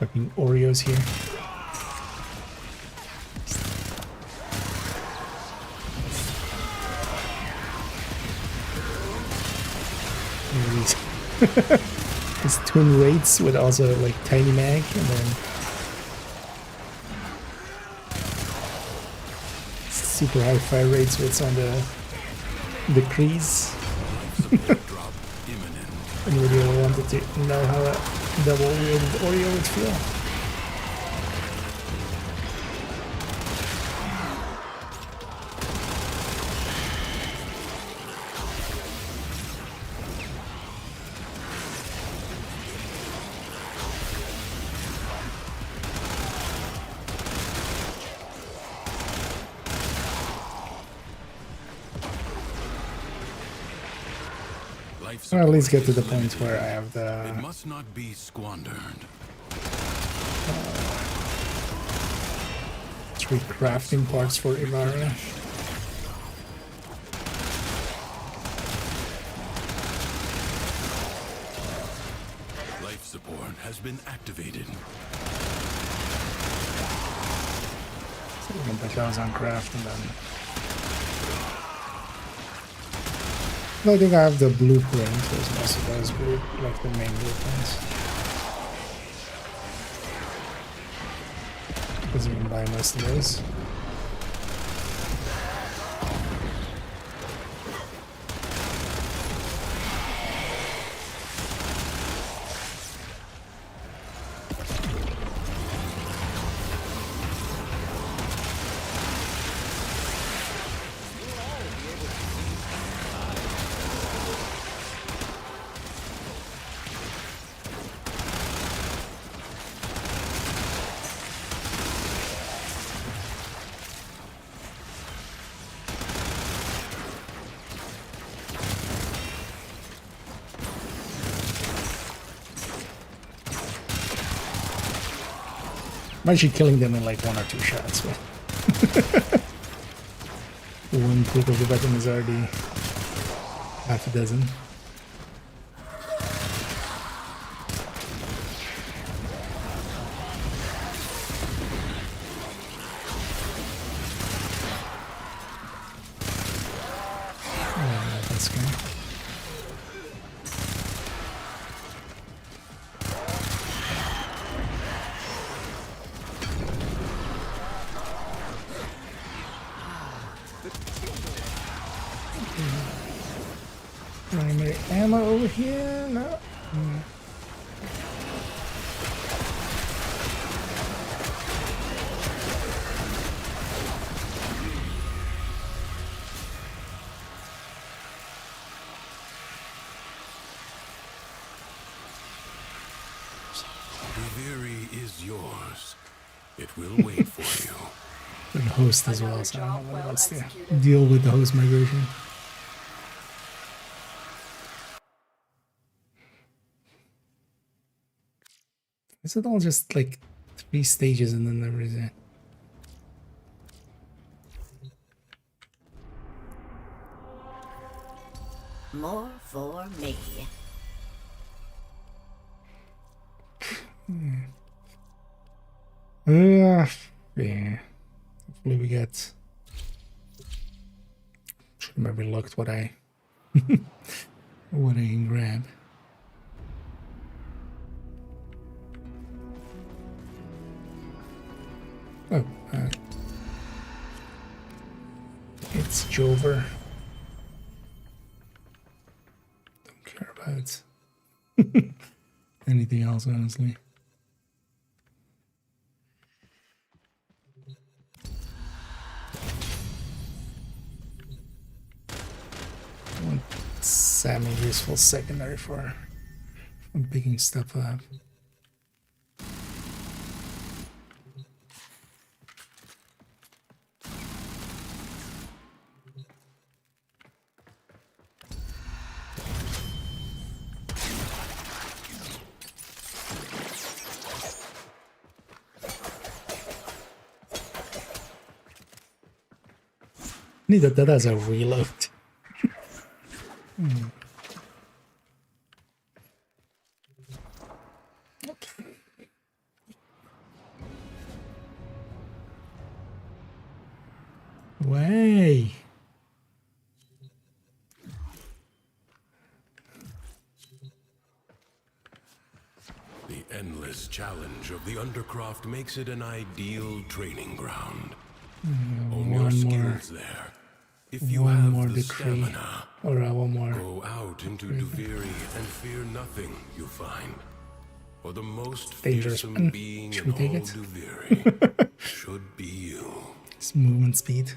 Fucking Oreos here. These twin rates with also like tiny mag and then super high fire rates with on the crease. I really wanted to know how a double wielded Oreo would feel. Or at least get to the point where I have the... It must not be squandered. 3 crafting parts for Ibarra. Life support has been activated. So we can put those on craft and then... I think I have the blueprint, as most of those like the main blueprints. Because you can buy most of those. I'm actually killing them in like 1 or 2 shots, but one click of the button is already half a dozen. That's good. Primary ammo over here? No. Duviri is yours. It will wait for you. And host as well, so I don't know what else to deal with the host migration. Is it all just like 3 stages and then there is it? More for me. Yeah. Hopefully we get. Should have maybe looked what I what I can grab. Oh, it's Jover. Don't care about anything else, honestly. One semi-useful secondary for picking stuff up. Need that as a reload. Way. The endless challenge of the Undercroft makes it an ideal training ground. Own your skills there. If you One have more the decree. stamina, Or one more. go out into Duviri and fear nothing you find. For the most Dangerous fearsome one. being Should in we take all it? Duviri should be you. It's movement speed.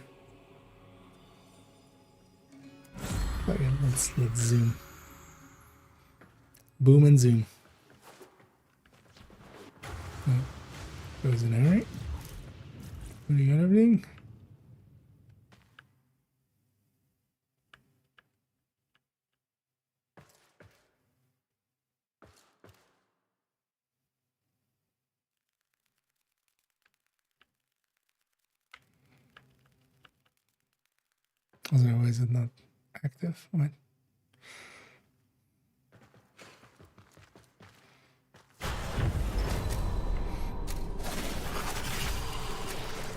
Okay, let's zoom. Boom and zoom. Goes in there, right? You got everything? Otherwise, it's not active. What?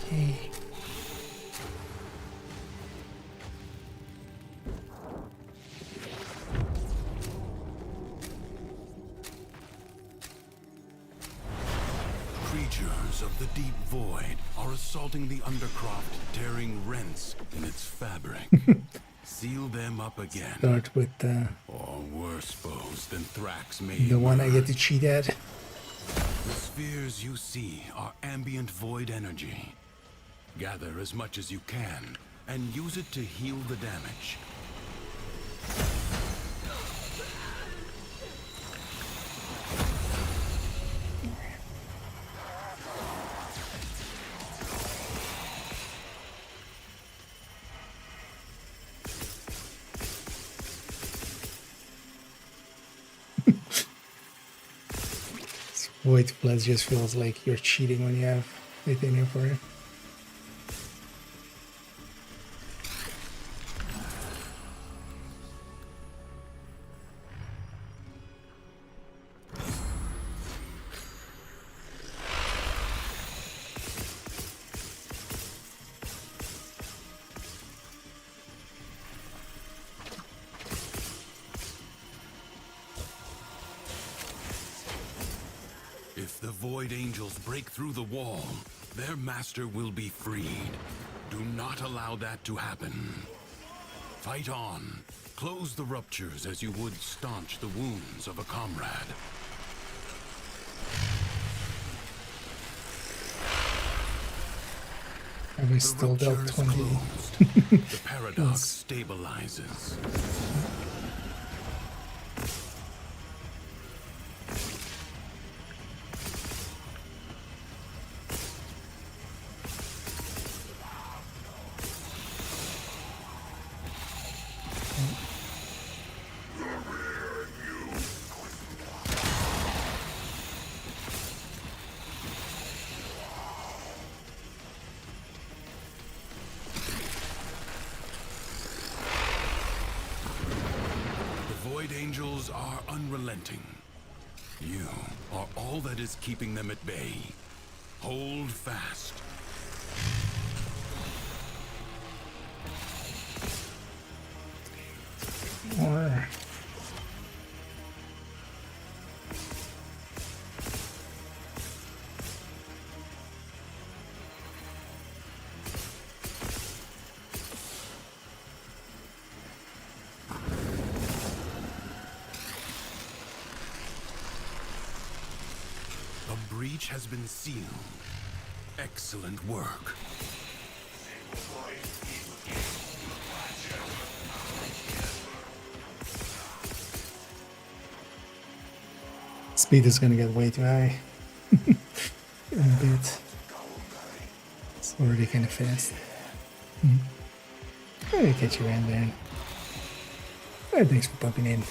Okay. Creatures of the deep void are assaulting the Undercroft, tearing rents in its fabric. Seal them up again. Start with Or worse foes than Thrax may the one I emerge. get to cheat at. The spheres you see are ambient void energy. Gather as much as you can and use it to heal the damage. Void Plus just feels like you're cheating when you have titanium for it. If the Void Angels break through the wall, their master will be freed. Do not allow that to happen. Fight on. Close the ruptures as you would staunch the wounds of a comrade. Have we still dealt 20? The paradox stabilizes. Void Angels are unrelenting. You are all that is keeping them at bay. Hold fast. Or A breach has been sealed. Excellent work. speed is gonna get way too high. In a bit. It's already kind of fast. I'm gonna catch you around there. Alright, thanks for popping in.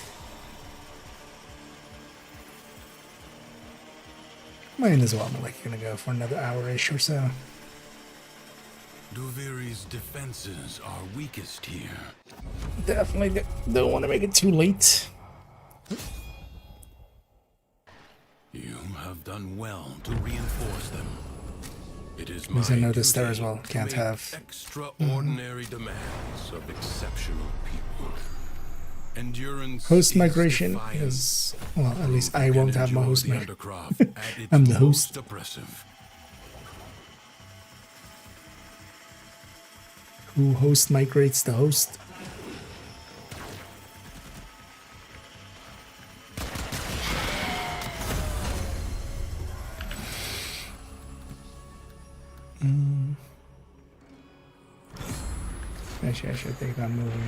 Might as well. I'm like gonna go for another hour-ish or so. Duviri's defenses are weakest here. Definitely don't want to make it too late. You have done well to reinforce them. It is my Because I noticed duty there as well. Can't to have make extraordinary demands of exceptional people. Endurance host is migration defiant. is, well, at least I won't have my Enjoy host the migration. undercroft at its I'm the host. most oppressive. Who host migrates the host? Actually, I should take that moving.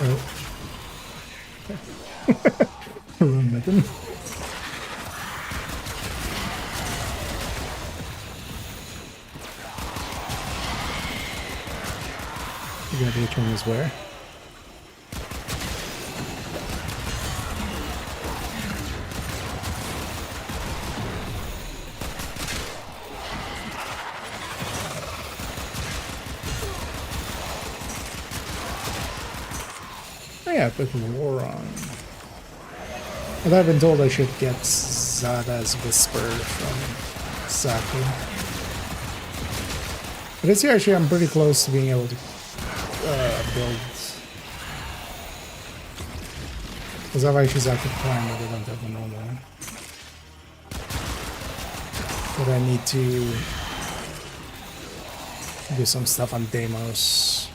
Oh. Wrong button. Forgot which one was where. Oh yeah, put war on. But I've been told I should get Zada's Whisper from Saku. But it's actually, I'm pretty close to being able to build. Because I've actually Zaku Prime, but I don't have the normal one. But I need to do some stuff on Deimos.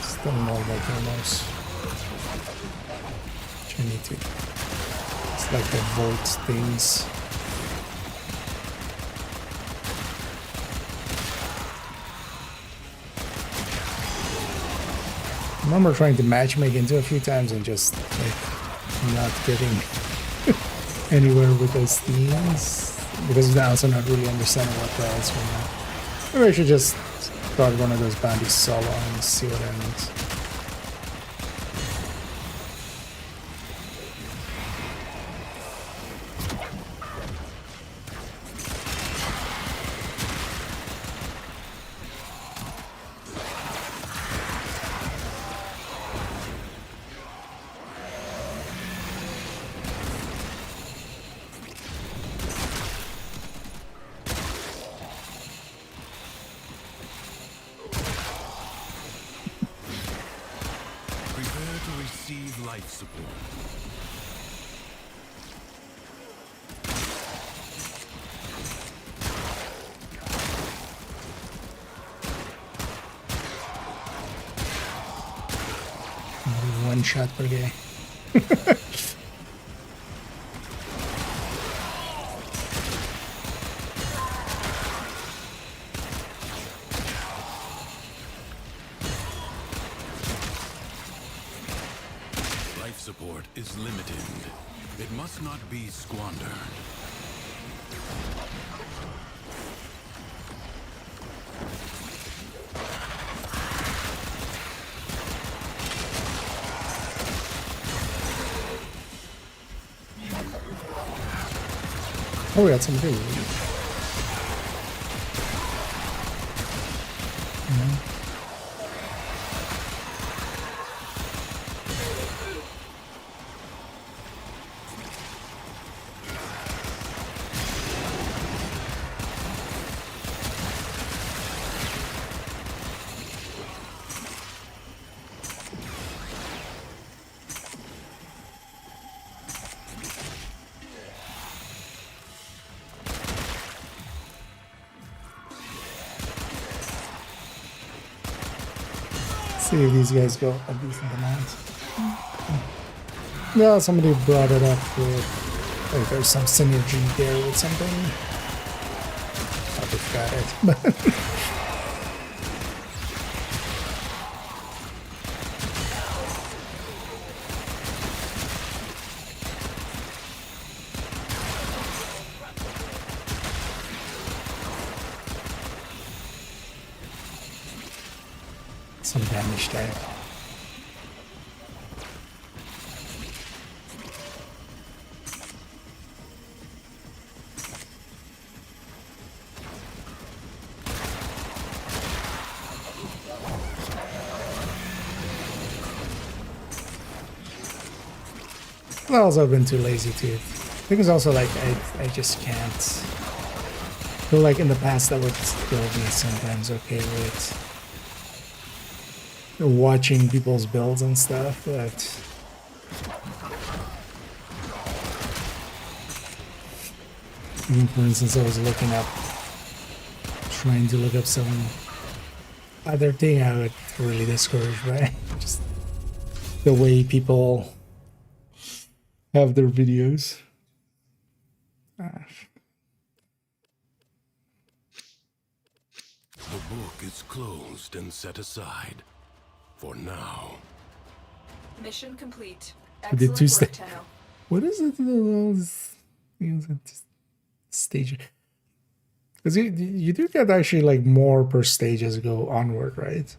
Still normal Deimos. Which I need to. It's like the Volt things. I remember trying to matchmake into a few times and just like not getting anywhere with those themes because now also not really understanding what the hell's going on. Maybe I should just start one of those bounties solo and see what happens. Life support. One shot per game. Support is limited. It must not be squandered. Oh, we got some big. See if these guys go a decent amount. Yeah, somebody brought it up with like there's some synergy there with something. I forgot it. Some damage there. I've also been too lazy to. I think it's also like I just can't. I feel like in the past that would still be sometimes okay with watching people's builds and stuff, but for instance, I was trying to look up some other thing I would really discouraged by just the way people have their videos. The book is closed and set aside. For now. Mission complete. The two Excellent work, Tenno. What is it? Those stage? Because you do get actually like more per stage as you go onward, right?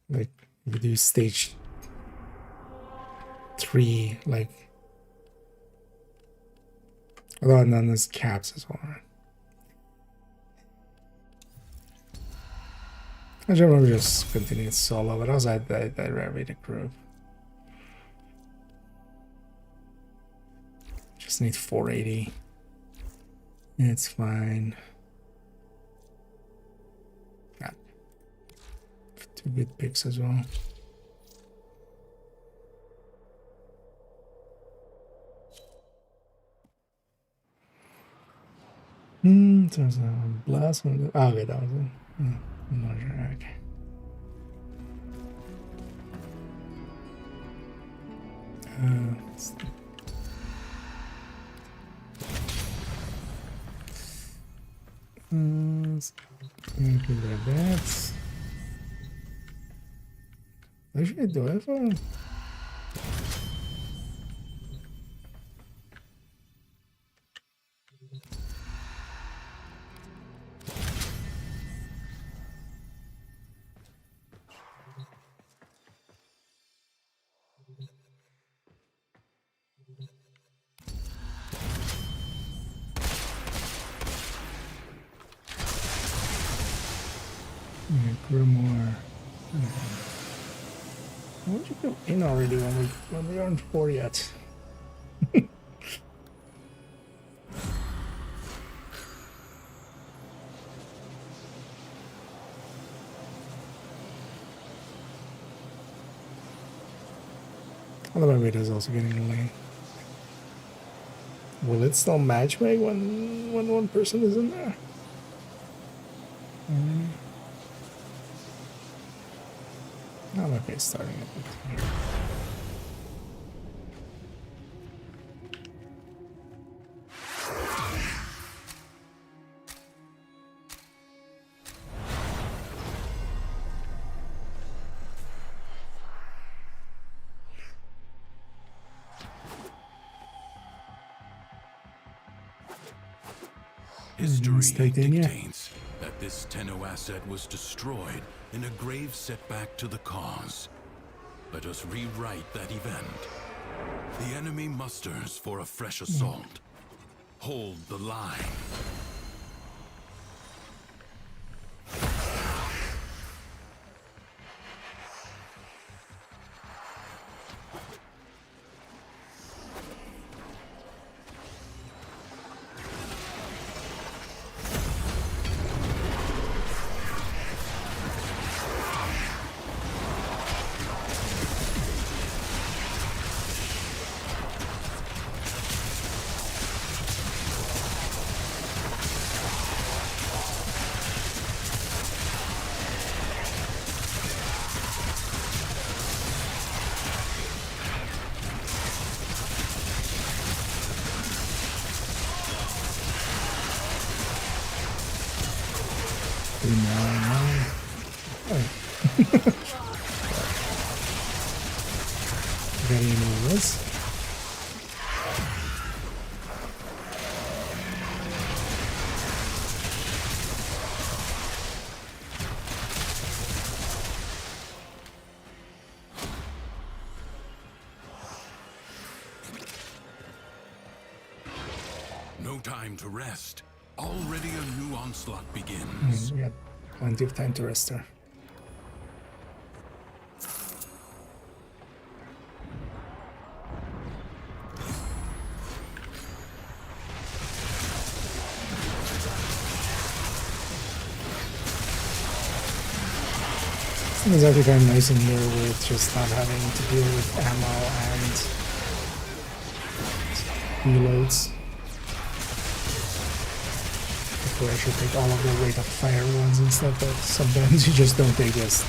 Like you do stage 3, like although and then there's caps as well. Right? I don't remember just continuing solo, but also I'd read a group. Just need 480. It's fine. Got 2 good picks as well. So it's a blast. Oh, okay, that was it. I'm not sure. Okay. Like that. Actually, do I have a... Grimoire. Why don't you come in already when we aren't 4 yet? Although my radar is also getting late. Will it still matchmake when one person is in there? I'm okay starting it. History dictates that this Tenno asset was destroyed in a grave setback to the cause. Let us rewrite that event. The enemy musters for a fresh assault. Hold the line. No time to rest. Already a new onslaught begins. We got plenty of time to rest there. It's actually kind of nice in here with just not having to deal with ammo and reloads. Before I should take all of the rate of fire ones and stuff, but sometimes you just don't take this.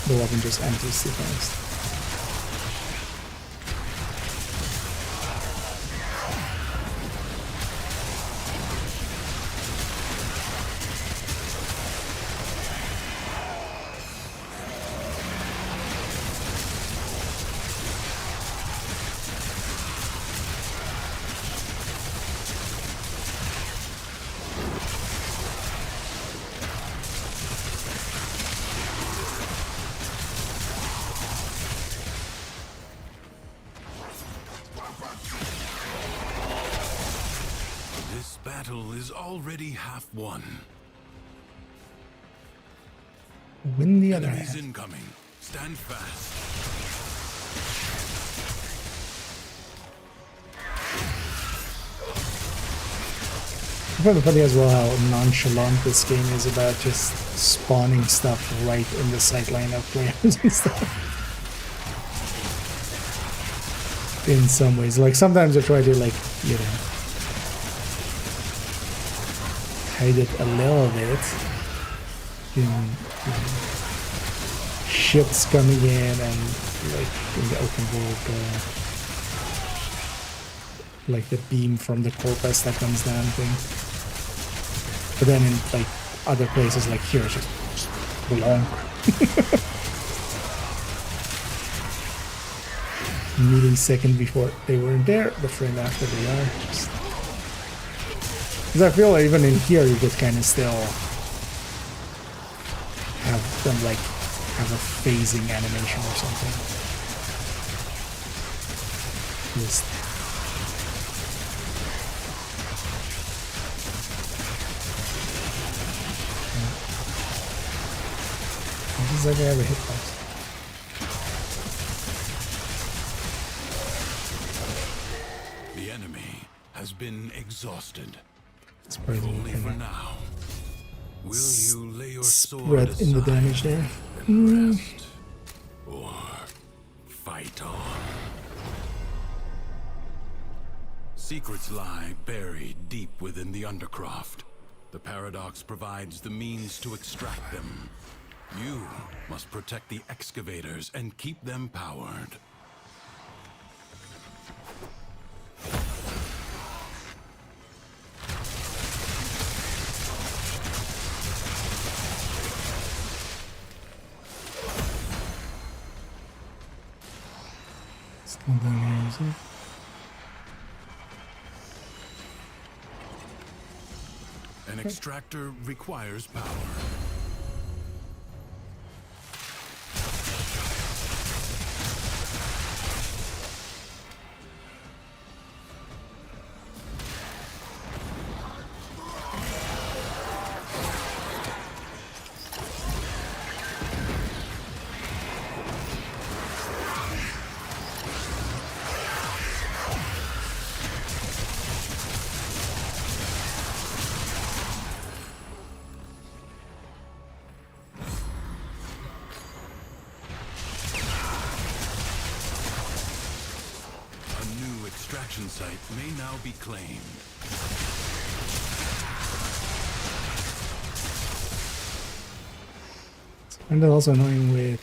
The weapon just empties the things. Already half won. Win the other Enemies half. Incoming. Stand fast. I find it funny as well how nonchalant this game is about just spawning stuff right in the sightline of players and stuff. In some ways, like sometimes I try to like, you know, hide it a little bit. You know, ships coming in and like in the open world, like the beam from the corpus that comes down thing. But then in like other places like here, it's just belong. meeting second before they weren't there, but friend after they are. Because I feel like even in here you could kind of still have them like have a phasing animation or something. Just does like I have a hitbox? The enemy has been exhausted. It's probably Only for now. Will you lay your sword spread in the damage there. and rest, or fight on? Secrets lie buried deep within the Undercroft. The paradox provides the means to extract them. You must protect the excavators and keep them powered. Still down here, is it? An extractor requires power. Extraction site may now be claimed. And also annoying with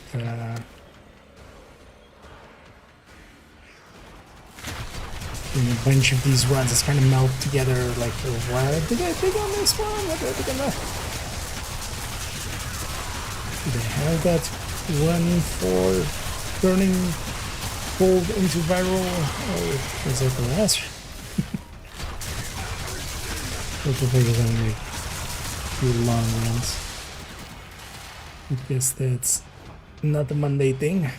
doing a bunch of these runs, it's kind of melt together like, what did I pick on this one? What did I pick on that? Do they have that one for turning cold into viral, or is that the last? Which will take us only few long runs. I guess that's not a Monday thing.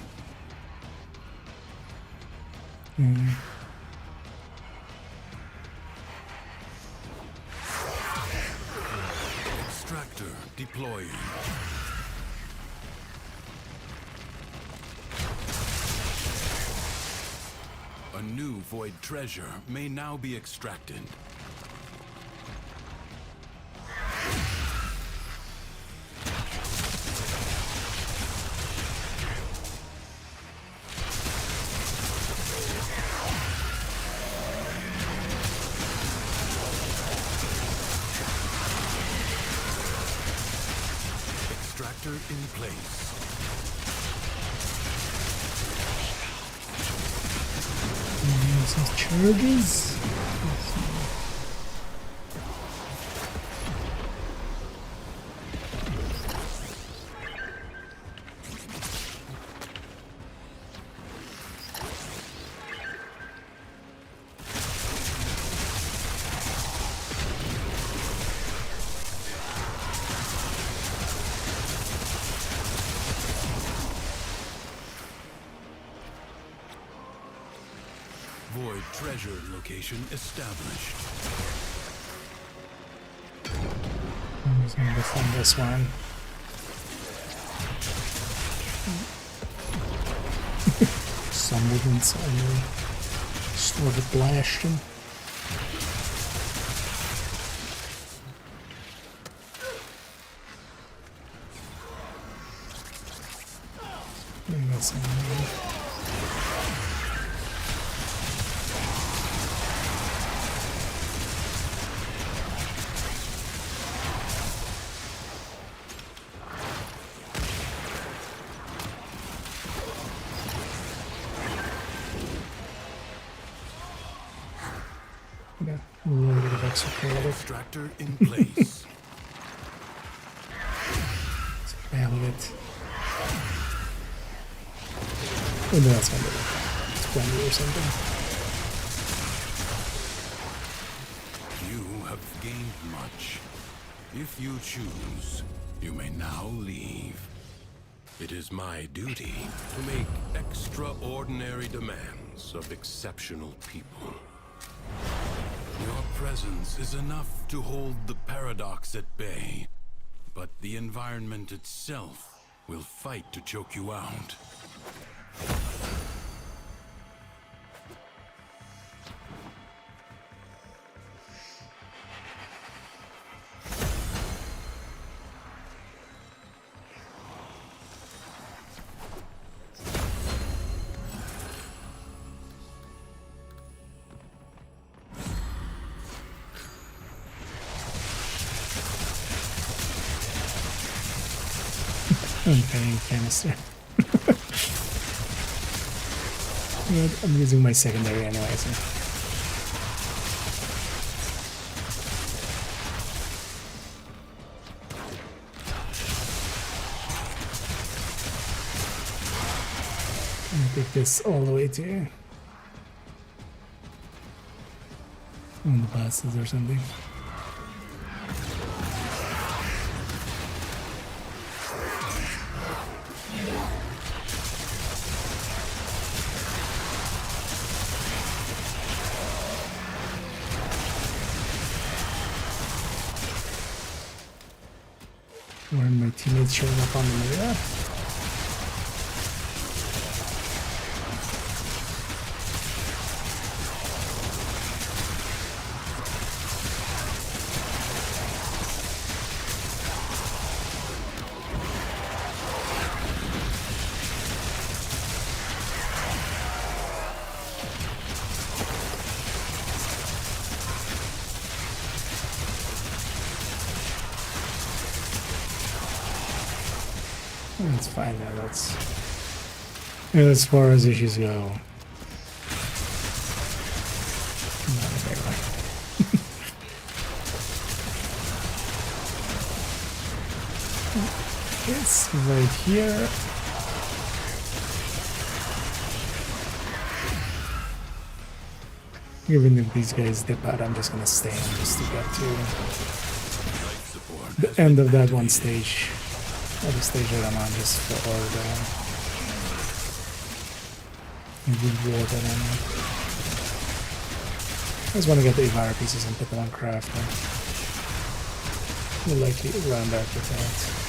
Extractor deploying. A new void treasure may now be extracted. Extractor in place. Some charges. Void treasure location established. I'm just gonna defend this one. Some within suddenly started blasting. That's yeah, a little bit of extra credit. Extractor in place. Let's fail it. Oh, no, that's gonna be it. 20 or something. You have gained much. If you choose, you may now leave. It is my duty to make extraordinary demands of exceptional people. Your presence is enough to hold the paradox at bay, but the environment itself will fight to choke you out. Okay, canister. I'm using my secondary anyway, so. I'm gonna take this all the way to one of the bosses or something. Where are my teammates showing up on the mirror? That's fine now, that's as far as issues go. Not a big one. It's right here. Even if these guys dip out, I'm just gonna stay and just to get to the end of that one stage. Or the stage that I'm on, just for the reward that I'm on. I just want to get the Ivara pieces and put them on craft, and we'll likely round out with that.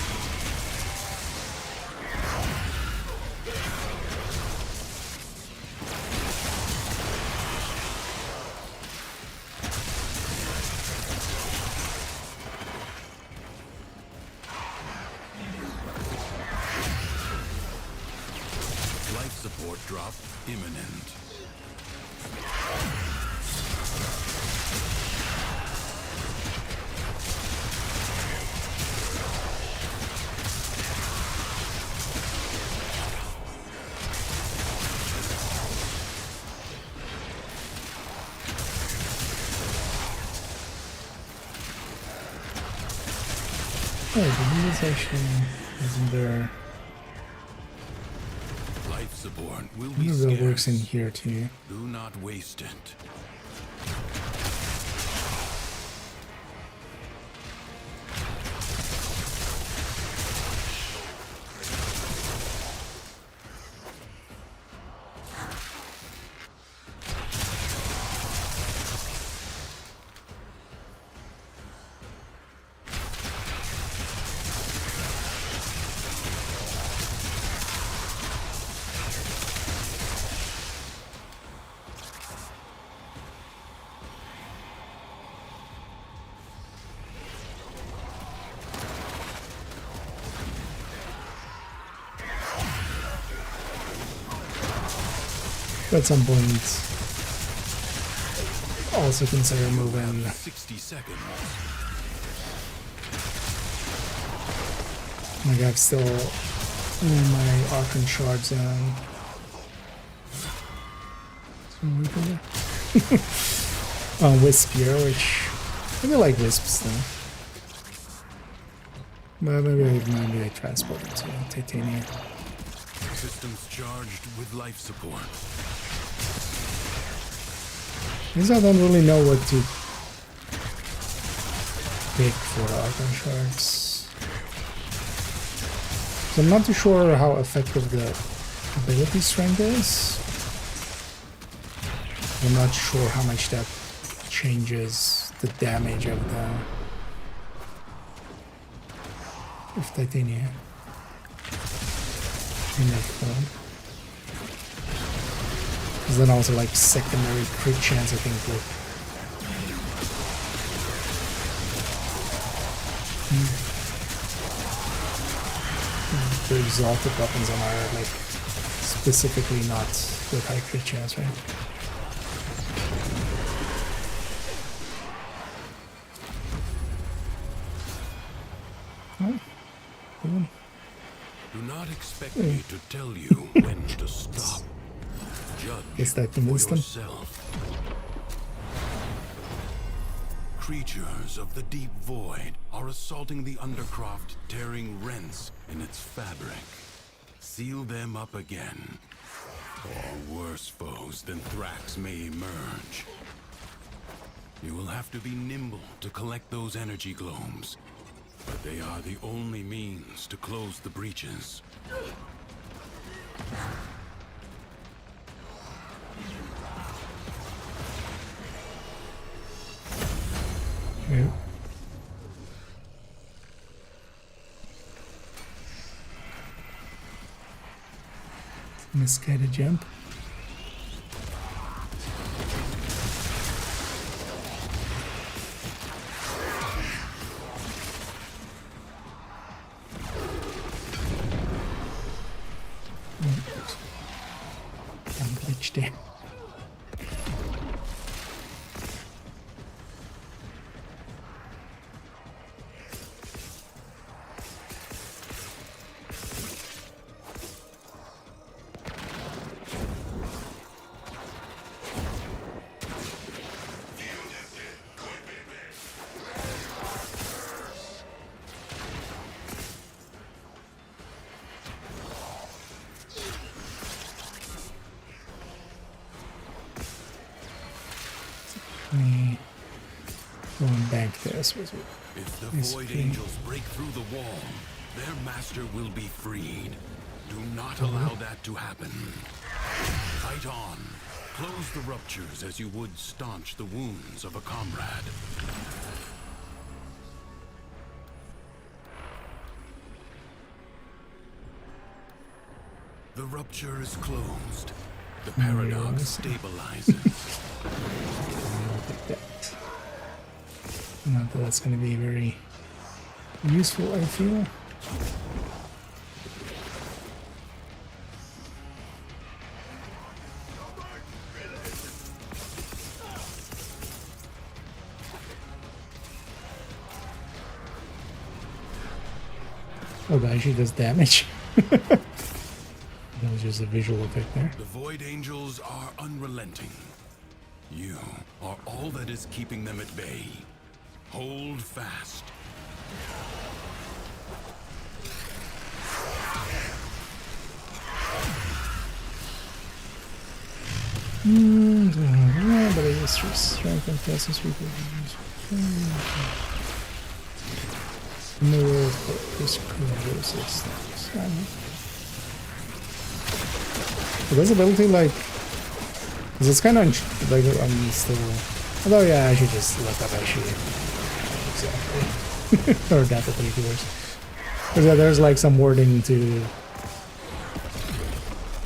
Support drop imminent. Oh, the utilization isn't there. Support will I be wonder if that works in here too. Do not waste it. At some point, also consider moving 60 seconds. Like I've still my Archon shards on. Wisp here, which I really like wisps though. But maybe I transport it to titanium. Systems charged with life support. Because I don't really know what to pick for the icon shards. So I'm not too sure how effective the ability strength is. I'm not sure how much that changes the damage of titanium in that form. Because then also like secondary crit chance, I think, like the exalted weapons on are like specifically not with high crit chance, right? Do not expect me to tell you when to stop. Judge that for convinced them? yourself. Creatures of the deep void are assaulting the Undercroft, tearing rents in its fabric. Seal them up again, or worse foes than Thrax may emerge. You will have to be nimble to collect those energy globes, but they are the only means to close the breaches. Yeah. Misguided jump. I'm glitched there. Going back this was If the Void Angels break through the wall, their master will be freed. Do not allow that to happen. Fight on. Close the ruptures as you would staunch the wounds of a comrade. The rupture is closed. The paradox stabilizes. Not that that's going to be very useful, I feel. Oh, that actually does damage. That was just a visual effect there. The Void Angels are unrelenting. You are all that is keeping them at bay. Hold fast. But I just strength and fastest people. More focus process. But this ability, like, because it's kind of like I'm still. Although, yeah, I should just let that actually. Exactly. Or that ability worse. Because yeah, there's like some wording to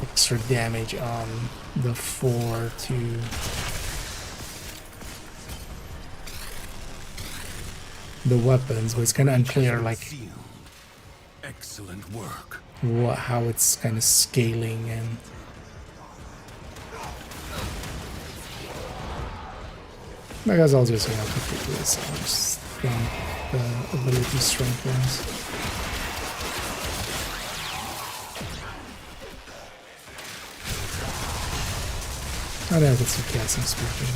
extra damage on the 4 to. The weapons, but it's kind of unclear, like. Excellent work. How it's kind of scaling and. I guess I'll just, pick this. I'll just think the ability strengthens. I don't know if it's a casting speaking.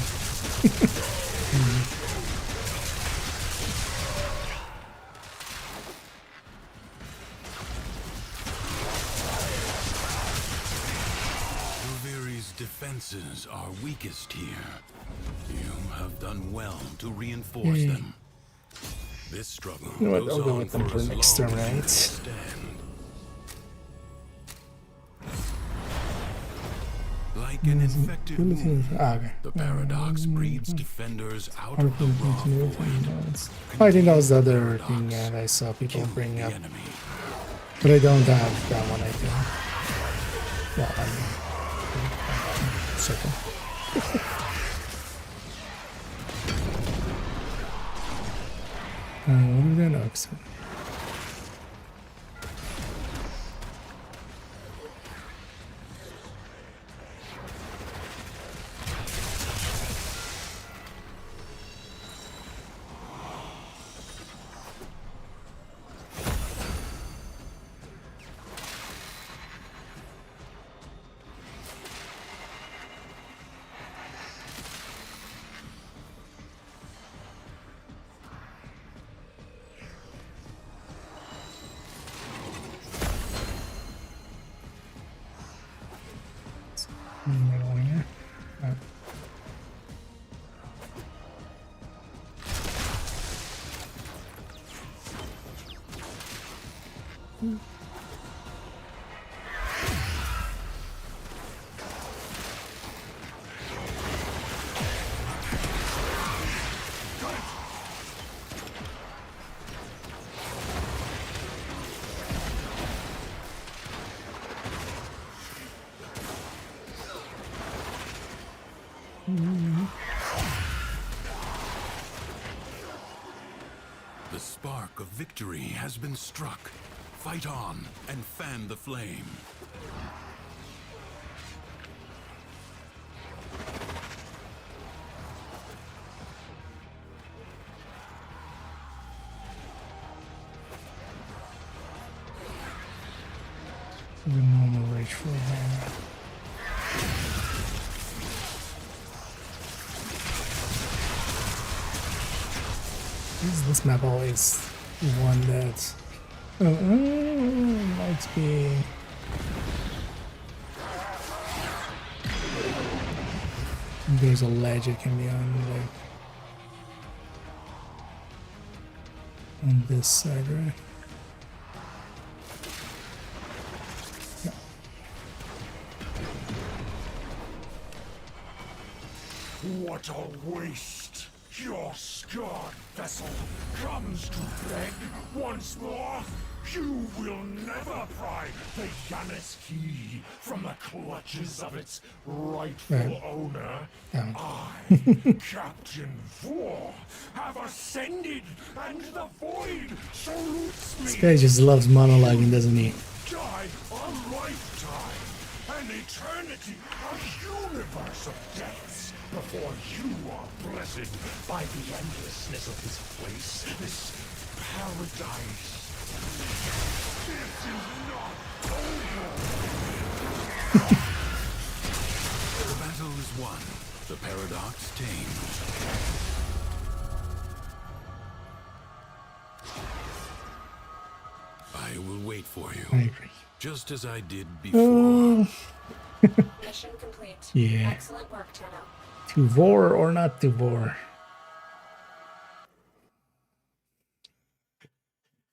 Roviri's defenses are weakest here. done well to reinforce them. This struggle You know what? goes I'll go on with them for for as next long turn, as you right? stand. Like an infected wound, Okay. the paradox breeds defenders out of the Hardcore raw continuity void. modes. I think that was the other thing that I saw people Kill bring the up. enemy. But I don't have that one, I think. Well, I mean, second. What is that next? The spark of victory has been struck. Fight on and fan the flame. The normal rage for a hammer. This map always one that might be there's a ledge it can be on, like on this side, right? Yeah. What a waste! Your scarred vessel comes to beg once more. You will never pry the Janus key from the clutches of its rightful owner. I, Captain Vor, have ascended, and the void salutes me. This guy just loves monologuing, doesn't he? Die a lifetime, an eternity, a universe of deaths, before you are blessed by the endlessness of this place, this paradise. This is not over. The battle is won. The paradox tamed. I will wait for you. I agree. Just as I did before. Mission complete. Yeah. Excellent work, Tenno. To Vor or not to Vor?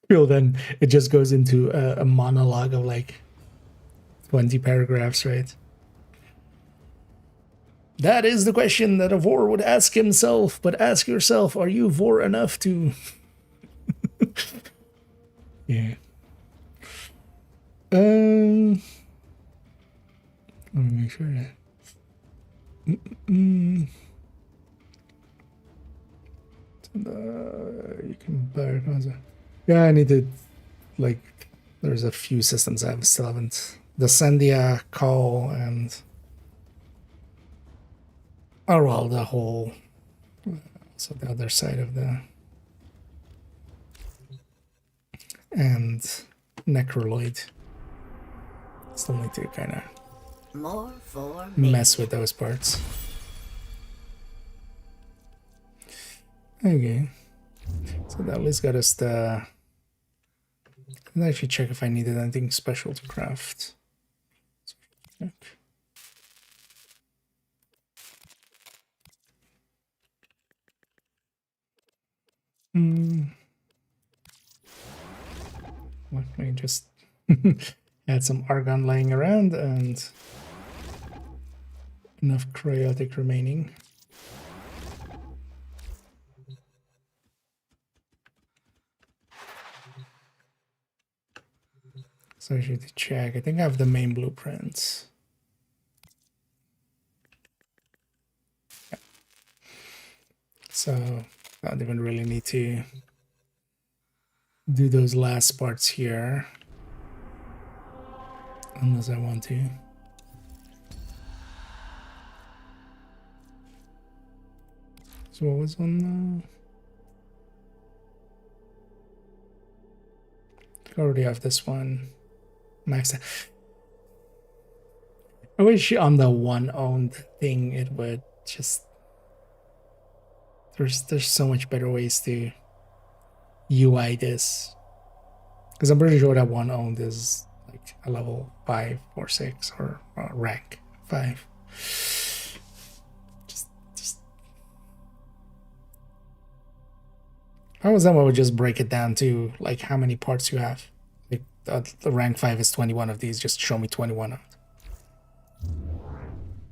Well, then it just goes into a monologue of like 20 paragraphs, right? That is the question that a Vor would ask himself, but ask yourself, are you Vor enough to... Yeah. Let me make sure that... you can buy your console. Yeah, I need to, like, there's a few systems I still haven't. The Sandia call and, oh well, the whole, so the other side of the, and Necroloid. Still need to kind of More for me. mess with those parts. Okay, so that at least got us the. Let's actually check if I needed anything special to craft. let me just add some argon laying around and enough cryotic remaining. So I should check. I think I have the main blueprints. Yeah. So I don't even really need to do those last parts here. Unless I want to. So what was on I already have this one. Max. I wish on the one owned thing it would just there's so much better ways to UI this. Because I'm pretty sure that one owned is like a level 5 or 6 or rank 5. Just if I was them, I would just break it down to like how many parts you have. Like the rank 5 is 21 of these, just show me 21 owned.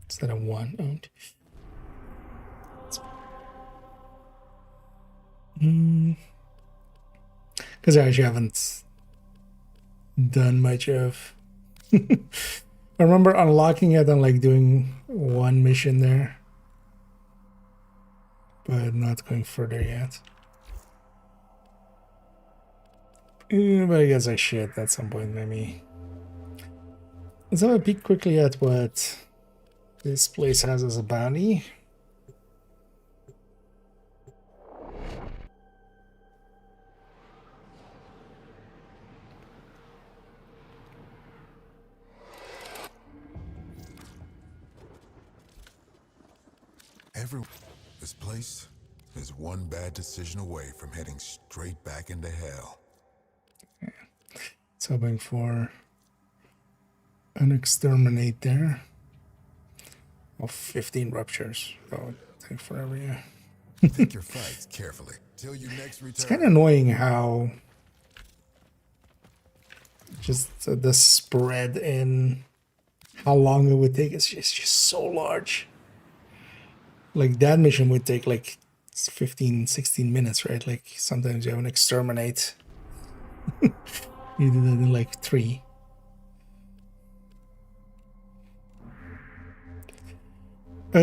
Instead of 1 owned. Because I actually haven't done much of. I remember unlocking it and like doing one mission there, but not going further yet. But I guess I should at some point, maybe. Let's have a peek quickly at what this place has as a bounty. This place is one bad decision away from heading straight back into hell. Yeah. It's hoping for an exterminate there. Oh, 15 ruptures. That would take forever, yeah. Take your fights carefully till you next return. It's kind of annoying how just the spread in how long it would take is just so large. Like that mission would take like 15, 16 minutes, right? Like sometimes you have an exterminate. You do that in like 3. Yeah,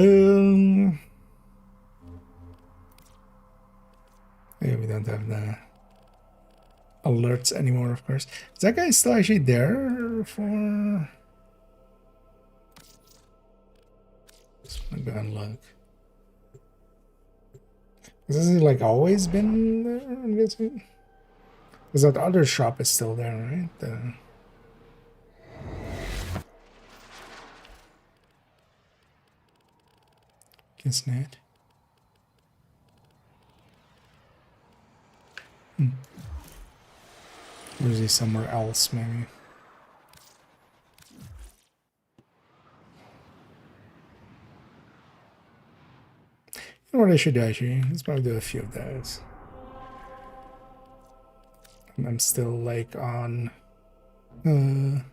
we don't have the alerts anymore, of course. Is that guy still actually there for? Just wanna go and look. Has he like always been there? I'm guessing. Because that other shop is still there, right? Guess not. Or is he somewhere else, maybe? You know what I should do, actually? Let's probably do a few of those. I'm still, like, on... I'm,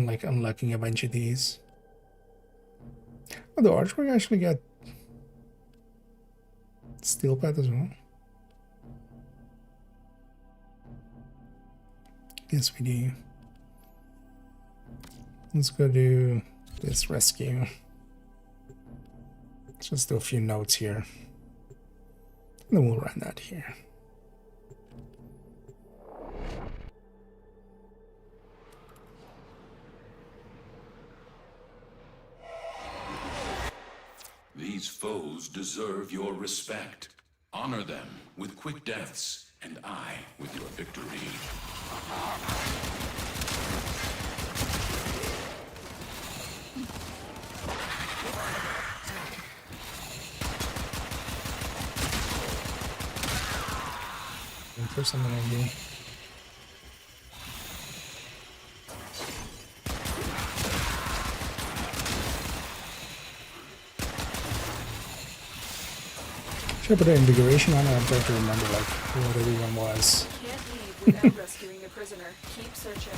like, unlocking a bunch of these. Oh, the archway actually got... steel pad as well. Yes, we do. Let's go do this rescue. Let's just do a few notes here. And then we'll run that here. These foes deserve your respect. Honor them with quick deaths, and I with your victory. For something I do. Should I put an invigoration on it? I'm trying to remember like what everyone was. Can't leave without rescuing the prisoner. Keep searching.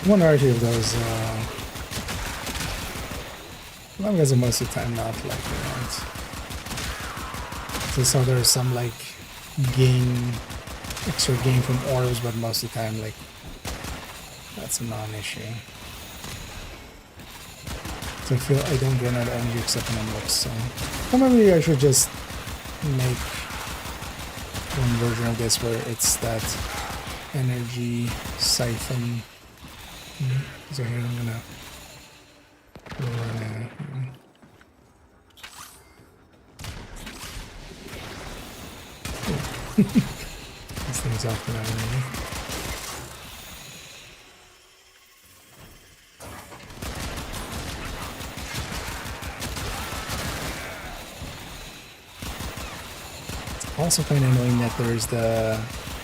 I wonder actually if those I'm guessing most of the time not like that. So I saw there's some like gain extra gain from orbs, but most of the time like that's a non-issue. So I feel I don't run out of energy except when I'm looks, so maybe I should just make one version of this where it's that energy siphon. So here I'm gonna run this thing's off the enemy. It's also kind of annoying that there's the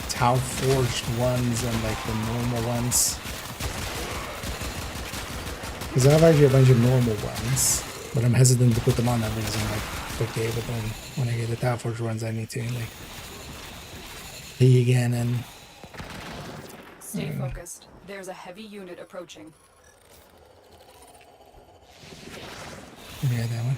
Tau forged ones and like the normal ones. Because I have actually a bunch of normal ones, but I'm hesitant to put them on them because I'm like, okay, but then when I get the Tau forged ones, I need to like pee again and. Stay focused. There's a heavy unit approaching. Yeah, that one.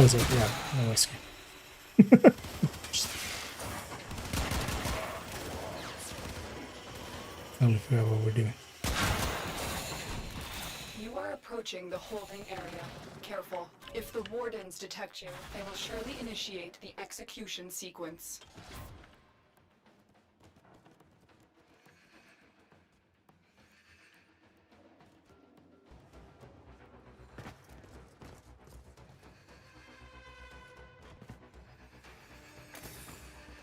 Oh, so yeah, no whiskey. Totally forgot what we're doing. You are approaching the holding area. Careful. If the wardens detect you, they will surely initiate the execution sequence.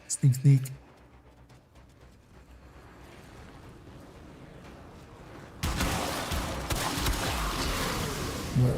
This thing's neat. Well.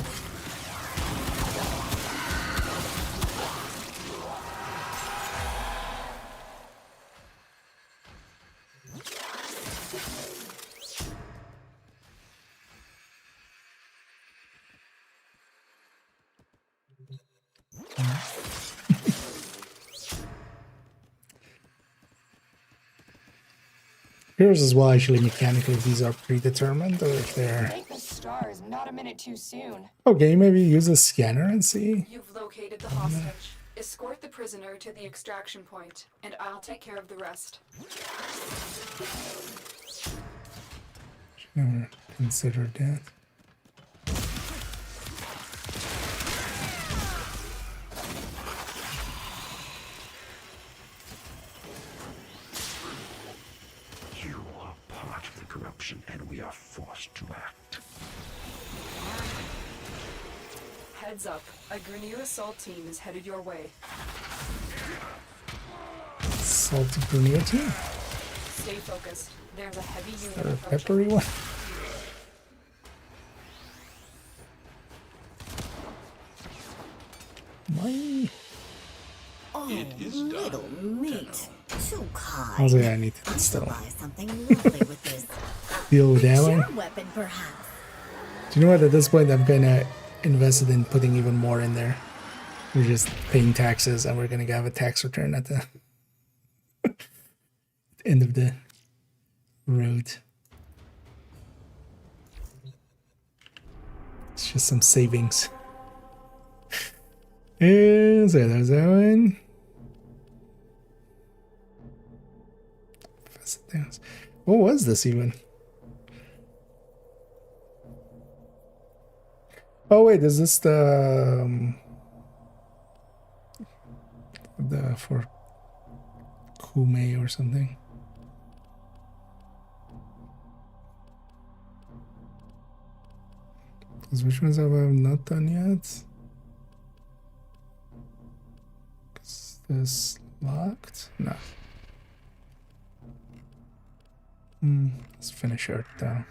Here's as well, actually, mechanically, if these are predetermined or if they're. Break the stars, not a minute too soon. Okay, maybe use a scanner and see. You've located the hostage. Escort the prisoner to the extraction point, and I'll take care of the rest. Never considered that. You are part of the corruption, and we are forced to act. Heads up, a Grenier assault team is headed your way. Salty Grenier team? Stay focused. There's a heavy unit Or a approaching. peppery one? My. Oh, little meat. Too kind. I was like, I need to I still shall buy something lovely with this. deal with that one. Your weapon, perhaps. Do you know what? At this point, I'm kind of invested in putting even more in there. We're just paying taxes, and we're gonna have a tax return at the end of the road. It's just some savings. And so there's that one. What was this even? Oh wait, is this the for Kume or something. Because which ones have I not done yet? Is this locked? No. Let's finish Earth though.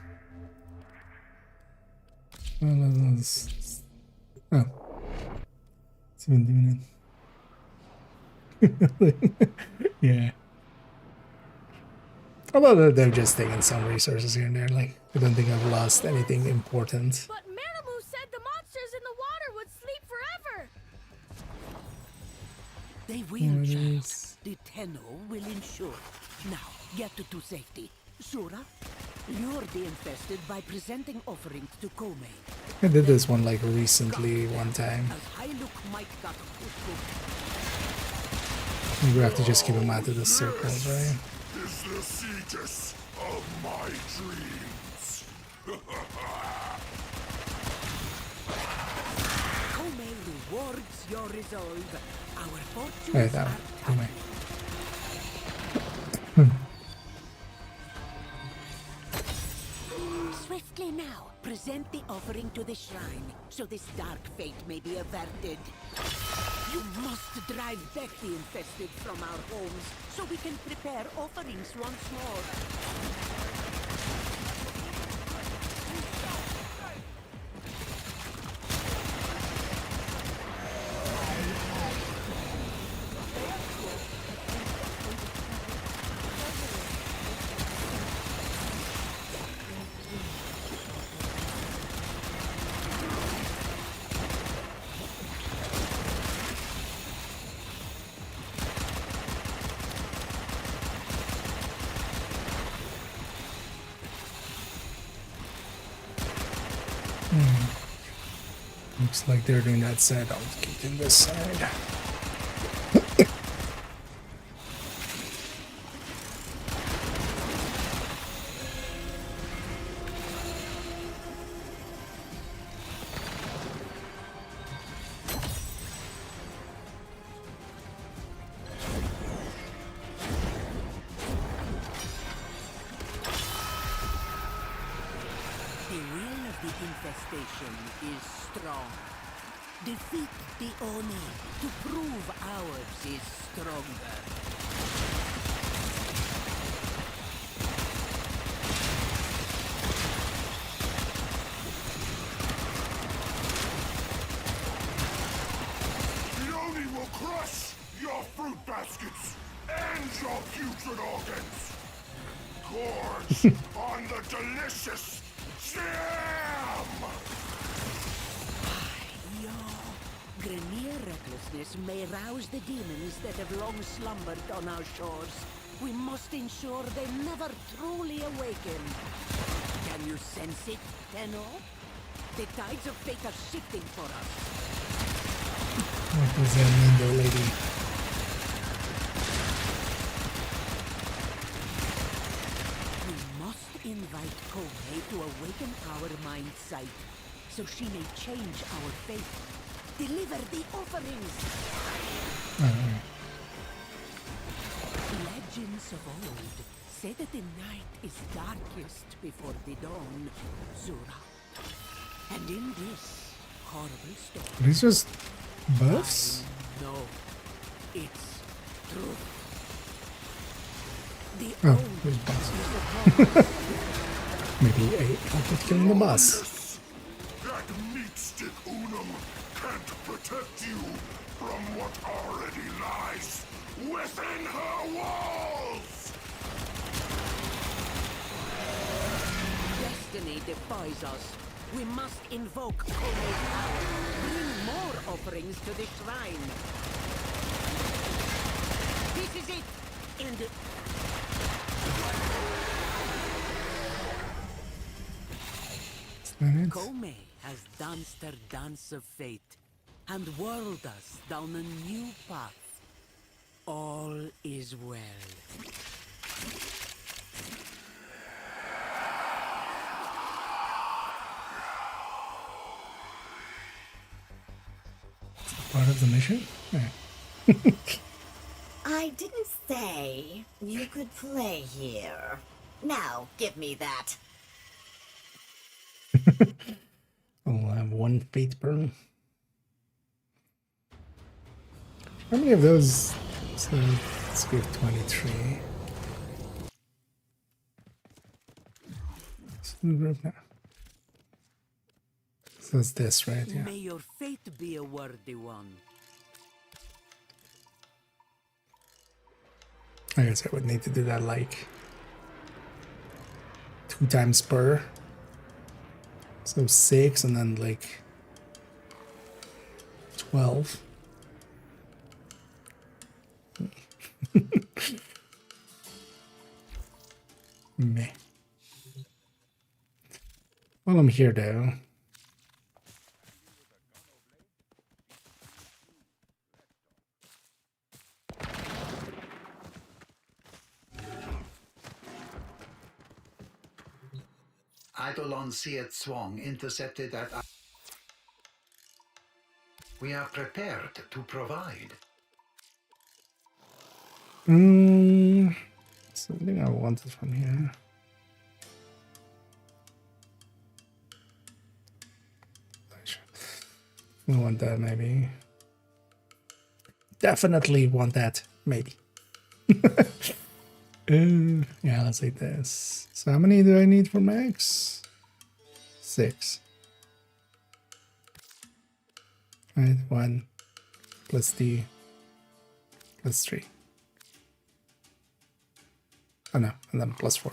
Well, let's... Oh. 70 minutes. Yeah. Although they're just taking some resources here and there, like, I don't think I've lost anything important. But Manamu said the monsters in the water would sleep forever! They will, child. The Tenno will ensure. Now, get to safety. Sura, lure the infested by presenting offerings to Kome. I did this one like recently one time. Maybe we have to just keep him out of the circles, right? Is the Cetus of my dreams. Kome rewards your resolve. Our fortunes Wait, that are one. Swiftly now, present the offering to the shrine, so this dark fate may be averted. You must drive back the infested from our homes, so we can prepare offerings once more. Looks like they're doing that side. I'll keep doing this side. Infestation is strong. Defeat the Oni to prove ours is stronger. The Oni will crush your fruit baskets and your putrid organs. Gorge on the delicious jam! Your Grenier recklessness may rouse the demons that have long slumbered on our shores. We must ensure they never truly awaken. Can you sense it, Tenno? The tides of fate are shifting for us. What does that mean, though, lady? Invite Kome to awaken our mind sight, so she may change our fate. Deliver the offerings! Legends of old say that the night is darkest before the dawn, Zura. And in this horrible story... These just buffs? No, it's truth. Oh, there's boss. Maybe I'll put killing the boss. That meat stick Unum can't protect you from what already lies within her walls! Destiny defies us. We must invoke Kome's power. Bring more offerings to the shrine. This is it! And... Kome has danced her dance of fate and whirled us down a new path. All is well. Part of the mission? Yeah. I didn't say you could play here. Now, give me that. I'll have one fate burn. How many of those? So let's give 23. Group now. So it's this, right? Yeah. May your fate be a worthy one. I guess I would need to do that like 2 times per. So 6 and then like 12. Meh. Well, I'm here though. Eidolon Seat Swang intercepted at... We are prepared to provide. Something I wanted from here. I want that, maybe. Definitely want that, maybe. Yeah, let's take this. So how many do I need for max? 6. Right, 1 plus 2 plus 3. Oh no, and then plus 4.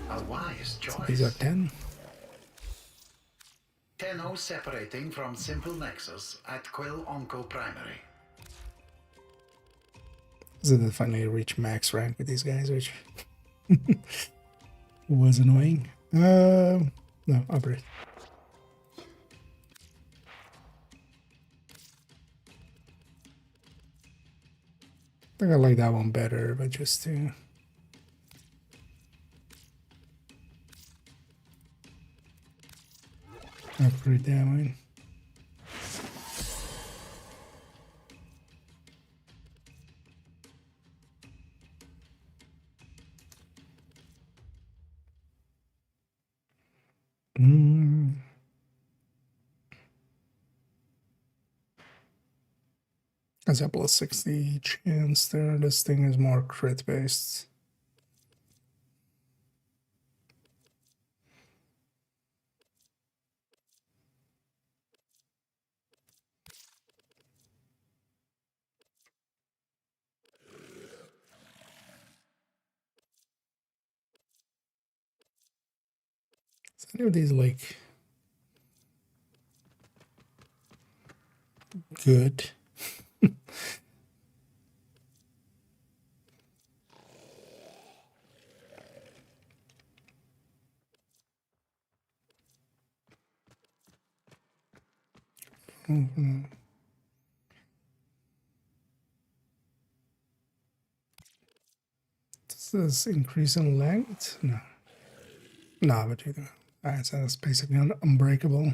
A wise choice. So these are 10. 10-0 separating from Simple Nexus at Quill Onco Primary. So they finally reach max rank with these guys, which was annoying. No, upgrade. I think I like that one better, but just to upgrade that one. That's a plus 60 chance there. This thing is more crit based. Is any of these like good? Does this increase in length? No. No, but you do. Alright, so that's basically unbreakable.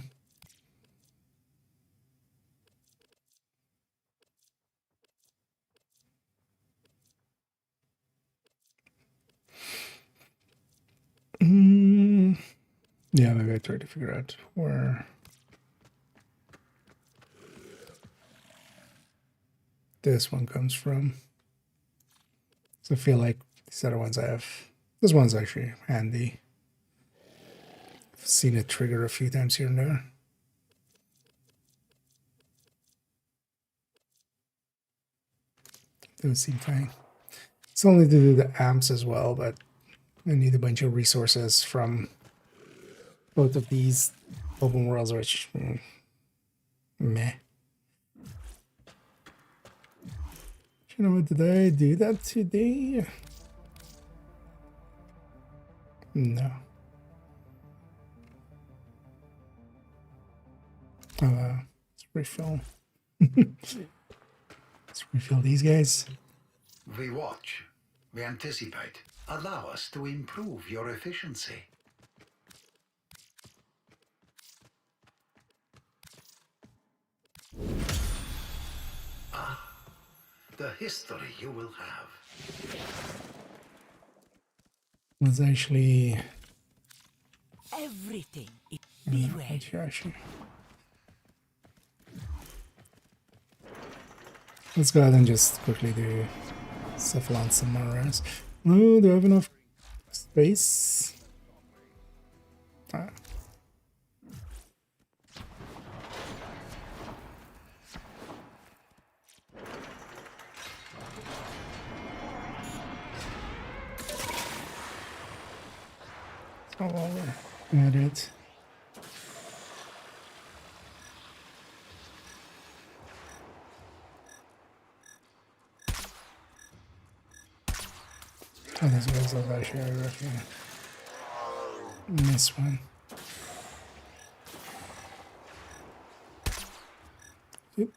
Yeah, maybe I try to figure out where this one comes from. So I feel like these other ones I have. This one's actually handy. I've seen it trigger a few times here and there. It would seem fine. It's only to do the amps as well, but I need a bunch of resources from both of these open worlds, which meh. You know what, did I do that today? No. Let's refill. Let's refill these guys. We watch. We anticipate. Allow us to improve your efficiency. the history you will have. Was actually everything. right here, actually. Let's go ahead and just quickly do Cephalon some more rounds. No, do I have enough space? Ah. Oh, got it. Oh, this guy's a right here, right here. Miss one. Yep.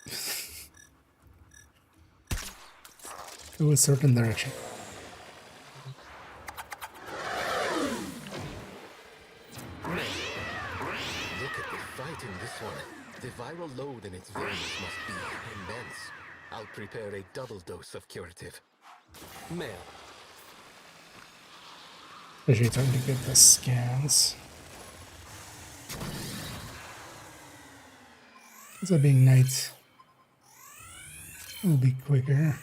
Go a certain direction. Look at the fight in this one. The viral load in its veins must be immense. I'll prepare a double dose of curative. Male. Especially trying to get the scans. It's a being night. Will be quicker.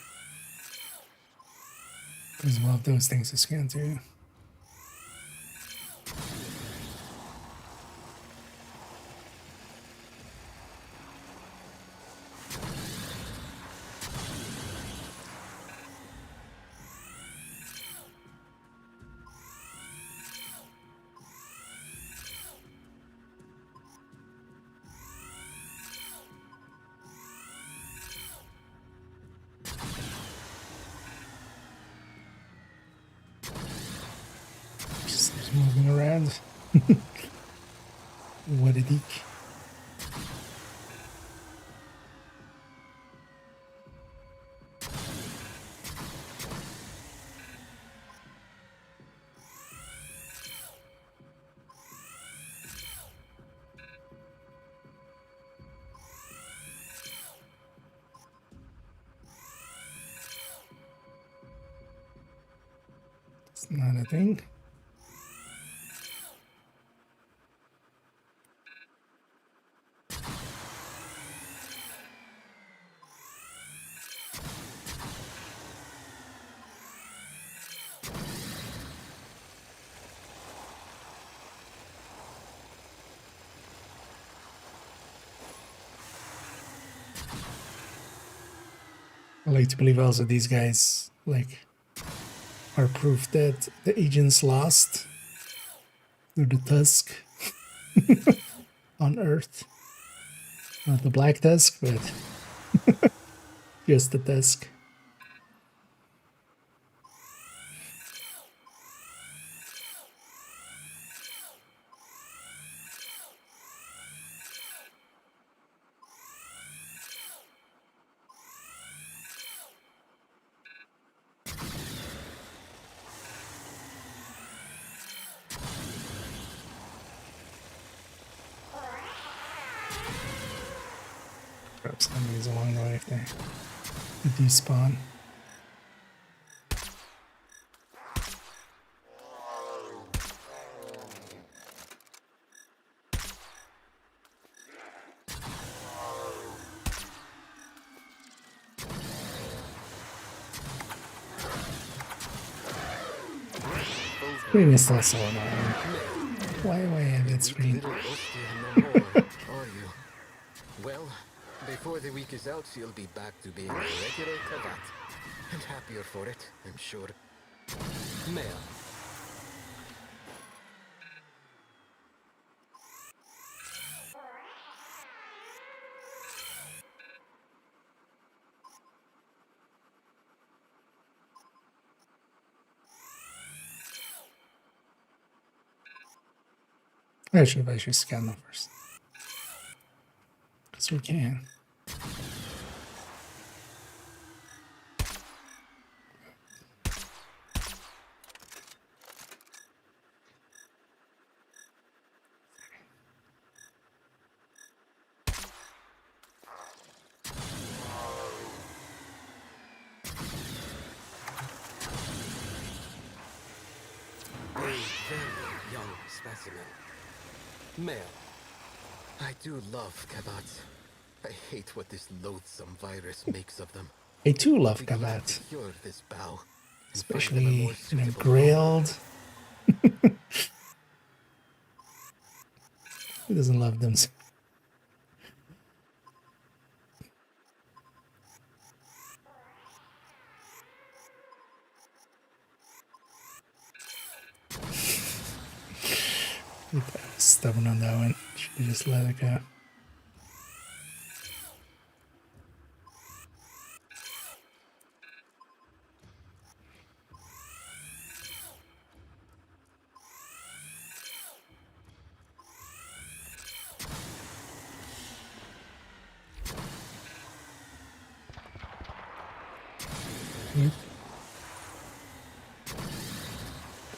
Because we'll have those things to scan too. Just moving around. What a dick. It's not a thing. I like to believe also these guys like are proof that the agents lost. They're the Tusk on Earth. Not the Black Tusk, but just the Tusk. Perhaps enemies along the way if they despawn. Screen is still so annoying. Why do I have that screen? Are you? Well, before the week is out, you'll be back to being a regular cadet. And happier for it, I'm sure. Male. I should have actually scanned them first. Because we can. specimen. Male. I do love Kavat. I hate what this loathsome virus makes of them. I too love We can Kavat, cure this bow and find them a especially more in a suitable grilled. Who doesn't love them? Stubborn on that one. Should just let it go.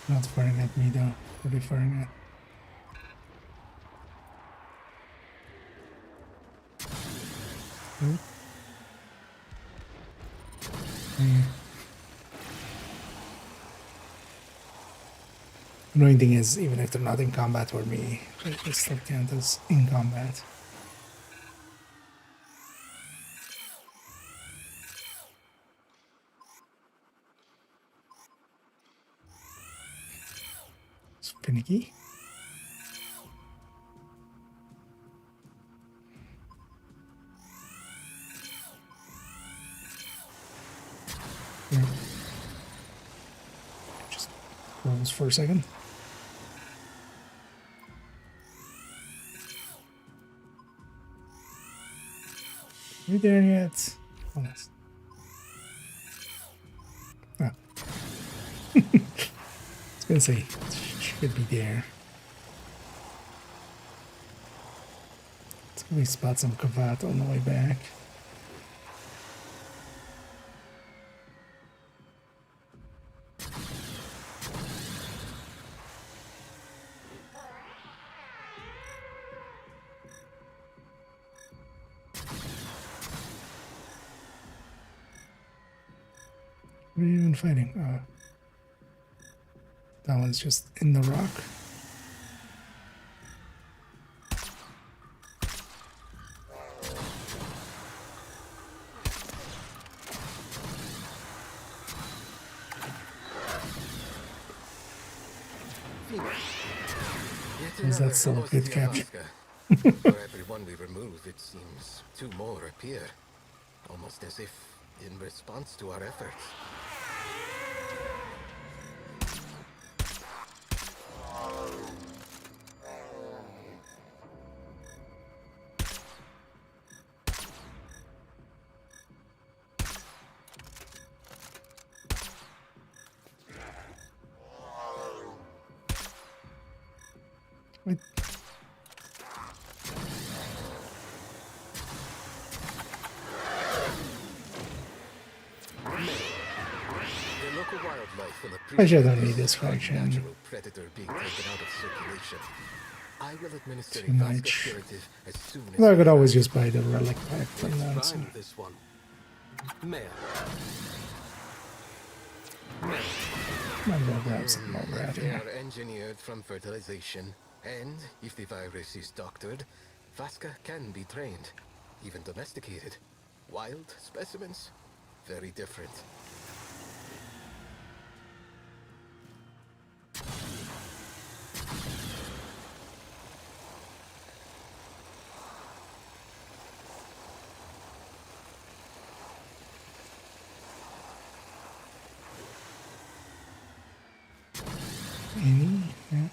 Not firing at me though. What are they firing at? Annoying thing is, even if they're not in combat for me, they still count as in combat. It's finicky. Yeah. Just pause for a second. Are we there yet? Almost. Ah. I was gonna say, it should be there. Let's go spot some Kavat on the way back. What are you even fighting? That one's just in the rock. Is that still a good capture? For every one we remove, it seems 2 more appear. Almost as if in response to our efforts. Wait. I should don't need this faction. Too much. Well, I could always just buy the relic pack from that. So. Might as well grab some more rat They here. are engineered from fertilization, and if the virus is doctored, Vasca can be trained, even domesticated. Wild specimens, very different. Any? Yeah.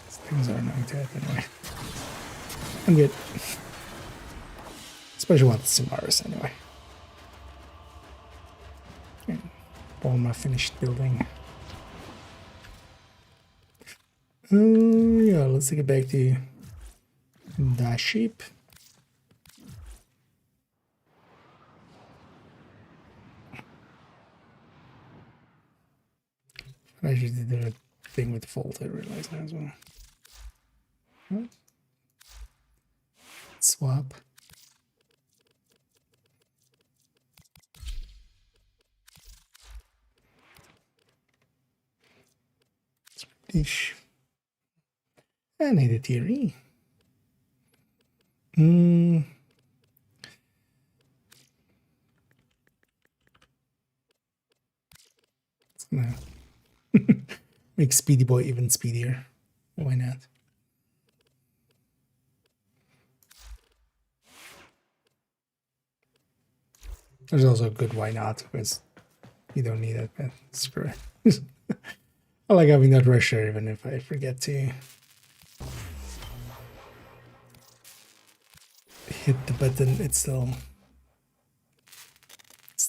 Things are not dead anyway. I'm good. Especially with Simaris anyway. Okay. All my finished building. Yeah, let's take it back to the sheep. I just did the thing with Volt, I realized that as well. What? Swap. Dish. I need a theory. It's gonna make Speedy Boy even speedier. Why not? There's also a good why not, because you don't need it, but screw it. I like having that rusher even if I forget to hit the button, it still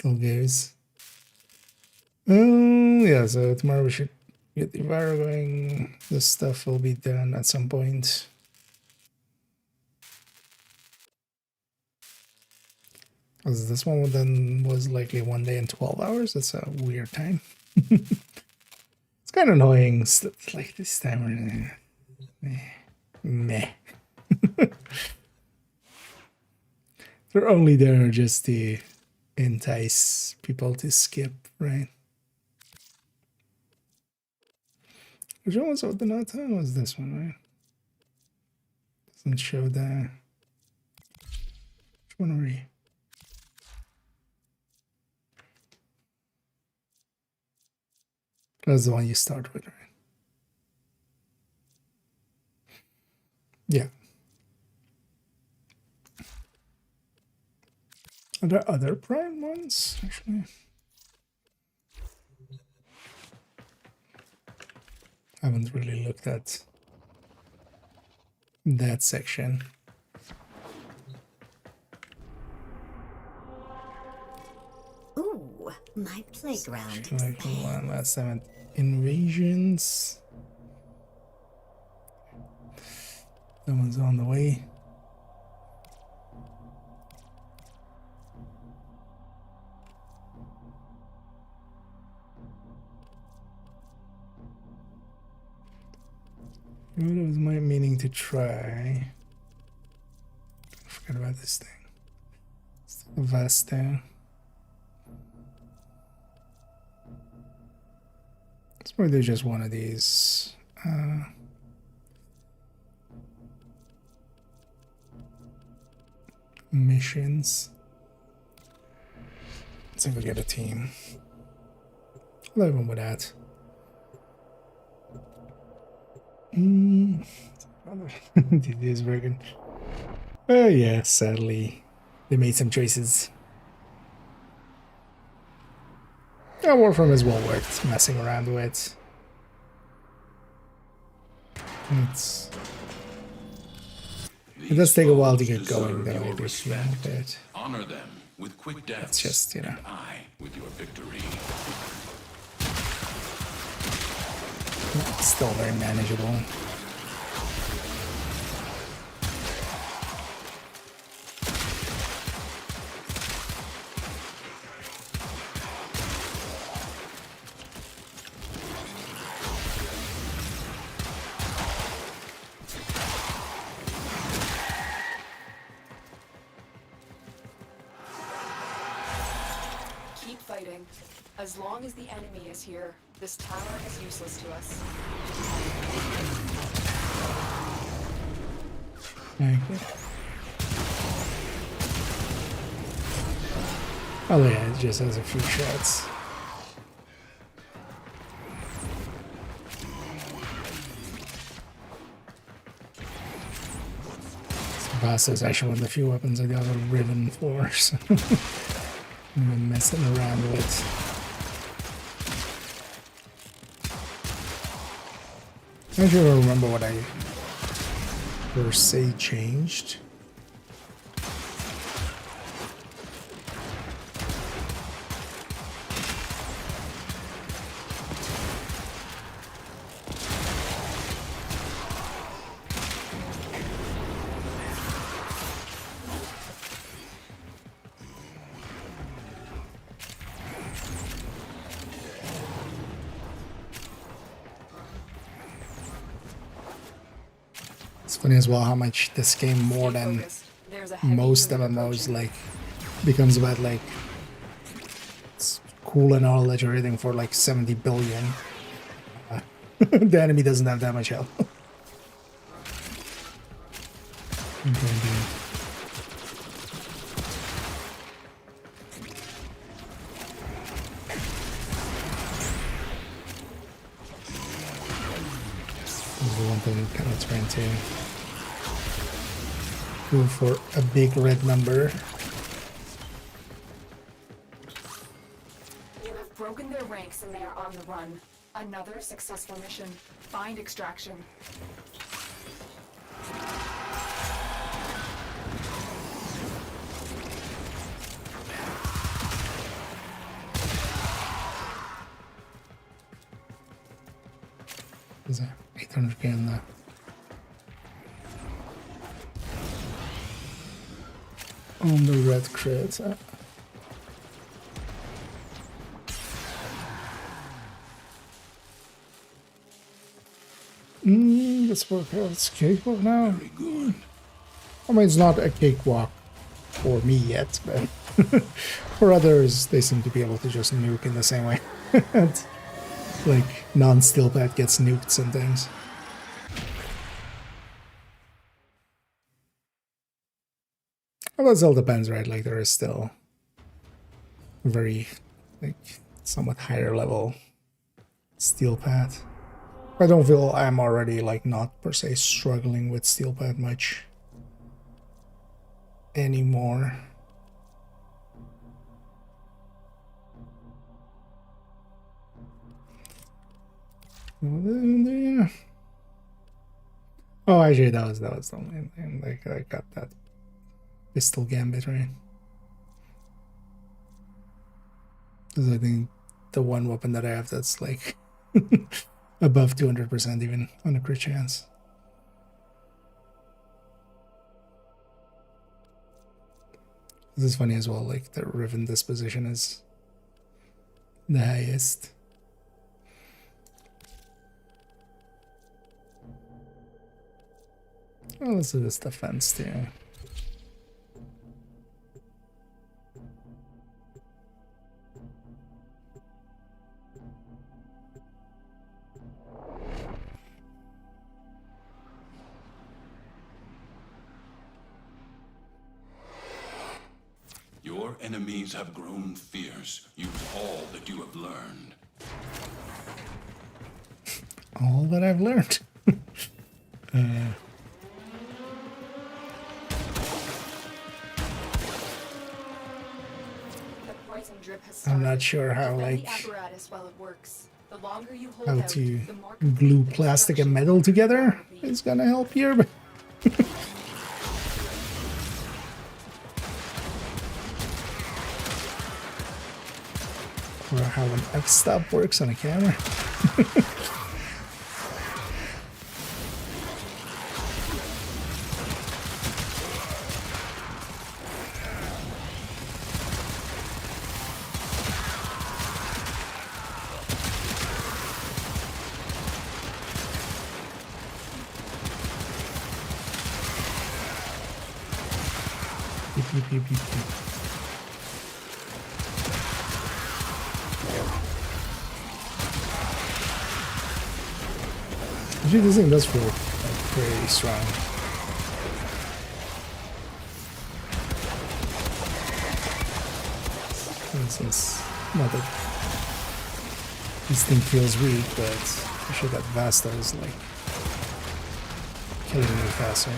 goes. Yeah, so tomorrow we should get the Vira going. This stuff will be done at some point. Because this one then was likely 1 day and 12 hours. That's a weird time. It's kind of annoying. It's like this time. Meh. They're only there just to entice people to skip, right? Which one was the not time was this one, right? Doesn't show that. Which one are you? That's the one you start with, right? Yeah. Are there other prime ones, actually? I haven't really looked at that section. Ooh, my playground. Like one last 7 invasions. That one's on the way. What was my meaning to try? I forgot about this thing. It's a Vasta. It's probably just one of these. Missions. Let's see if we get a team. I'll leave them with that. It is working. Oh yeah, sadly, they made some choices. Yeah, Warframe is well worth messing around with. It does take a while to get going, though. I guess, yeah, but honor them with quick deaths. It's just, you know. And I with your victory. It's still very manageable. Keep fighting. As long as the enemy is here, this tower is useless to us. Okay. Oh yeah, it just has a few shots. Boss is actually one of the few weapons I got a ribbon for, so I've been messing around with. I don't even remember what I per se changed. It's funny as well how much this game more than There's a heavy most unit MMOs approaching. like becomes about like it's cool and all that you're hitting for like 70 billion. The enemy doesn't have that much health. This is the one thing I'm kind of trying to go for a big red number. You have broken their ranks and they are on the run. Another successful mission. Find extraction. There's a 800k on that. On the red crit. Let's work out. It's cakewalk now. Very good. I mean, it's not a cakewalk for me yet, but for others, they seem to be able to just nuke in the same way. Like, non-steel pad gets nuked some things. Well, that all depends, right? Like, there is still very, like, somewhat higher level steel pad. I don't feel I'm already, like, not per se struggling with steel pad much anymore. Oh, actually, that was the only thing. Like, I got that pistol gambit, right? Because I think the one weapon that I have that's like above 200% even on a crit chance. This is funny as well, like the Riven disposition is the highest. Oh, let's do this defense too. Your enemies have grown fierce. Use all that you have learned. All that I've learned. I'm not sure how, like, how to glue plastic and metal together is gonna help here, but or how an f-stop works on a camera. Beep, beep, beep, beep. Actually, this thing does feel like very strong. For instance, not that this thing feels weak, but I'm sure that Vasta is like killing me faster.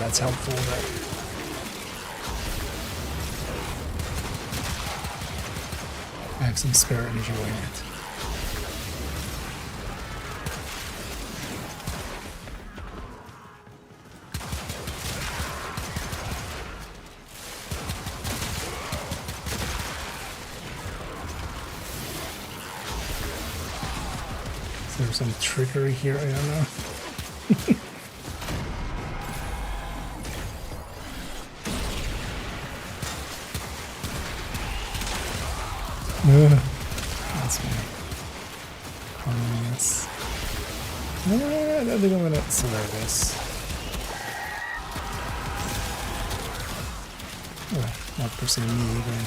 that's helpful. But I have some spare energy in it. Is there some trickery here? I don't know. That's me. Yes. I don't think I'm gonna survive this. Well, not per se me either.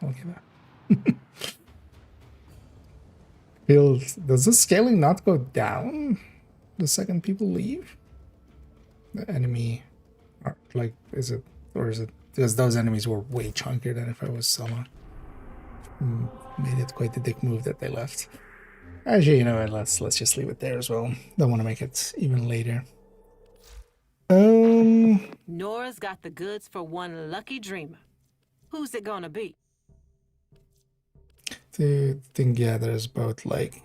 Okay. Does the scaling not go down the second people leave? The enemy, like, is it, or is it because those enemies were way chunkier than if I was solo? Made it quite the dick move that they left. Actually, you know what? Let's just leave it there as well. Don't want to make it even later. Nora's got the goods for one lucky dreamer. Who's it gonna be? I think, yeah, there's both like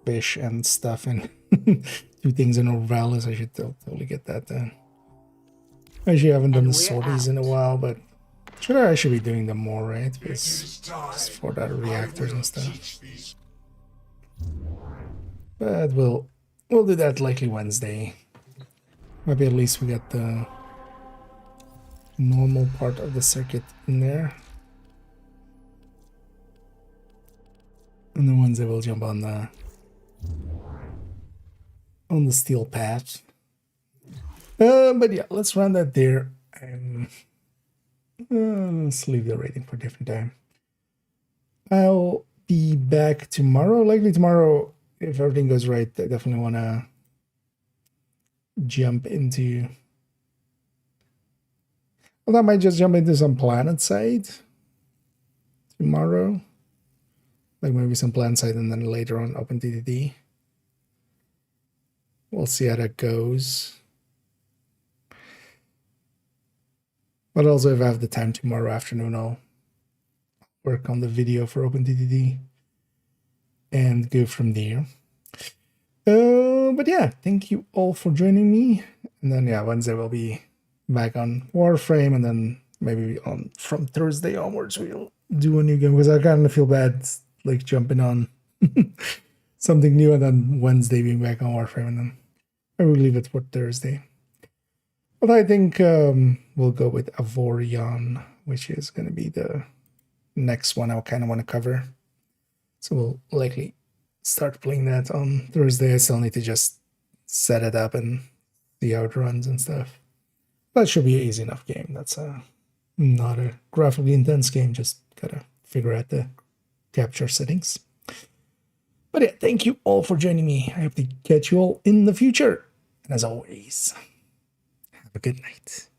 fish and stuff and 2 things in Orvalis. I should totally get that done. I actually haven't done the sorties in a while, but I should be doing them more, right? Because just for that reactors and stuff. But we'll do that likely Wednesday. Maybe at least we get the normal part of the circuit in there. And the ones that will jump on the steel path. But yeah, let's run that there. Let's leave the rating for a different time. I'll be back tomorrow. Likely tomorrow, if everything goes right. I definitely want to jump into... Well, I might just jump into some planet side tomorrow. Like maybe some planet side and then later on open TDD. We'll see how that goes. But also if I have the time tomorrow afternoon, I'll work on the video for OpenTTD and go from there. But yeah, thank you all for joining me. And then yeah, Wednesday we'll be back on Warframe, and then maybe from Thursday onwards we'll do a new game, because I kind of feel bad like jumping on something new and then Wednesday being back on Warframe, and then I will leave it for Thursday. But I think we'll go with Avorion, which is going to be the next one I kind of want to cover. So we'll likely start playing that on Thursday. I still need to just set it up and see how it runs and stuff. That should be an easy enough game. That's not a graphically intense game. Just gotta figure out the capture settings. But yeah, thank you all for joining me. I hope to catch you all in the future. And as always, have a good night.